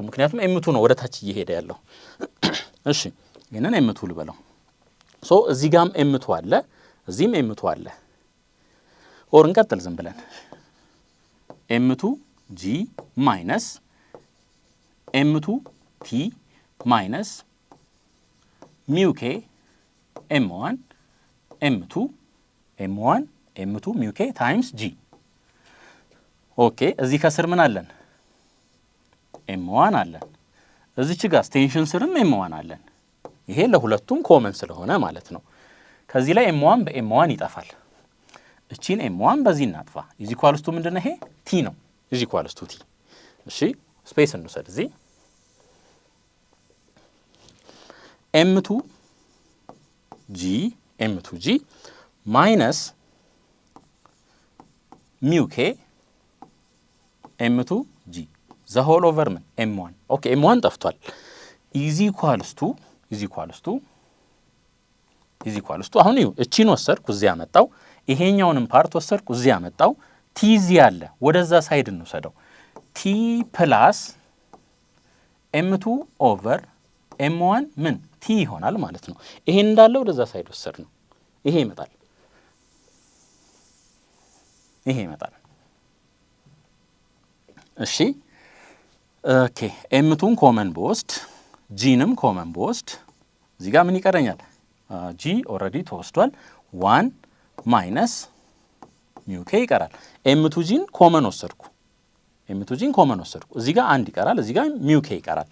ምክንያቱም m2 ነው ወደ ታች እየሄደ ያለው እሺ ይሄንን m2 ልበለው ሶ እዚህ ጋርም m2 አለ እዚህም m2 አለ ኦር እንቀጥል ዝም ብለን m2g ማይነስ m2t ማይነስ ሚው k m1 ሚው k ታይምስ g ኦኬ እዚህ ከስር ምን አለን m1 አለን እዚች ጋር ቴንሽን ስርም m1 አለን ይሄ ለሁለቱም ኮመን ስለሆነ ማለት ነው ከዚህ ላይ m1 በm1 ይጠፋል እቺን m1 በዚህ እናጥፋ ኢዝ ኢኳልስ ቱ ምንድነው ይሄ t ነው ኢዝ ኢኳልስ ቱ t እሺ ስፔስ እንውሰድ እዚህ m2g ማይነስ ሚው k m2g ዘ ሆል ኦቨር ምን m1 ኦኬ m1 ጠፍቷል ኢዝ ኢኳልስ ቱ አሁን ይኸው እቺን ወሰድኩ እዚህ ያመጣው ይሄኛውንም ፓርት ወሰድኩ እዚህ ያመጣው ቲ እዚህ ያለ ወደዛ ሳይድ እንውሰደው ቲ ፕላስ m2 ኦቨር m1 ምን ቲ ይሆናል ማለት ነው ይሄን እንዳለ ወደዛ ሳይድ ወሰድ ነው ይሄ ይመጣል እሺ ኦኬ m2ን ኮመን በወስድ ጂንም ኮመን በወስድ እዚህ ጋር ምን ይቀረኛል ጂ ኦሬዲ ተወስዷል 1 ማይነስ ሚው k ይቀራል m2ጂን ኮመን ወሰድኩ እዚህ ጋር አንድ ይቀራል እዚህ ጋር ሚው k ይቀራል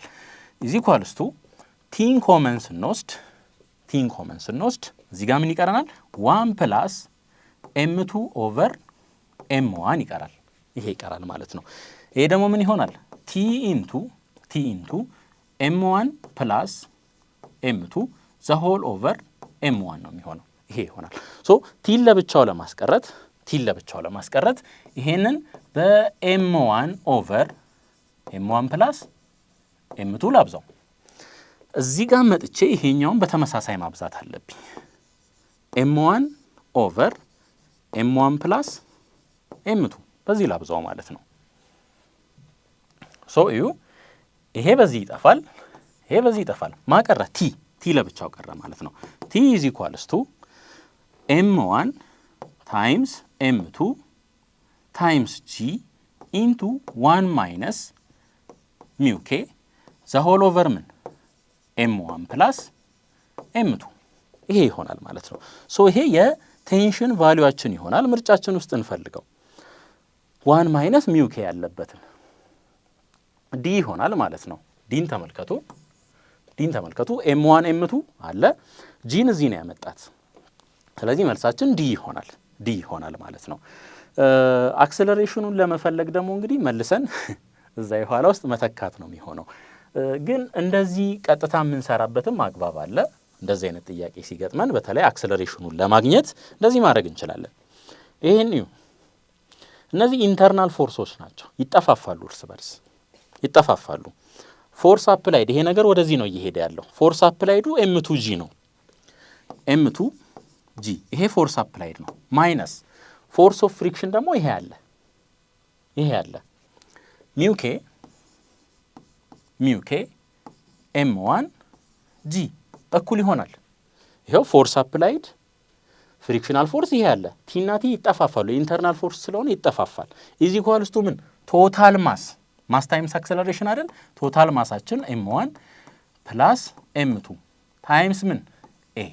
ኢዝ ኢኳልስ ቱ ቲን ኮመን ስንወስድ እዚህ ጋር ምን ይቀረናል 1 ፕላስ m2 ኦቨር m1 ይቀራል ይሄ ይቀራል ማለት ነው ይሄ ደግሞ ምን ይሆናል t ኢንቱ m1 ፕላስ m2 ዘ ሆል ኦቨር m1 ነው የሚሆነው ይሄ ይሆናል ሶ ቲን ለብቻው ለማስቀረት ይሄንን በm1 ኦቨር m1 ፕላስ m2 ላብዛው እዚህ ጋር መጥቼ ይሄኛውን በተመሳሳይ ማብዛት አለብኝ m1 ኦቨር m1 ፕላስ m2 በዚህ ላብዛው ማለት ነው ሶ ይሄ በዚህ ይጠፋል ማቀረ ቲ ለብቻው ቀረ ማለት ነው t is equals to m1 times m2 times g into 1 minus mu k the whole over ምን m1 plus m2 ይሄ ይሆናል ማለት ነው ሶ ይሄ የቴንሽን ቫልዩአችን ይሆናል ምርጫችን ውስጥ እንፈልገው 1 minus mu k ያለበትን ዲ ይሆናል ማለት ነው ዲን ተመልከቱ m1 m2 አለ ጂን እዚህ ነው ያመጣት ስለዚህ መልሳችን ዲ ይሆናል ማለት ነው አክሰለሬሽኑን ለመፈለግ ደግሞ እንግዲህ መልሰን እዛ የኋላ ውስጥ መተካት ነው የሚሆነው ግን እንደዚህ ቀጥታ የምንሰራበትም አግባብ አለ እንደዚህ አይነት ጥያቄ ሲገጥመን በተለይ አክሰለሬሽኑን ለማግኘት እንደዚህ ማድረግ እንችላለን ይሄን እነዚህ ኢንተርናል ፎርሶች ናቸው ይጠፋፋሉ እርስ በርስ ፎርስ አፕላይድ ይሄ ነገር ወደዚህ ነው እየሄደ ያለው ፎርስ አፕላይዱ m2g ነው m2g ይሄ ፎርስ አፕላይድ ነው ማይነስ ፎርስ ኦፍ ፍሪክሽን ደግሞ ይሄ አለ ሚው k m1g እኩል ይሆናል ይሄው ፎርስ አፕላይድ ፍሪክሽናል ፎርስ ይሄ አለ ቲ እና ቲ ይጠፋፋሉ ኢንተርናል ፎርስ ስለሆነ ይጠፋፋል ኢዝ ኢኳልስ ቱ ምን ቶታል ማስ ታይምስ አክሰለሬሽን አይደል ቶታል ማሳችን m1 ፕላስ m2 ታይምስ ምን a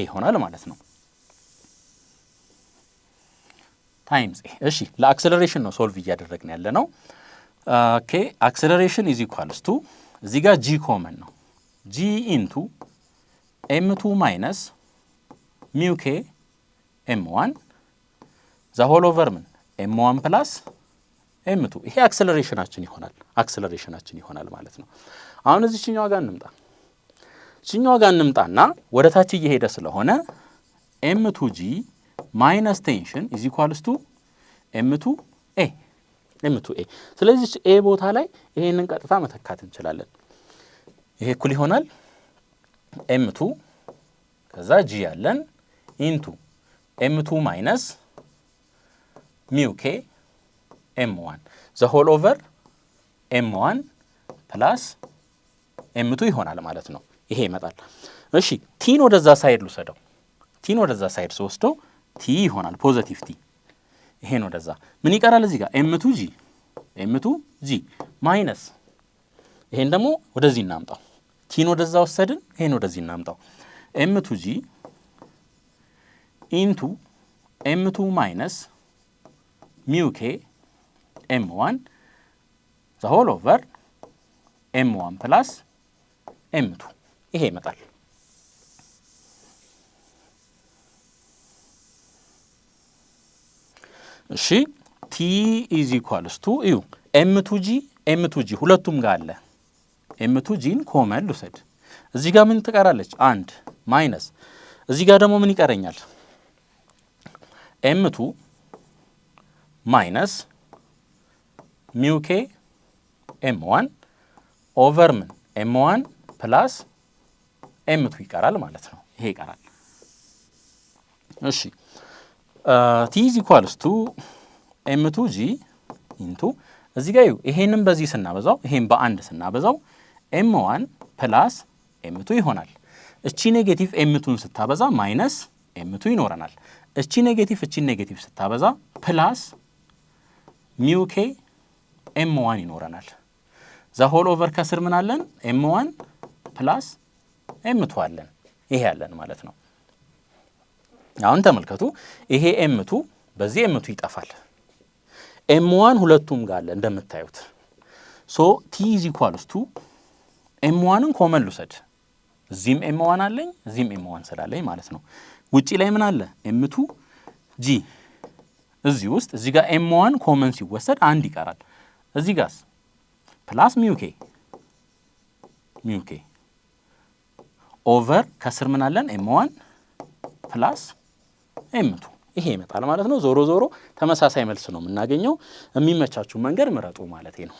ይሆናል ማለት ነው ታይምስ ኤ። እሺ ለአክሰለሬሽን ነው ሶልቭ እያደረግን ያለ ነው። ኦኬ አክሰለሬሽን ኢዝ ኢኳልስ ቱ እዚህ ጋር ጂ ኮመን ነው ጂ ኢንቱ ኤም2 ማይነስ ሚው ኬ ኤም1 ዘ ሆል ኦቨር ምን ኤም1 ፕላስ ኤም2 ይሄ አክሰለሬሽናችን ይሆናል ማለት ነው። አሁን እዚህኛው ጋር እንምጣና ወደ ታች እየሄደ ስለሆነ ኤም2ጂ ማይነስ ቴንሽን ኢዝ ኢኳልስ ቱ ኤም2ኤ። ስለዚህ ኤ ቦታ ላይ ይሄንን ቀጥታ መተካት እንችላለን። ይሄ እኩል ይሆናል ኤም2 ከዛ ጂ ያለን ኢንቱ ኤም2 ማይነስ ሚው ኬ ኤም1 ዘ ሆል ኦቨር ኤም1 ፕላስ ኤም2 ይሆናል ማለት ነው። ይሄ ይመጣል። እሺ ቲን ወደዛ ሳይድ ልውሰደው። ቲን ወደዛ ሳይድ ስወስደው ቲ ይሆናል ፖዚቲቭ ቲ። ይሄን ወደዛ ምን ይቀራል እዚህ ጋር ኤም2ጂ ማይነስ ይሄን ደግሞ ወደዚህ እናምጣው። ቲን ወደዛ ወሰድን፣ ይሄን ወደዚህ እናምጣው። ኤም2ጂ ኢንቱ ኤም2 ማይነስ ሚው ኬ ኤም1 ዘ ሆል ኦቨር ኤም1 ፕላስ ኤም2 ይሄ ይመጣል። እሺ ቲ ኢዝ ኢኳልስ ቱ እዩ ኤም2ጂ ሁለቱም ጋር አለ። ኤም2ጂን ኮመን ልውሰድ። እዚህ ጋር ምን ትቀራለች? አንድ ማይነስ እዚህ ጋር ደግሞ ምን ይቀረኛል? ኤም2 ማይነስ ሚው ኬ ኤም1 ኦቨር ምን ኤም1 ፕላስ ኤም2 ይቀራል ማለት ነው። ይሄ ይቀራል። እሺ ቲ ኢዝ ኢኳልስ ቱ ኤም2ጂ ኢንቱ እዚህ ጋር ይሄንን በዚህ ስናበዛው ይሄን በአንድ ስናበዛው ኤም1 ፕላስ ኤም2 ይሆናል። እቺ ኔጌቲቭ ኤም2ን ስታበዛ ማይነስ ኤም2 ይኖረናል። እቺ ኔጌቲቭ ስታበዛ ፕላስ ሚው ኬ ኤም1 ይኖረናል። ዘ ሆል ኦቨር ከስር ምን አለን? ኤም1 ፕላስ ኤም2 አለን። ይሄ ያለን ማለት ነው። አሁን ተመልከቱ ይሄ ኤም2 በዚህ ኤም2 ይጠፋል። ኤም1 ሁለቱም ጋር አለ እንደምታዩት። ሶ ቲ ኢዝ ኢኳልስ ቱ ኤም1ን ኮመን ልውሰድ። እዚህም ኤም1 አለኝ እዚህም ኤም1 ስላለኝ ማለት ነው። ውጪ ላይ ምን አለ? ኤም2 ጂ እዚህ ውስጥ እዚህ ጋር ኤም1 ኮመን ሲወሰድ አንድ ይቀራል። እዚህ ጋርስ ፕላስ ሚው ኬ ኦቨር ከስር ምን አለን? ኤም1 ፕላስ ኤም2 ይሄ ይመጣል ማለት ነው። ዞሮ ዞሮ ተመሳሳይ መልስ ነው የምናገኘው። የሚመቻችሁ መንገድ ምረጡ ማለት ነው።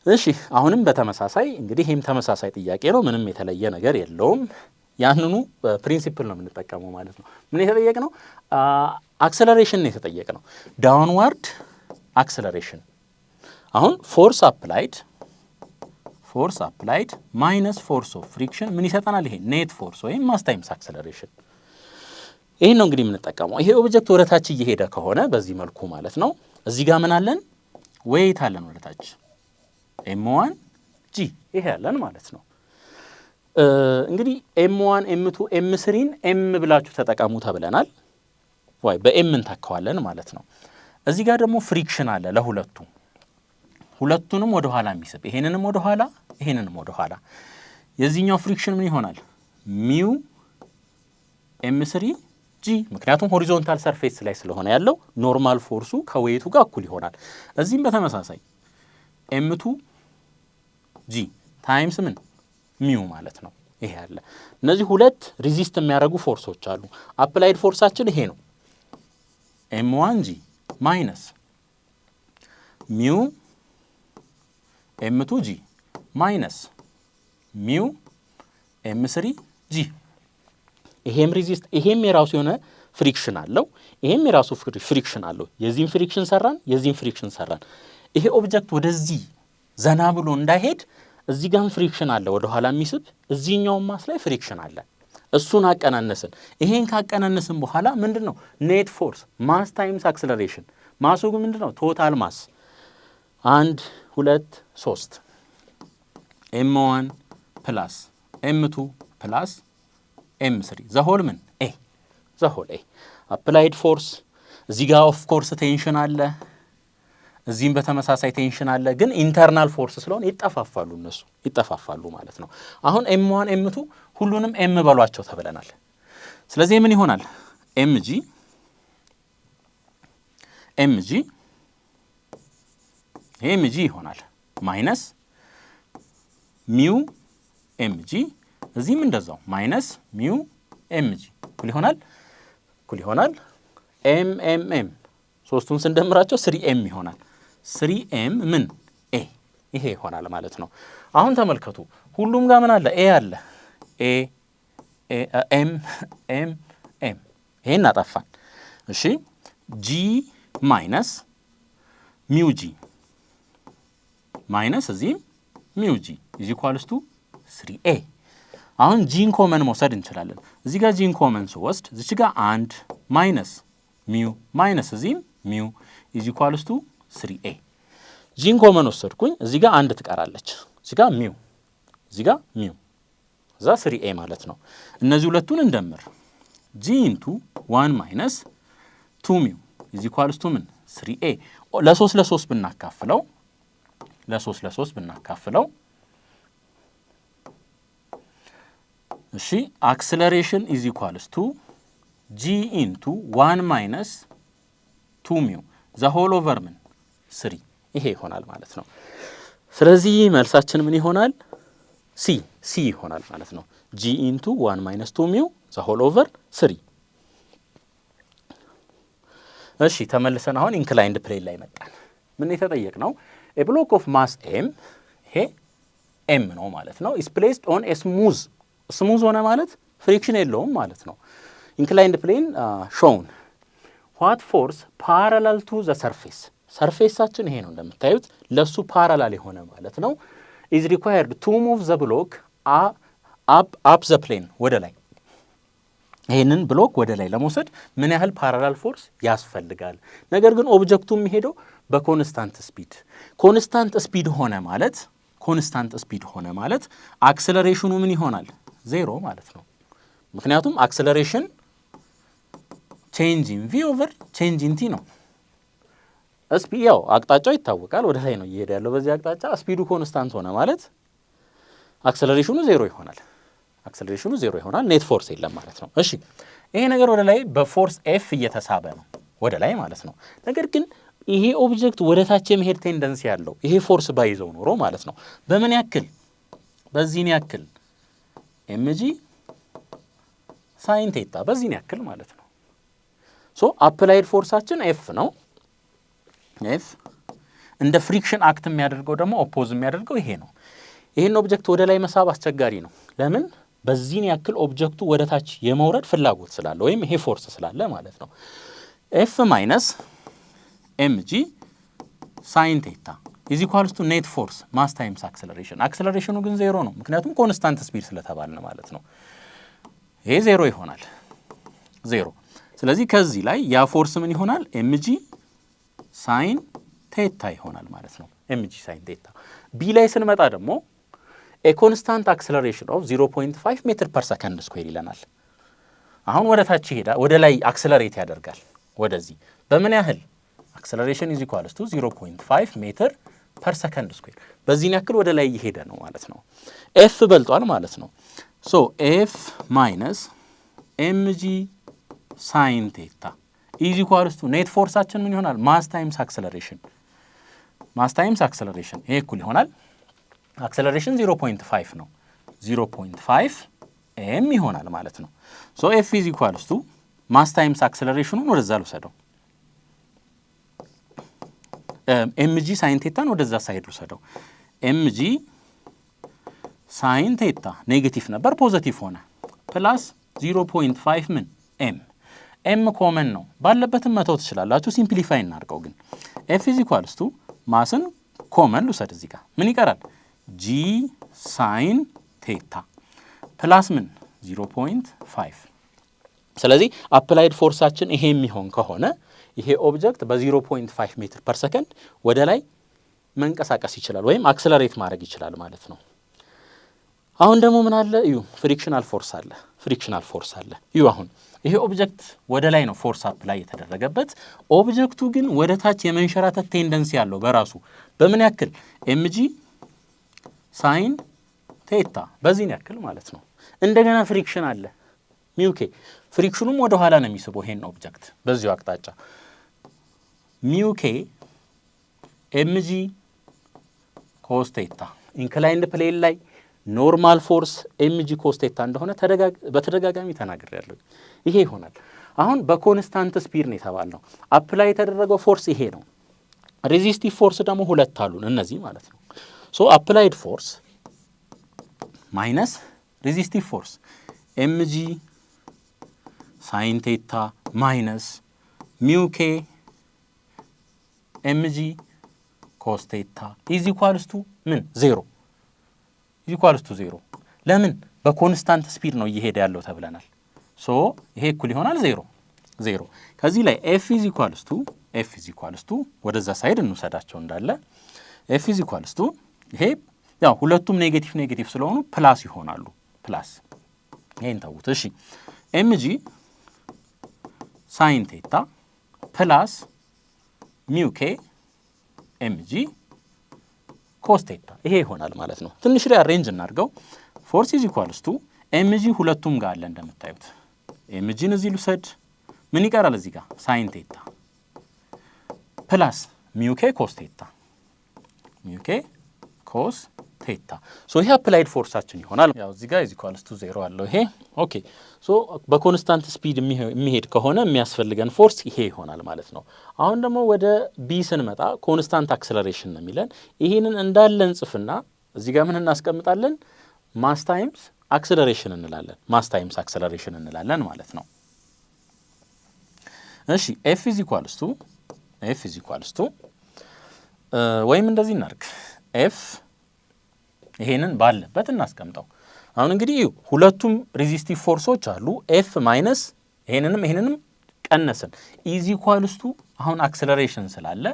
እሺ አሁንም በተመሳሳይ እንግዲህ ይሄም ተመሳሳይ ጥያቄ ነው። ምንም የተለየ ነገር የለውም። ያንኑ ፕሪንሲፕል ነው የምንጠቀመው ማለት ነው። ምን የተጠየቅነው? አክሰለሬሽን ነው የተጠየቅነው። ዳውንዋርድ አክሰለሬሽን። አሁን ፎርስ አፕላይድ ማይነስ ፎርስ ኦፍ ፍሪክሽን ምን ይሰጠናል? ይሄ ኔት ፎርስ ወይም ማስ ታይምስ አክሰለሬሽን። ይሄን ነው እንግዲህ የምንጠቀመው። ይሄ ኦብጀክት ወደ ታች እየሄደ ከሆነ በዚህ መልኩ ማለት ነው። እዚህ ጋር ምን አለን? ዌይት አለን ወደ ታች ኤም1 ጂ ይሄ ያለን ማለት ነው። እንግዲህ ኤም1 ኤም2 ኤም3ን ኤም ብላችሁ ተጠቀሙ ተብለናል። ወይ በኤም እንተካዋለን ማለት ነው። እዚህ ጋር ደግሞ ፍሪክሽን አለ ሁለቱንም ወደ ኋላ የሚስብ ይሄንንም ወደ ኋላ ይሄንንም ወደ ኋላ። የዚህኛው ፍሪክሽን ምን ይሆናል? ሚው ኤም3 ጂ ምክንያቱም ሆሪዞንታል ሰርፌስ ላይ ስለሆነ ያለው ኖርማል ፎርሱ ከዌይቱ ጋር እኩል ይሆናል። እዚህም በተመሳሳይ ኤም2 ጂ ታይምስ ምን ሚው ማለት ነው። ይሄ ያለ እነዚህ ሁለት ሪዚስት የሚያደርጉ ፎርሶች አሉ። አፕላይድ ፎርሳችን ይሄ ነው። ኤም1 ጂ ማይነስ ሚው ኤም2 ጂ ማይነስ ሚው ኤም3 ጂ። ይሄም ሪዚስት ይሄም የራሱ የሆነ ፍሪክሽን አለው። ይሄም የራሱ ፍሪክሽን አለው። የዚህም ፍሪክሽን ሰራን። ይሄ ኦብጀክት ወደዚህ ዘና ብሎ እንዳይሄድ እዚህ ጋር ፍሪክሽን አለ ወደ ኋላ የሚስብ፣ እዚህኛው ማስ ላይ ፍሪክሽን አለ። እሱን አቀናነስን። ይሄን ካቀናነስን በኋላ ምንድነው? ኔት ፎርስ ማስ ታይምስ አክሰለሬሽን። ማሱ ግን ምንድነው? ቶታል ማስ 1 2 3 ኤም1 ፕላስ ኤም2 ፕላስ ኤም3 ዘሆል ምን ኤ ዘሆል ኤ። አፕላይድ ፎርስ እዚህ ጋር ኦፍ ኮርስ ቴንሽን አለ፣ እዚህም በተመሳሳይ ቴንሽን አለ። ግን ኢንተርናል ፎርስ ስለሆነ ይጠፋፋሉ፣ እነሱ ይጠፋፋሉ ማለት ነው። አሁን M1 M2 ሁሉንም ኤም በሏቸው ተብለናል። ስለዚህ ምን ይሆናል? ኤምጂ ይሆናል ማይነስ ሚው ኤምጂ፣ እዚህም እንደዛው ማይነስ ሚው ኤምጂ እኩል ይሆናል ኤም ሶስቱን ስንደምራቸው 3M ይሆናል። 3M ምን ኤ ይሄ ይሆናል ማለት ነው። አሁን ተመልከቱ ሁሉም ጋር ምን አለ? ኤ አለ። ኤም ይሄን አጠፋን። እሺ ጂ ማይነስ ሚው ጂ ማይነስ እዚህም ሚው ጂ ኢዝ ኢኳልስ ቱ 3A። አሁን ጂን ኮመን መውሰድ እንችላለን። እዚህ ጋር ጂን ኮመን ስወስድ እዚህ ጋር አንድ ማይነስ ሚው ማይነስ እዚህም ሚው ኢዝ ኢኳልስ ቱ 3A። ጂን ኮመን ወሰድኩኝ፣ እዚህ ጋር አንድ ትቀራለች፣ እዚህ ጋር ሚው፣ እዚህ ጋር ሚው፣ እዛ 3A ማለት ነው። እነዚህ ሁለቱን እንደምር ጂ ኢንቱ 1 ማይነስ 2 ሚው ኢዝ ኢኳልስ ቱ ምን 3A። ለ3 ብናካፍለው እሺ አክሰለሬሽን ኢዝ ኢኳልስ ቱ ጂ ኢንቱ 1 ማይነስ 2 ሚው ዘ ሆል ኦቨር ምን 3 ይሄ ይሆናል ማለት ነው። ስለዚህ መልሳችን ምን ይሆናል? ሲ ይሆናል ማለት ነው። ጂ ኢንቱ 1 ማይነስ 2 ሚው ዘ ሆል ኦቨር 3። እሺ ተመልሰን አሁን ኢንክላይንድ ፕሌን ላይ መጣን። ምን የተጠየቅነው ኤ ብሎክ ኦፍ ማስ ኤም፣ ይሄ ኤም ነው ማለት ነው። ኢስ ፕሌስድ ኦን ኤ ስሙዝ ሆነ ማለት ፍሪክሽን የለውም ማለት ነው። ኢንክላይንድ ፕሌን ሾውን ዋት ፎርስ ፓራላል ቱ ዘ ሰርፌስ፣ ሰርፌሳችን ይሄ ነው እንደምታዩት፣ ለሱ ፓራላል የሆነ ማለት ነው። ኢዝ ሪኳየርድ ቱ ሙቭ ዘ ብሎክ አፕ ዘ ፕሌን፣ ወደ ላይ ይሄንን ብሎክ ወደ ላይ ለመውሰድ ምን ያህል ፓራላል ፎርስ ያስፈልጋል? ነገር ግን ኦብጀክቱ የሚሄደው በኮንስታንት ስፒድ ሆነ ማለት አክሰለሬሽኑ ምን ይሆናል? 0 ማለት ነው። ምክንያቱም አክሰለሬሽን ቼንጅ ኢን ቪ ኦቨር ቼንጅ ኢን ቲ ነው። ያው አቅጣጫው ይታወቃል፣ ወደ ላይ ነው እየሄደ ያለው በዚህ አቅጣጫ። ስፒዱ ኮንስታንት ሆነ ማለት አክሰለሬሽኑ 0 ይሆናል። ኔት ፎርስ የለም ማለት ነው። እሺ ይሄ ነገር ወደ ላይ በፎርስ ኤፍ እየተሳበ ነው ወደ ላይ ማለት ነው። ነገር ግን ይሄ ኦብጀክት ወደ ታች የመሄድ ቴንደንሲ ያለው ይሄ ፎርስ ባይዘው ኖሮ ማለት ነው በምን ያክል? በዚህን ያክል ኤምጂ ሳይን ቴታ በዚህን ያክል ማለት ነው። ሶ አፕላይድ ፎርሳችን ኤፍ ነው። ኤፍ እንደ ፍሪክሽን አክት የሚያደርገው ደግሞ ኦፖዝ የሚያደርገው ይሄ ነው። ይሄን ኦብጀክት ወደ ላይ መሳብ አስቸጋሪ ነው። ለምን? በዚህን ያክል ኦብጀክቱ ወደ ታች የመውረድ ፍላጎት ስላለ ወይም ይሄ ፎርስ ስላለ ማለት ነው። ኤፍ ማይነስ ኤምጂ ሳይን ቴታ ኢዝ ኢኳልስ ቱ ኔት ፎርስ ማስ ታይምስ አክሰለሬሽን። አክሰለሬሽኑ ግን 0 ነው፣ ምክንያቱም ኮንስታንት ስፒድ ስለተባልን ማለት ነው። ይሄ 0 ይሆናል 0። ስለዚህ ከዚህ ላይ ያ ፎርስ ምን ይሆናል? ኤምጂ ሳይን ቴታ ይሆናል ማለት ነው። ኤምጂ ሳይን ቴታ። ቢ ላይ ስንመጣ ደግሞ ኤ ኮንስታንት አክሰለሬሽን ኦፍ 0.5 ሜትር ፐር ሰከንድ ስኩዌር ይለናል። አሁን ወደ ታች ይሄዳል፣ ወደ ላይ አክሰለሬት ያደርጋል ወደዚህ በምን ያህል? አክሰለሬሽን ኢዝ ኢኳልስ ቱ 0.5 ሜትር ፐር ሰከንድ ስኩዌር። በዚህን ያክል ወደ ላይ እየሄደ ነው ማለት ነው። ኤፍ በልጧል ማለት ነው። ሶ ኤፍ ማይነስ ኤምጂ ሳይን ቴታ ኢዝ ኢኳልስ ቱ ኔት ፎርሳችን ምን ይሆናል? ማስ ታይምስ አክሰለሬሽን ይሄ እኩል ይሆናል። አክሰለሬሽን 0.5 ነው፣ 0.5 ኤም ይሆናል ማለት ነው። ሶ ኤፍ ኢዝ ኢኳልስ ቱ ማስ ታይምስ አክሰለሬሽኑን ወደዛ ልውሰደው፣ ኤምጂ ሳይን ቴታን ወደዛ ሳይድ ልውሰደው። ኤምጂ ሳይን ቴታ ኔጌቲቭ ነበር ፖዘቲቭ ሆነ፣ ፕላስ 0.5 ምን ኤም ኮመን ነው፣ ባለበትም መተው ትችላላችሁ። ሲምፕሊፋይ እናድርገው ግን ኤፍ ኢዝ ኢኳልስ ቱ ማስን ኮመን ልውሰድ፣ እዚህ ጋር ምን ይቀራል? ጂ ሳይን ቴታ ፕላስ ምን 0.5። ስለዚህ አፕላይድ ፎርሳችን ይሄ የሚሆን ከሆነ ይሄ ኦብጀክት በ0.5 ሜትር ፐር ሰከንድ ወደ ላይ መንቀሳቀስ ይችላል ወይም አክሰለሬት ማድረግ ይችላል ማለት ነው። አሁን ደግሞ ምን አለ? እዩ ፍሪክሽናል ፎርስ አለ። እዩ አሁን ይሄ ኦብጀክት ወደ ላይ ነው ፎርስ አፕላይ የተደረገበት ኦብጀክቱ ግን ወደ ታች የመንሸራተት ቴንደንሲ ያለው በራሱ በምን ያክል mg sin ቴታ በዚህ ያክል ማለት ነው እንደገና ፍሪክሽን አለ ሚውኬ ፍሪክሽኑም ወደ ኋላ ነው የሚስበው ይሄን ኦብጀክት በዚሁ አቅጣጫ ሚውኬ mg cos ቴታ ኢንክላይንድ ፕሌን ላይ ኖርማል ፎርስ mg cos ቴታ እንደሆነ በተደጋጋሚ ተናግሬያለሁ ይሄ ይሆናል አሁን በኮንስታንት ስፒድ ነው የተባለው አፕላይ የተደረገው ፎርስ ይሄ ነው ሬዚስቲቭ ፎርስ ደግሞ ሁለት አሉን እነዚህ ማለት ነው ሶ አፕላይድ ፎርስ ማይነስ ሬዚስቲቭ ፎርስ mg sin ቴታ ማይነስ ሚውኬ mg cos ቴታ is equals to ምን 0 is equals to 0 ለምን በኮንስታንት ስፒድ ነው እየሄደ ያለው ተብለናል ሶ ይሄ እኩል ይሆናል 0 ከዚህ ላይ f is equals to ወደዛ ሳይድ እንውሰዳቸው እንዳለ f is equals to ይሄ ያው ሁለቱም ኔጌቲቭ ስለሆኑ ፕላስ ይሆናሉ ፕላስ ይሄን ተውት እሺ mg sin ቴታ ፕላስ ሚውኬ mg cos ቴታ ይሄ ይሆናል ማለት ነው ትንሽ ሪአሬንጅ እናድርገው ፎርስ is equals to mg ሁለቱም ጋር አለ እንደምታዩት mg እዚህ ልውሰድ ምን ይቀራል እዚህ ጋር sin ቴታ ፕላስ ሚውኬ cos ቴታ ሚውኬ cos ቴታ ሶ ይሄ አፕላይድ ፎርሳችን ይሆናል ያው እዚህ ጋር is equals to 0 አለው ይሄ ኦኬ ሶ በኮንስታንት ስፒድ የሚሄድ ከሆነ የሚያስፈልገን ፎርስ ይሄ ይሆናል ማለት ነው አሁን ደግሞ ወደ ቢ ስንመጣ ኮንስታንት አክሰለሬሽን ነው የሚለን ይሄንን እንዳለን ጽፍና እዚህ ጋር ምን እናስቀምጣለን ማስ ታይምስ አክሰለሬሽን እንላለን ማስ ታይምስ አክሰለሬሽን እንላለን ማለት ነው እሺ f is equals to ወይም እንደዚህ እናርግ f ይሄንን ባለበት እናስቀምጠው አሁን እንግዲህ ሁለቱም ሬዚስቲቭ ፎርሶች አሉ f ማይነስ ይሄንንም ቀነስን is equals to አሁን አክሰለሬሽን ስላለ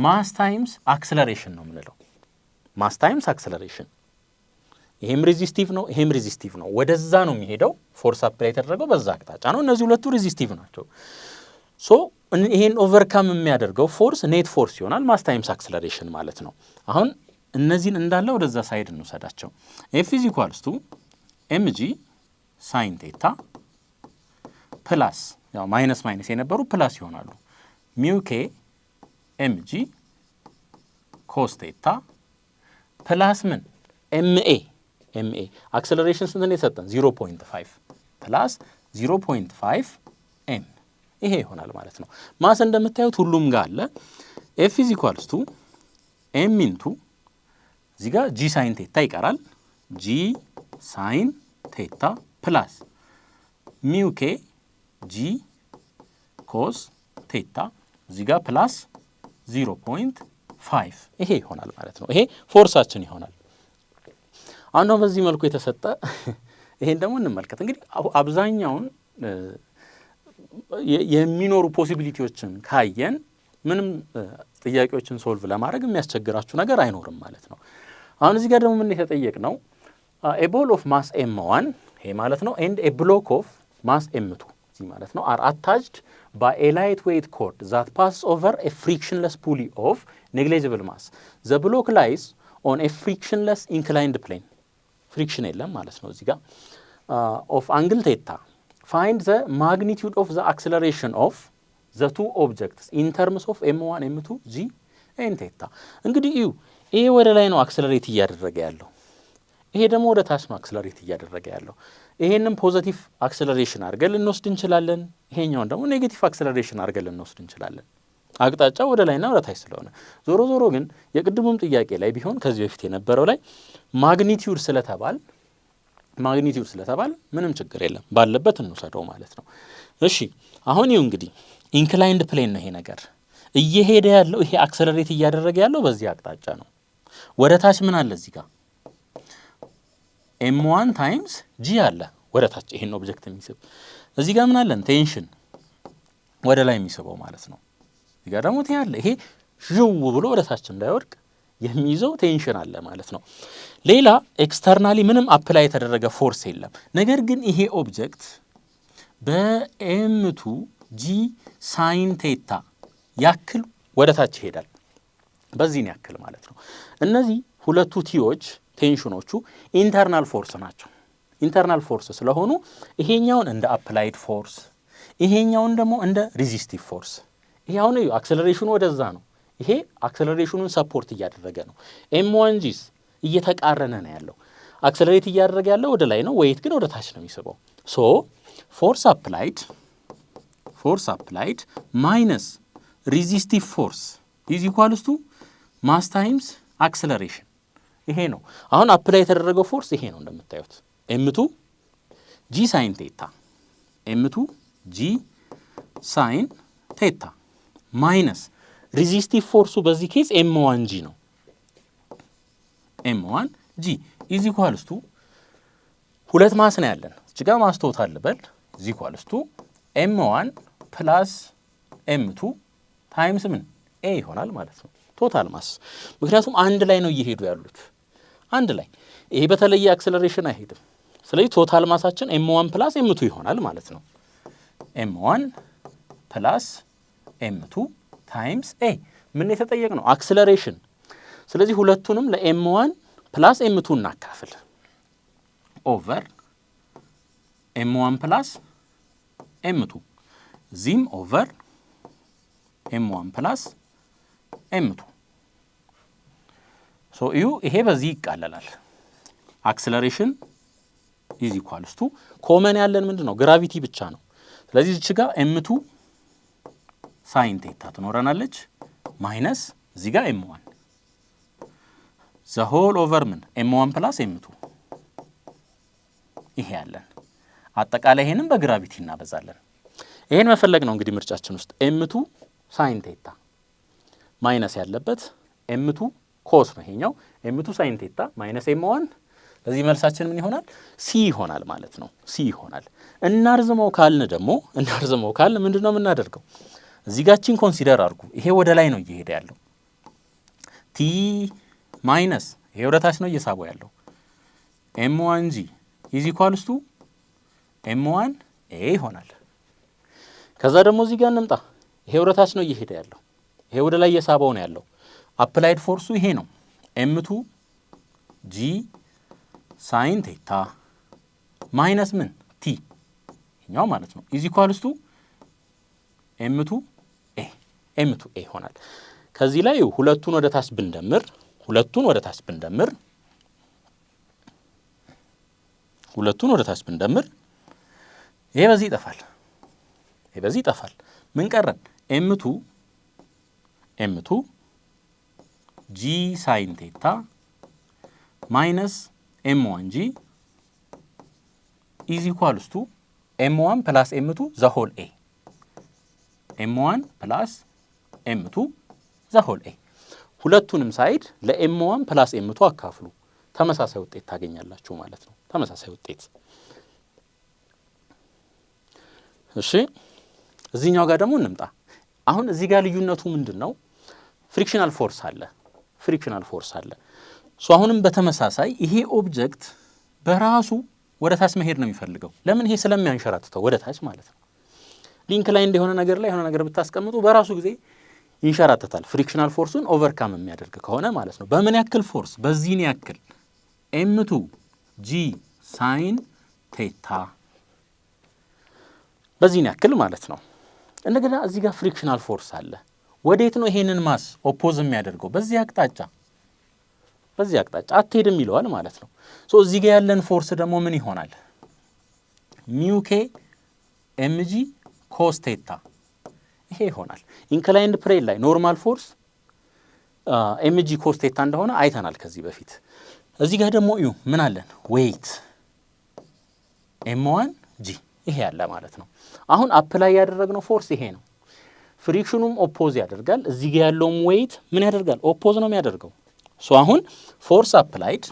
ማስ ታይምስ አክሰለሬሽን ነው የምንለው ማስ ታይምስ አክሰለሬሽን ይሄም ሬዚስቲቭ ነው ወደዛ ነው የሚሄደው ፎርስ አፕላይ የተደረገው በዛ አቅጣጫ ነው እነዚህ ሁለቱ ሬዚስቲቭ ናቸው ሶ ይሄን ኦቨርካም የሚያደርገው ፎርስ ኔት ፎርስ ይሆናል ማስ ታይምስ አክሰለሬሽን ማለት ነው አሁን እነዚህን እንዳለ ወደዛ ሳይድ እንውሰዳቸው f is equals to mg sin ቴታ ፕላስ ያው ማይነስ የነበሩ ፕላስ ይሆናሉ ሚውኬ mg cos ቴታ ፕላስ ምን ma አክሰለሬሽን ስንት ነው የሰጠን 0.5 ፕላስ 0.5 m ይሄ ይሆናል ማለት ነው ማስ እንደምታዩት ሁሉም ጋር አለ f is equals to m into እዚህ ጋር g sin ቴታ ይቀራል g sin ቴታ ፕላስ ሚውኬ g cos ቴታ እዚህ ጋር ፕላስ 0.5 ይሄ ይሆናል ማለት ነው ይሄ ፎርሳችን ይሆናል አሁን ነው በዚህ መልኩ የተሰጠ ይሄን ደግሞ እንመልከት እንግዲህ አብዛኛውን የሚኖሩ ፖሲቢሊቲዎችን ካየን ምንም ጥያቄዎችን ሶልቭ ለማድረግ የሚያስቸግራችሁ ነገር አይኖርም ማለት ነው አሁን እዚህ ጋር ደግሞ ምን የተጠየቅ ነው a ball of mass m1 ይሄ ማለት ነው and a block of mass m2 እዚህ ማለት ነው are attached by a lightweight cord that passes over a frictionless pulley of negligible mass the block lies on a frictionless inclined plane friction የለም ማለት ነው እዚህ ጋር of angle theta find the magnitude of the acceleration of the two objects in terms of m1 m2 g and theta እንግዲህ ይሄ ወደ ላይ ነው አክሰለሬት እያደረገ ያለው ይሄ ደግሞ ወደ ታች ነው አክሰለሬት እያደረገ ያለው ይሄንን ፖዚቲቭ አክሰለሬሽን አድርገን ልንወስድ እንችላለን ይሄኛውን ደግሞ ኔጌቲቭ አክሰለሬሽን አድርገን ልንወስድ እንችላለን አቅጣጫው ወደ ላይና ወደ ታች ስለሆነ ዞሮ ግን የቅድሙም ጥያቄ ላይ ቢሆን ከዚህ በፊት የነበረው ላይ ማግኒቲዩድ ስለተባለ ምንም ችግር የለም ባለበት እንውሰደው ማለት ነው እሺ አሁን ይሄው እንግዲህ ኢንክላይንድ ፕሌን ነው ይሄ ነገር እየሄደ ያለው ይሄ አክሰለሬት እያደረገ ያለው በዚህ አቅጣጫ ነው ወደ ታች ምን አለ እዚህ ጋር m1 ታይምስ g አለ ወደ ታች ይሄን ኦብጀክት የሚስብ እዚህ ጋር ምን አለን ቴንሽን ወደ ላይ የሚስበው ማለት ነው እዚህ ጋር ደግሞ ያለ ይሄ ዥው ብሎ ወደ ታች እንዳይወድቅ የሚይዘው ቴንሽን አለ ማለት ነው ሌላ ኤክስተርናሊ ምንም አፕላይ የተደረገ ፎርስ የለም ነገር ግን ይሄ ኦብጀክት በኤም2 ጂ ሳይን ቴታ ያክል ወደ ታች ይሄዳል። በዚህን ያክል ማለት ነው። እነዚህ ሁለቱ ቲዎች ቴንሽኖቹ ኢንተርናል ፎርስ ናቸው። ኢንተርናል ፎርስ ስለሆኑ ይሄኛውን እንደ አፕላይድ ፎርስ፣ ይሄኛውን ደግሞ እንደ ሪዚስቲቭ ፎርስ። ይሄ አሁን አክሰለሬሽኑ ወደዛ ነው። ይሄ አክሰለሬሽኑን ሰፖርት እያደረገ ነው። ኤም1 ጂስ እየተቃረነ ነው ያለው። አክሰለሬት እያደረገ ያለው ወደ ላይ ነው፣ ዌይት ግን ወደ ታች ነው የሚስበው። ሶ ፎርስ አፕላይድ ማይነስ ሪዚስቲቭ ፎርስ ኢዝ ኢኳልስ ቱ ማስ ታይምስ አክሰለሬሽን። ይሄ ነው አሁን አፕላይ የተደረገው ፎርስ ይሄ ነው እንደምታዩት ኤም2 ጂ ሳይን ቴታ ኤም2 ጂ ሳይን ቴታ ማይነስ ሪዚስቲቭ ፎርሱ በዚህ ኬስ ኤም1 ጂ ነው። ኤም1 ጂ ኢዝ ኢኳልስ ቱ ሁለት ማስ ነው ያለን እዚህ ጋር ማስተውት አለበል ኢዝ ኢኳልስ ቱ ኤም1 ፕላስ ኤም2 ታይምስ ምን ኤ ይሆናል ማለት ነው ቶታል ማስ። ምክንያቱም አንድ ላይ ነው እየሄዱ ያሉት አንድ ላይ፣ ይሄ በተለየ አክሰለሬሽን አይሄድም። ስለዚህ ቶታል ማሳችን ኤም1 ፕላስ ኤም2 ይሆናል ማለት ነው። ኤም1 ፕላስ ኤም2 ታይምስ ኤ ምን የተጠየቅ ነው አክሰለሬሽን። ስለዚህ ሁለቱንም ለኤም1 ፕላስ ኤም2 እናካፍል ኦቨር ኤም1 ፕላስ ኤም2 ዚም ኦቨር ኤም1 ፕላስ ኤም2 ሶ እዩ ይሄ በዚህ ይቃለላል። አክሰለሬሽን ኢዝ ኢኳልስ ቱ ኮመን ያለን ምንድነው ግራቪቲ ብቻ ነው። ስለዚህ እዚህ ጋር ኤም2 ሳይን ቴታ ትኖረናለች ማይነስ እዚህ ጋር ኤም1 ዘ ሆል ኦቨር ምን ኤም1 ፕላስ ኤም2 ይሄ ያለን አጠቃላይ ይሄንን በግራቪቲ እናበዛለን። ይሄን መፈለግ ነው እንግዲህ ምርጫችን ውስጥ ኤም2 ሳይን ቴታ ማይነስ ያለበት ኤም2 ኮስ ነው ይሄኛው ኤም2 ሳይን ቴታ ማይነስ ኤም1 ለዚህ መልሳችን ምን ይሆናል ሲ ይሆናል ማለት ነው። ሲ ይሆናል። እናርዝመው ካልን ምንድነው የምናደርገው እዚህ ጋችን ኮንሲደር አድርጉ። ይሄ ወደ ላይ ነው እየሄደ ያለው ቲ ማይነስ ይሄ ወደ ታች ነው እየሳበው ያለው ኤም1 ጂ ኢዝ ኢኳልስ ቱ ኤም1 ኤ ይሆናል። ከዛ ደግሞ እዚህ ጋር እንምጣ። ይሄ ወደ ታች ነው እየሄደ ያለው ይሄ ወደ ላይ እየሳበው ነው ያለው። አፕላይድ ፎርሱ ይሄ ነው ኤም2 ጂ ሳይን ቴታ ማይነስ ምን ቲ ይኛው ማለት ነው ኢዝ ኢኳልስ ቱ ኤም2 ኤ ይሆናል። ከዚህ ላይ ሁለቱን ወደ ታች ብንደምር ይሄ በዚህ ይጠፋል። ምን ቀረን ኤም2 ጂ ሳይን ቴታ ማይነስ ኤም1 ጂ ኢዝ ኢኳልስ ቱ ኤም1 ፕላስ ኤም2 ዘ ሆል ኤ ኤም1 ፕላስ ኤም2 ዘ ሆል ኤ። ሁለቱንም ሳይድ ለኤም1 ፕላስ ኤም2 አካፍሉ ተመሳሳይ ውጤት ታገኛላችሁ ማለት ነው። ተመሳሳይ ውጤት። እሺ እዚህኛው ጋር ደግሞ እንምጣ። አሁን እዚህ ጋር ልዩነቱ ምንድነው? ፍሪክሽናል ፎርስ አለ። ሶ አሁንም በተመሳሳይ ይሄ ኦብጀክት በራሱ ወደ ታች መሄድ ነው የሚፈልገው። ለምን? ይሄ ስለሚያንሸራትተው ወደ ታች ማለት ነው። ሊንክ ላይ እንደሆነ ነገር ላይ የሆነ ነገር ብታስቀምጡ በራሱ ጊዜ ይንሸራተታል። ፍሪክሽናል ፎርሱን ኦቨርካም የሚያደርግ ከሆነ ማለት ነው። በምን ያክል ፎርስ? በዚህን ያክል ኤም2 ጂ ሳይን ቴታ በዚህን ያክል ማለት ነው። እንደገና እዚህ ጋር ፍሪክሽናል ፎርስ አለ። ወዴት ነው ይሄንን ማስ ኦፖዝ የሚያደርገው? በዚህ አቅጣጫ አትሄድም ይለዋል ማለት ነው። ሶ እዚህ ጋር ያለን ፎርስ ደግሞ ምን ይሆናል? ሚው ኬ ኤምጂ ኮስ ቴታ ይሄ ይሆናል። ኢንክላይንድ ፕሌን ላይ ኖርማል ፎርስ ኤምጂ ኮስ ቴታ እንደሆነ አይተናል ከዚህ በፊት። እዚህ ጋር ደግሞ እዩ ምን አለን? ዌይት ኤም1 ጂ ይሄ ያለ ማለት ነው። አሁን አፕላይ ያደረግነው ፎርስ ይሄ ነው። ፍሪክሽኑም ኦፖዝ ያደርጋል። እዚህ ጋር ያለውም ዌይት ምን ያደርጋል? ኦፖዝ ነው የሚያደርገው። ሶ አሁን ፎርስ አፕላይድ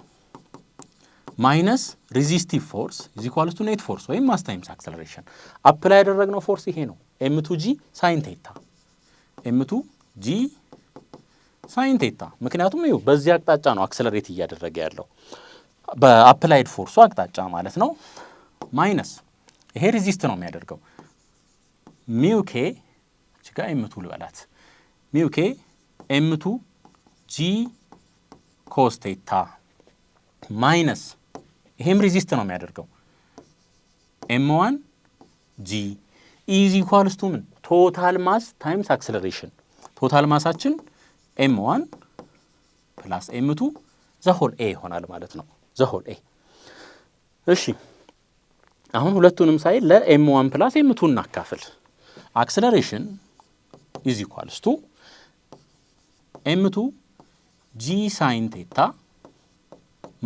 ማይነስ ሬዚስቲቭ ፎርስ ኢዝ ኢኳልስ ቱ ኔት ፎርስ ወይም ማስ ታይምስ አክሰለሬሽን። አፕላይ ያደረግነው ፎርስ ይሄ ነው ኤም2 ጂ ሳይን ቴታ ኤም2 ጂ ሳይን ቴታ። ምክንያቱም ይኸው በዚህ አቅጣጫ ነው አክሰለሬት እያደረገ ያለው በአፕላይድ ፎርሱ አቅጣጫ ማለት ነው። ማይነስ ይሄ ሬዚስት ነው የሚያደርገው ሚው ኬ እዚህ ጋር ኤም2 ልበላት ሚው ኬ ኤም2 ጂ ኮስ ቴታ ማይነስ ይሄም ሬዚስት ነው የሚያደርገው ኤም1 ጂ ኢዝ ኢኳልስ ቱ ምን ቶታል ማስ ታይምስ አክሰለሬሽን ቶታል ማሳችን ኤም1 ፕላስ ኤም2 ዘሆል ኤ ይሆናል ማለት ነው ዘሆል ኤ እሺ አሁን ሁለቱንም ሳይ ለኤም1 ፕላስ ኤም2 እናካፍል አክሰለሬሽን ኢዝ ኢኳልስ ቱ ኤም2 ጂ ሳይን ቴታ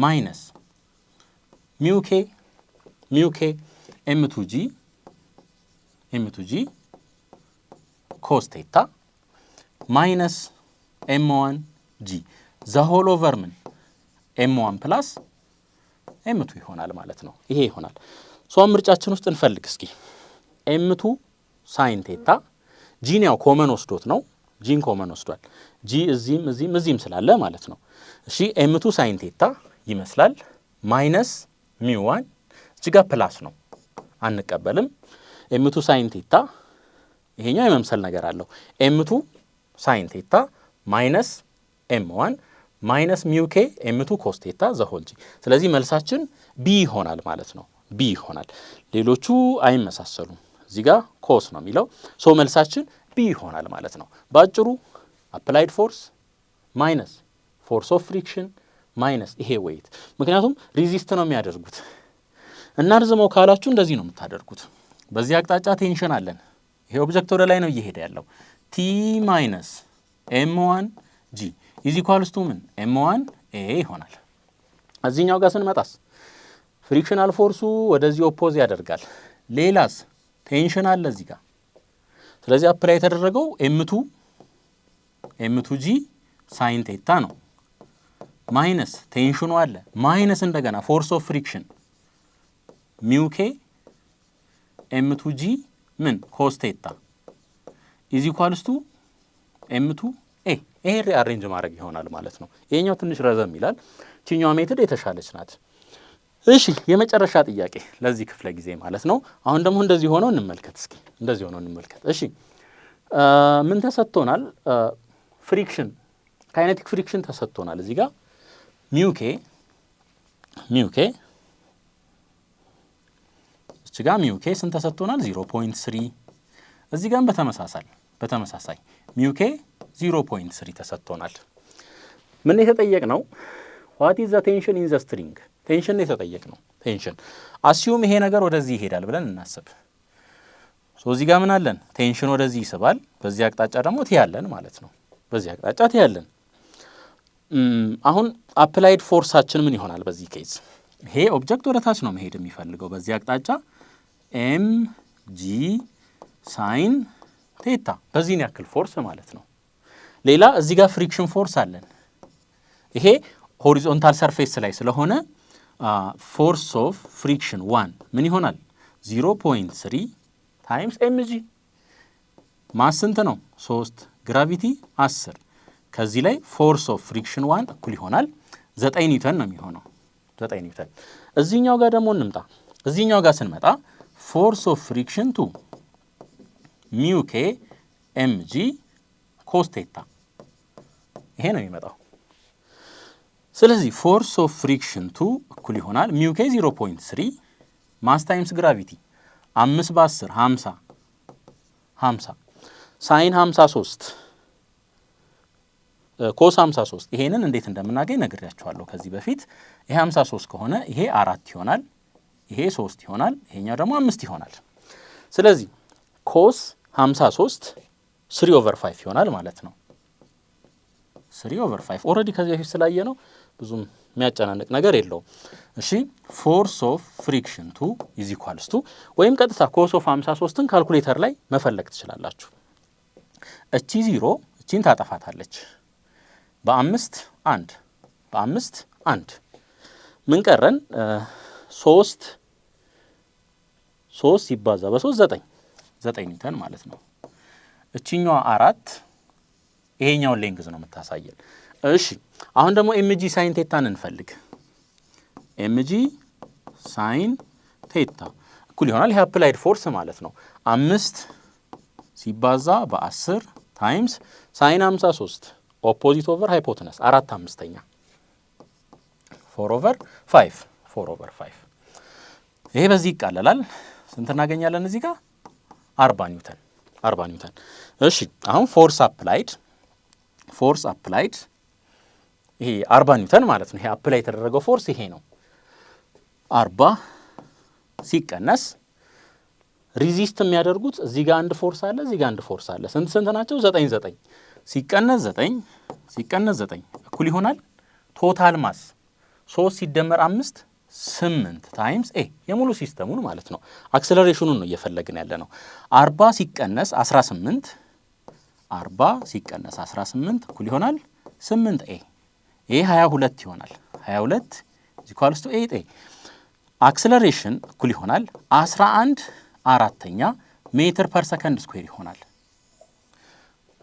ማይነስ ሚው ኬ ኤም2 ጂ ኮስ ቴታ ማይነስ ኤም1 ጂ ዘሆል ኦቨር ምን ኤም1 ፕላስ ኤም2 ይሆናል ማለት ነው ይሄ ይሆናል ሶ ምርጫችን ውስጥ እንፈልግ እስኪ ኤም2 ሳይን ቴታ ጂን ያው ኮመን ወስዶት ነው ጂን ኮመን ወስዷል ጂ እዚህም ስላለ ማለት ነው እሺ ኤም2 ሳይን ቴታ ይመስላል ማይነስ ሚው1 እዚህ ጋር ፕላስ ነው አንቀበልም ኤም2 ሳይን ቴታ ይሄኛው የመምሰል ነገር አለው ኤም2 ሳይን ቴታ ማይነስ ኤም1 ማይነስ ሚው ኬ ኤም2 ኮስ ቴታ ዘሆል ጂ ስለዚህ መልሳችን ቢ ይሆናል ማለት ነው ቢ ይሆናል ሌሎቹ አይመሳሰሉም እዚህ ጋር ኮስ ነው የሚለው ሶ መልሳችን ቢ ይሆናል ማለት ነው ባጭሩ አፕላይድ ፎርስ ማይነስ ፎርስ ኦፍ ፍሪክሽን ማይነስ ይሄ ዌይት ምክንያቱም ሬዚስት ነው የሚያደርጉት እና ርዝመው ካላችሁ እንደዚህ ነው የምታደርጉት በዚህ አቅጣጫ ቴንሽን አለን ይሄ ኦብጀክት ወደ ላይ ነው እየሄደ ያለው ቲ ማይነስ ኤም1 ጂ ኢዝ ኢኳልስ ቱ ምን ኤም1 ኤ ይሆናል እዚህኛው ጋር ስንመጣስ ፍሪክሽናል ፎርሱ ወደዚህ ኦፖዝ ያደርጋል ሌላስ ቴንሽን አለ እዚህ ጋር ስለዚህ አፕላይ የተደረገው ኤም2 ጂ ሳይን ቴታ ነው ማይነስ ቴንሽኑ አለ ማይነስ እንደገና ፎርስ ኦፍ ፍሪክሽን ሚው ኬ ኤም2 ጂ ምን ኮስ ቴታ ኢዝ ኢኳልስ ቱ ኤም2 ኤ ይሄ ሪአሬንጅ ማድረግ ይሆናል ማለት ነው ይሄኛው ትንሽ ረዘም ይላል ቺኛዋ ሜትድ የተሻለች ናት እሺ የመጨረሻ ጥያቄ ለዚህ ክፍለ ጊዜ ማለት ነው አሁን ደግሞ እንደዚህ ሆኖ እንመልከት እስኪ እንደዚህ ሆኖ እንመልከት እሺ ምን ተሰጥቶናል ፍሪክሽን ካይኔቲክ ፍሪክሽን ተሰጥቶናል እዚህ ጋር ሚው ኬ እዚህ ጋር ሚው ኬ ስንት ተሰጥቶናል 0.3 እዚህ ጋር በተመሳሳይ ሚው ኬ 0.3 ተሰጥቶናል ምን የተጠየቅነው what is the tension in the string ቴንሽን የተጠየቅነው ቴንሽን አሲዩም ይሄ ነገር ወደዚህ ይሄዳል ብለን እናስብ ሶ እዚህ ጋር ምን አለን ቴንሽን ወደዚህ ይስባል በዚህ አቅጣጫ ደግሞ ትያለን ማለት ነው በዚህ አቅጣጫ ትያለን አሁን አፕላይድ ፎርሳችን ምን ይሆናል በዚህ ኬዝ ይሄ ኦብጀክት ወደ ታች ነው መሄድ የሚፈልገው በዚህ አቅጣጫ ኤም ጂ ሳይን ቴታ በዚህ ያክል ፎርስ ማለት ነው ሌላ እዚህ ጋር ፍሪክሽን ፎርስ አለን ይሄ ሆሪዞንታል ሰርፌስ ላይ ስለሆነ ፎርስ ኦፍ ፍሪክሽን 1 ምን ይሆናል 0.3 ታይምስ ኤምጂ ማስ ስንት ነው 3 ግራቪቲ 10 ከዚህ ላይ ፎርስ ኦፍ ፍሪክሽን 1 እኩል ይሆናል 9 ኒውተን ነው የሚሆነው 9 ኒውተን እዚህኛው ጋር ደግሞ እንምጣ እዚህኛው ጋር ስንመጣ ፎርስ ኦፍ ፍሪክሽን 2 ሚው ኬ ኤምጂ ኮስ ቴታ ይሄ ነው የሚመጣው ስለዚህ ፎርስ ኦፍ ፍሪክሽን 2 እኩል ይሆናል ሚው ኬ 0.3 ማስ ታይምስ ግራቪቲ 5 በ10 50 ሳይን 53 ኮስ 53 ይሄንን እንዴት እንደምናገኝ ነግሬያችኋለሁ ከዚህ በፊት ይሄ 53 ከሆነ ይሄ 4 ይሆናል ይሄ 3 ይሆናል ይሄኛው ደግሞ 5 ይሆናል ስለዚህ ኮስ 53 3/5 ይሆናል ማለት ነው 3/5 ኦሬዲ ከዚህ በፊት ስላየ ነው ብዙም የሚያጨናንቅ ነገር የለውም እሺ ፎርስ ኦፍ ፍሪክሽን 2 ኢዝ ኢኳልስ ቱ ወይም ቀጥታ ኮስ ኦፍ 53ን ካልኩሌተር ላይ መፈለግ ትችላላችሁ እቺ 0 እቺን ታጠፋታለች በ5 1 ምን ቀረን 3 ሲባዛ በ3 9 ኒውተን ማለት ነው እቺኛዋ 4 ይሄኛውን ሌንግዝ ነው የምታሳየን እሺ አሁን ደግሞ ኤምጂ ሳይን ቴታን እንፈልግ ኤምጂ ሳይን ቴታ እኩል ይሆናል ይሄ አፕላይድ ፎርስ ማለት ነው 5 ሲባዛ በ10 ታይምስ ሳይን 53 ኦፖዚት ኦቨር ሃይፖተነስ 4/5 4/5 ይሄ በዚህ ይቃለላል። ስንት እናገኛለን እዚህ ጋር 40 ኒውተን። እሺ አሁን ፎርስ አፕላይድ ይሄ 40 ኒውተን ማለት ነው። ይሄ አፕላይ የተደረገው ፎርስ ይሄ ነው። 40 ሲቀነስ ሪዚስት የሚያደርጉት እዚህ ጋር አንድ ፎርስ አለ፣ እዚህ ጋር አንድ ፎርስ አለ። ስንት ናቸው? 9 ሲቀነስ 9 እኩል ይሆናል ቶታል ማስ 3 ሲደመር 5 8 ታይምስ ኤ የሙሉ ሲስተሙን ማለት ነው። አክሰለሬሽኑን ነው እየፈለግን ያለ ነው። 40 ሲቀነስ 18 እኩል ይሆናል 8 ኤ ይሄ 22 ይሆናል። 22 ኢኳልስ ቱ 8 ኤ አክሰለሬሽን እኩል ይሆናል 11/4 ሜትር ፐር ሰከንድ ስኩዌር ይሆናል።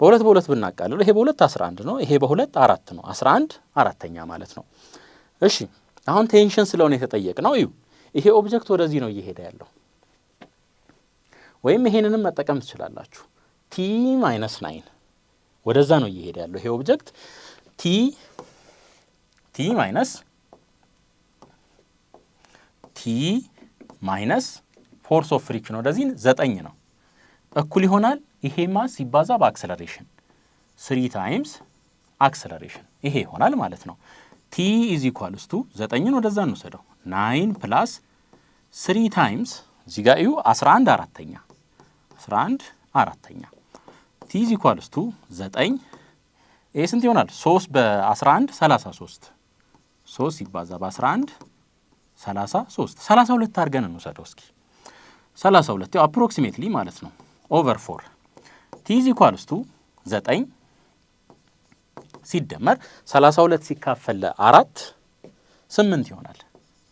በሁለት ብናቃልለው ይሄ በ2 11 ነው፣ ይሄ በ2 4 ነው። 11/4 ማለት ነው። እሺ አሁን ቴንሽን ስለሆነ የተጠየቅነው እዩ። ይሄ ኦብጀክት ወደዚህ ነው እየሄደ ያለው፣ ወይም ይሄንንም መጠቀም ትችላላችሁ። T-9 ወደዛ ነው እየሄደ ያለው ይሄ ኦብጀክት T ማይነስ ፎርስ ኦፍ ፍሪክሽን ወደዚህ 9 ነው እኩል ይሆናል ይሄ ማስ ሲባዛ በአክሰለሬሽን 3 ታይምስ አክሰለሬሽን ይሄ ይሆናል ማለት ነው። T is equals to 9ን ወደዛ እንውሰደው 9 ፕላስ 3 ታይምስ እዚህ ጋር እዩ 11/4 T is equals to 9 ይሄ ስንት ይሆናል? 3 በ11 33 3 ሲባዛ በ11 32 አድርገን እንውሰደው እስኪ 32 ያው አፕሮክሲሜትሊ ማለት ነው ኦቨር 4 T is equals to 9 ሲደመር 32 ሲካፈል ለ4 8 ይሆናል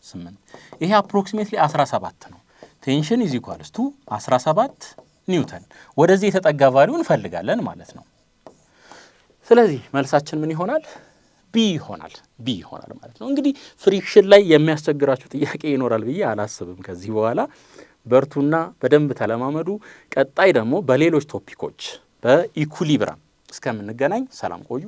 8 ይሄ አፕሮክሲሜትሊ 17 ነው። ቴንሽን is equals to 17 ኒውተን ወደዚህ የተጠጋ ቫልዩ እንፈልጋለን ማለት ነው። ስለዚህ መልሳችን ምን ይሆናል? ቢ ይሆናል ማለት ነው። እንግዲህ ፍሪክሽን ላይ የሚያስቸግራችሁ ጥያቄ ይኖራል ብዬ አላስብም። ከዚህ በኋላ በርቱና በደንብ ተለማመዱ። ቀጣይ ደግሞ በሌሎች ቶፒኮች በኢኩሊብረም እስከምንገናኝ ሰላም ቆዩ።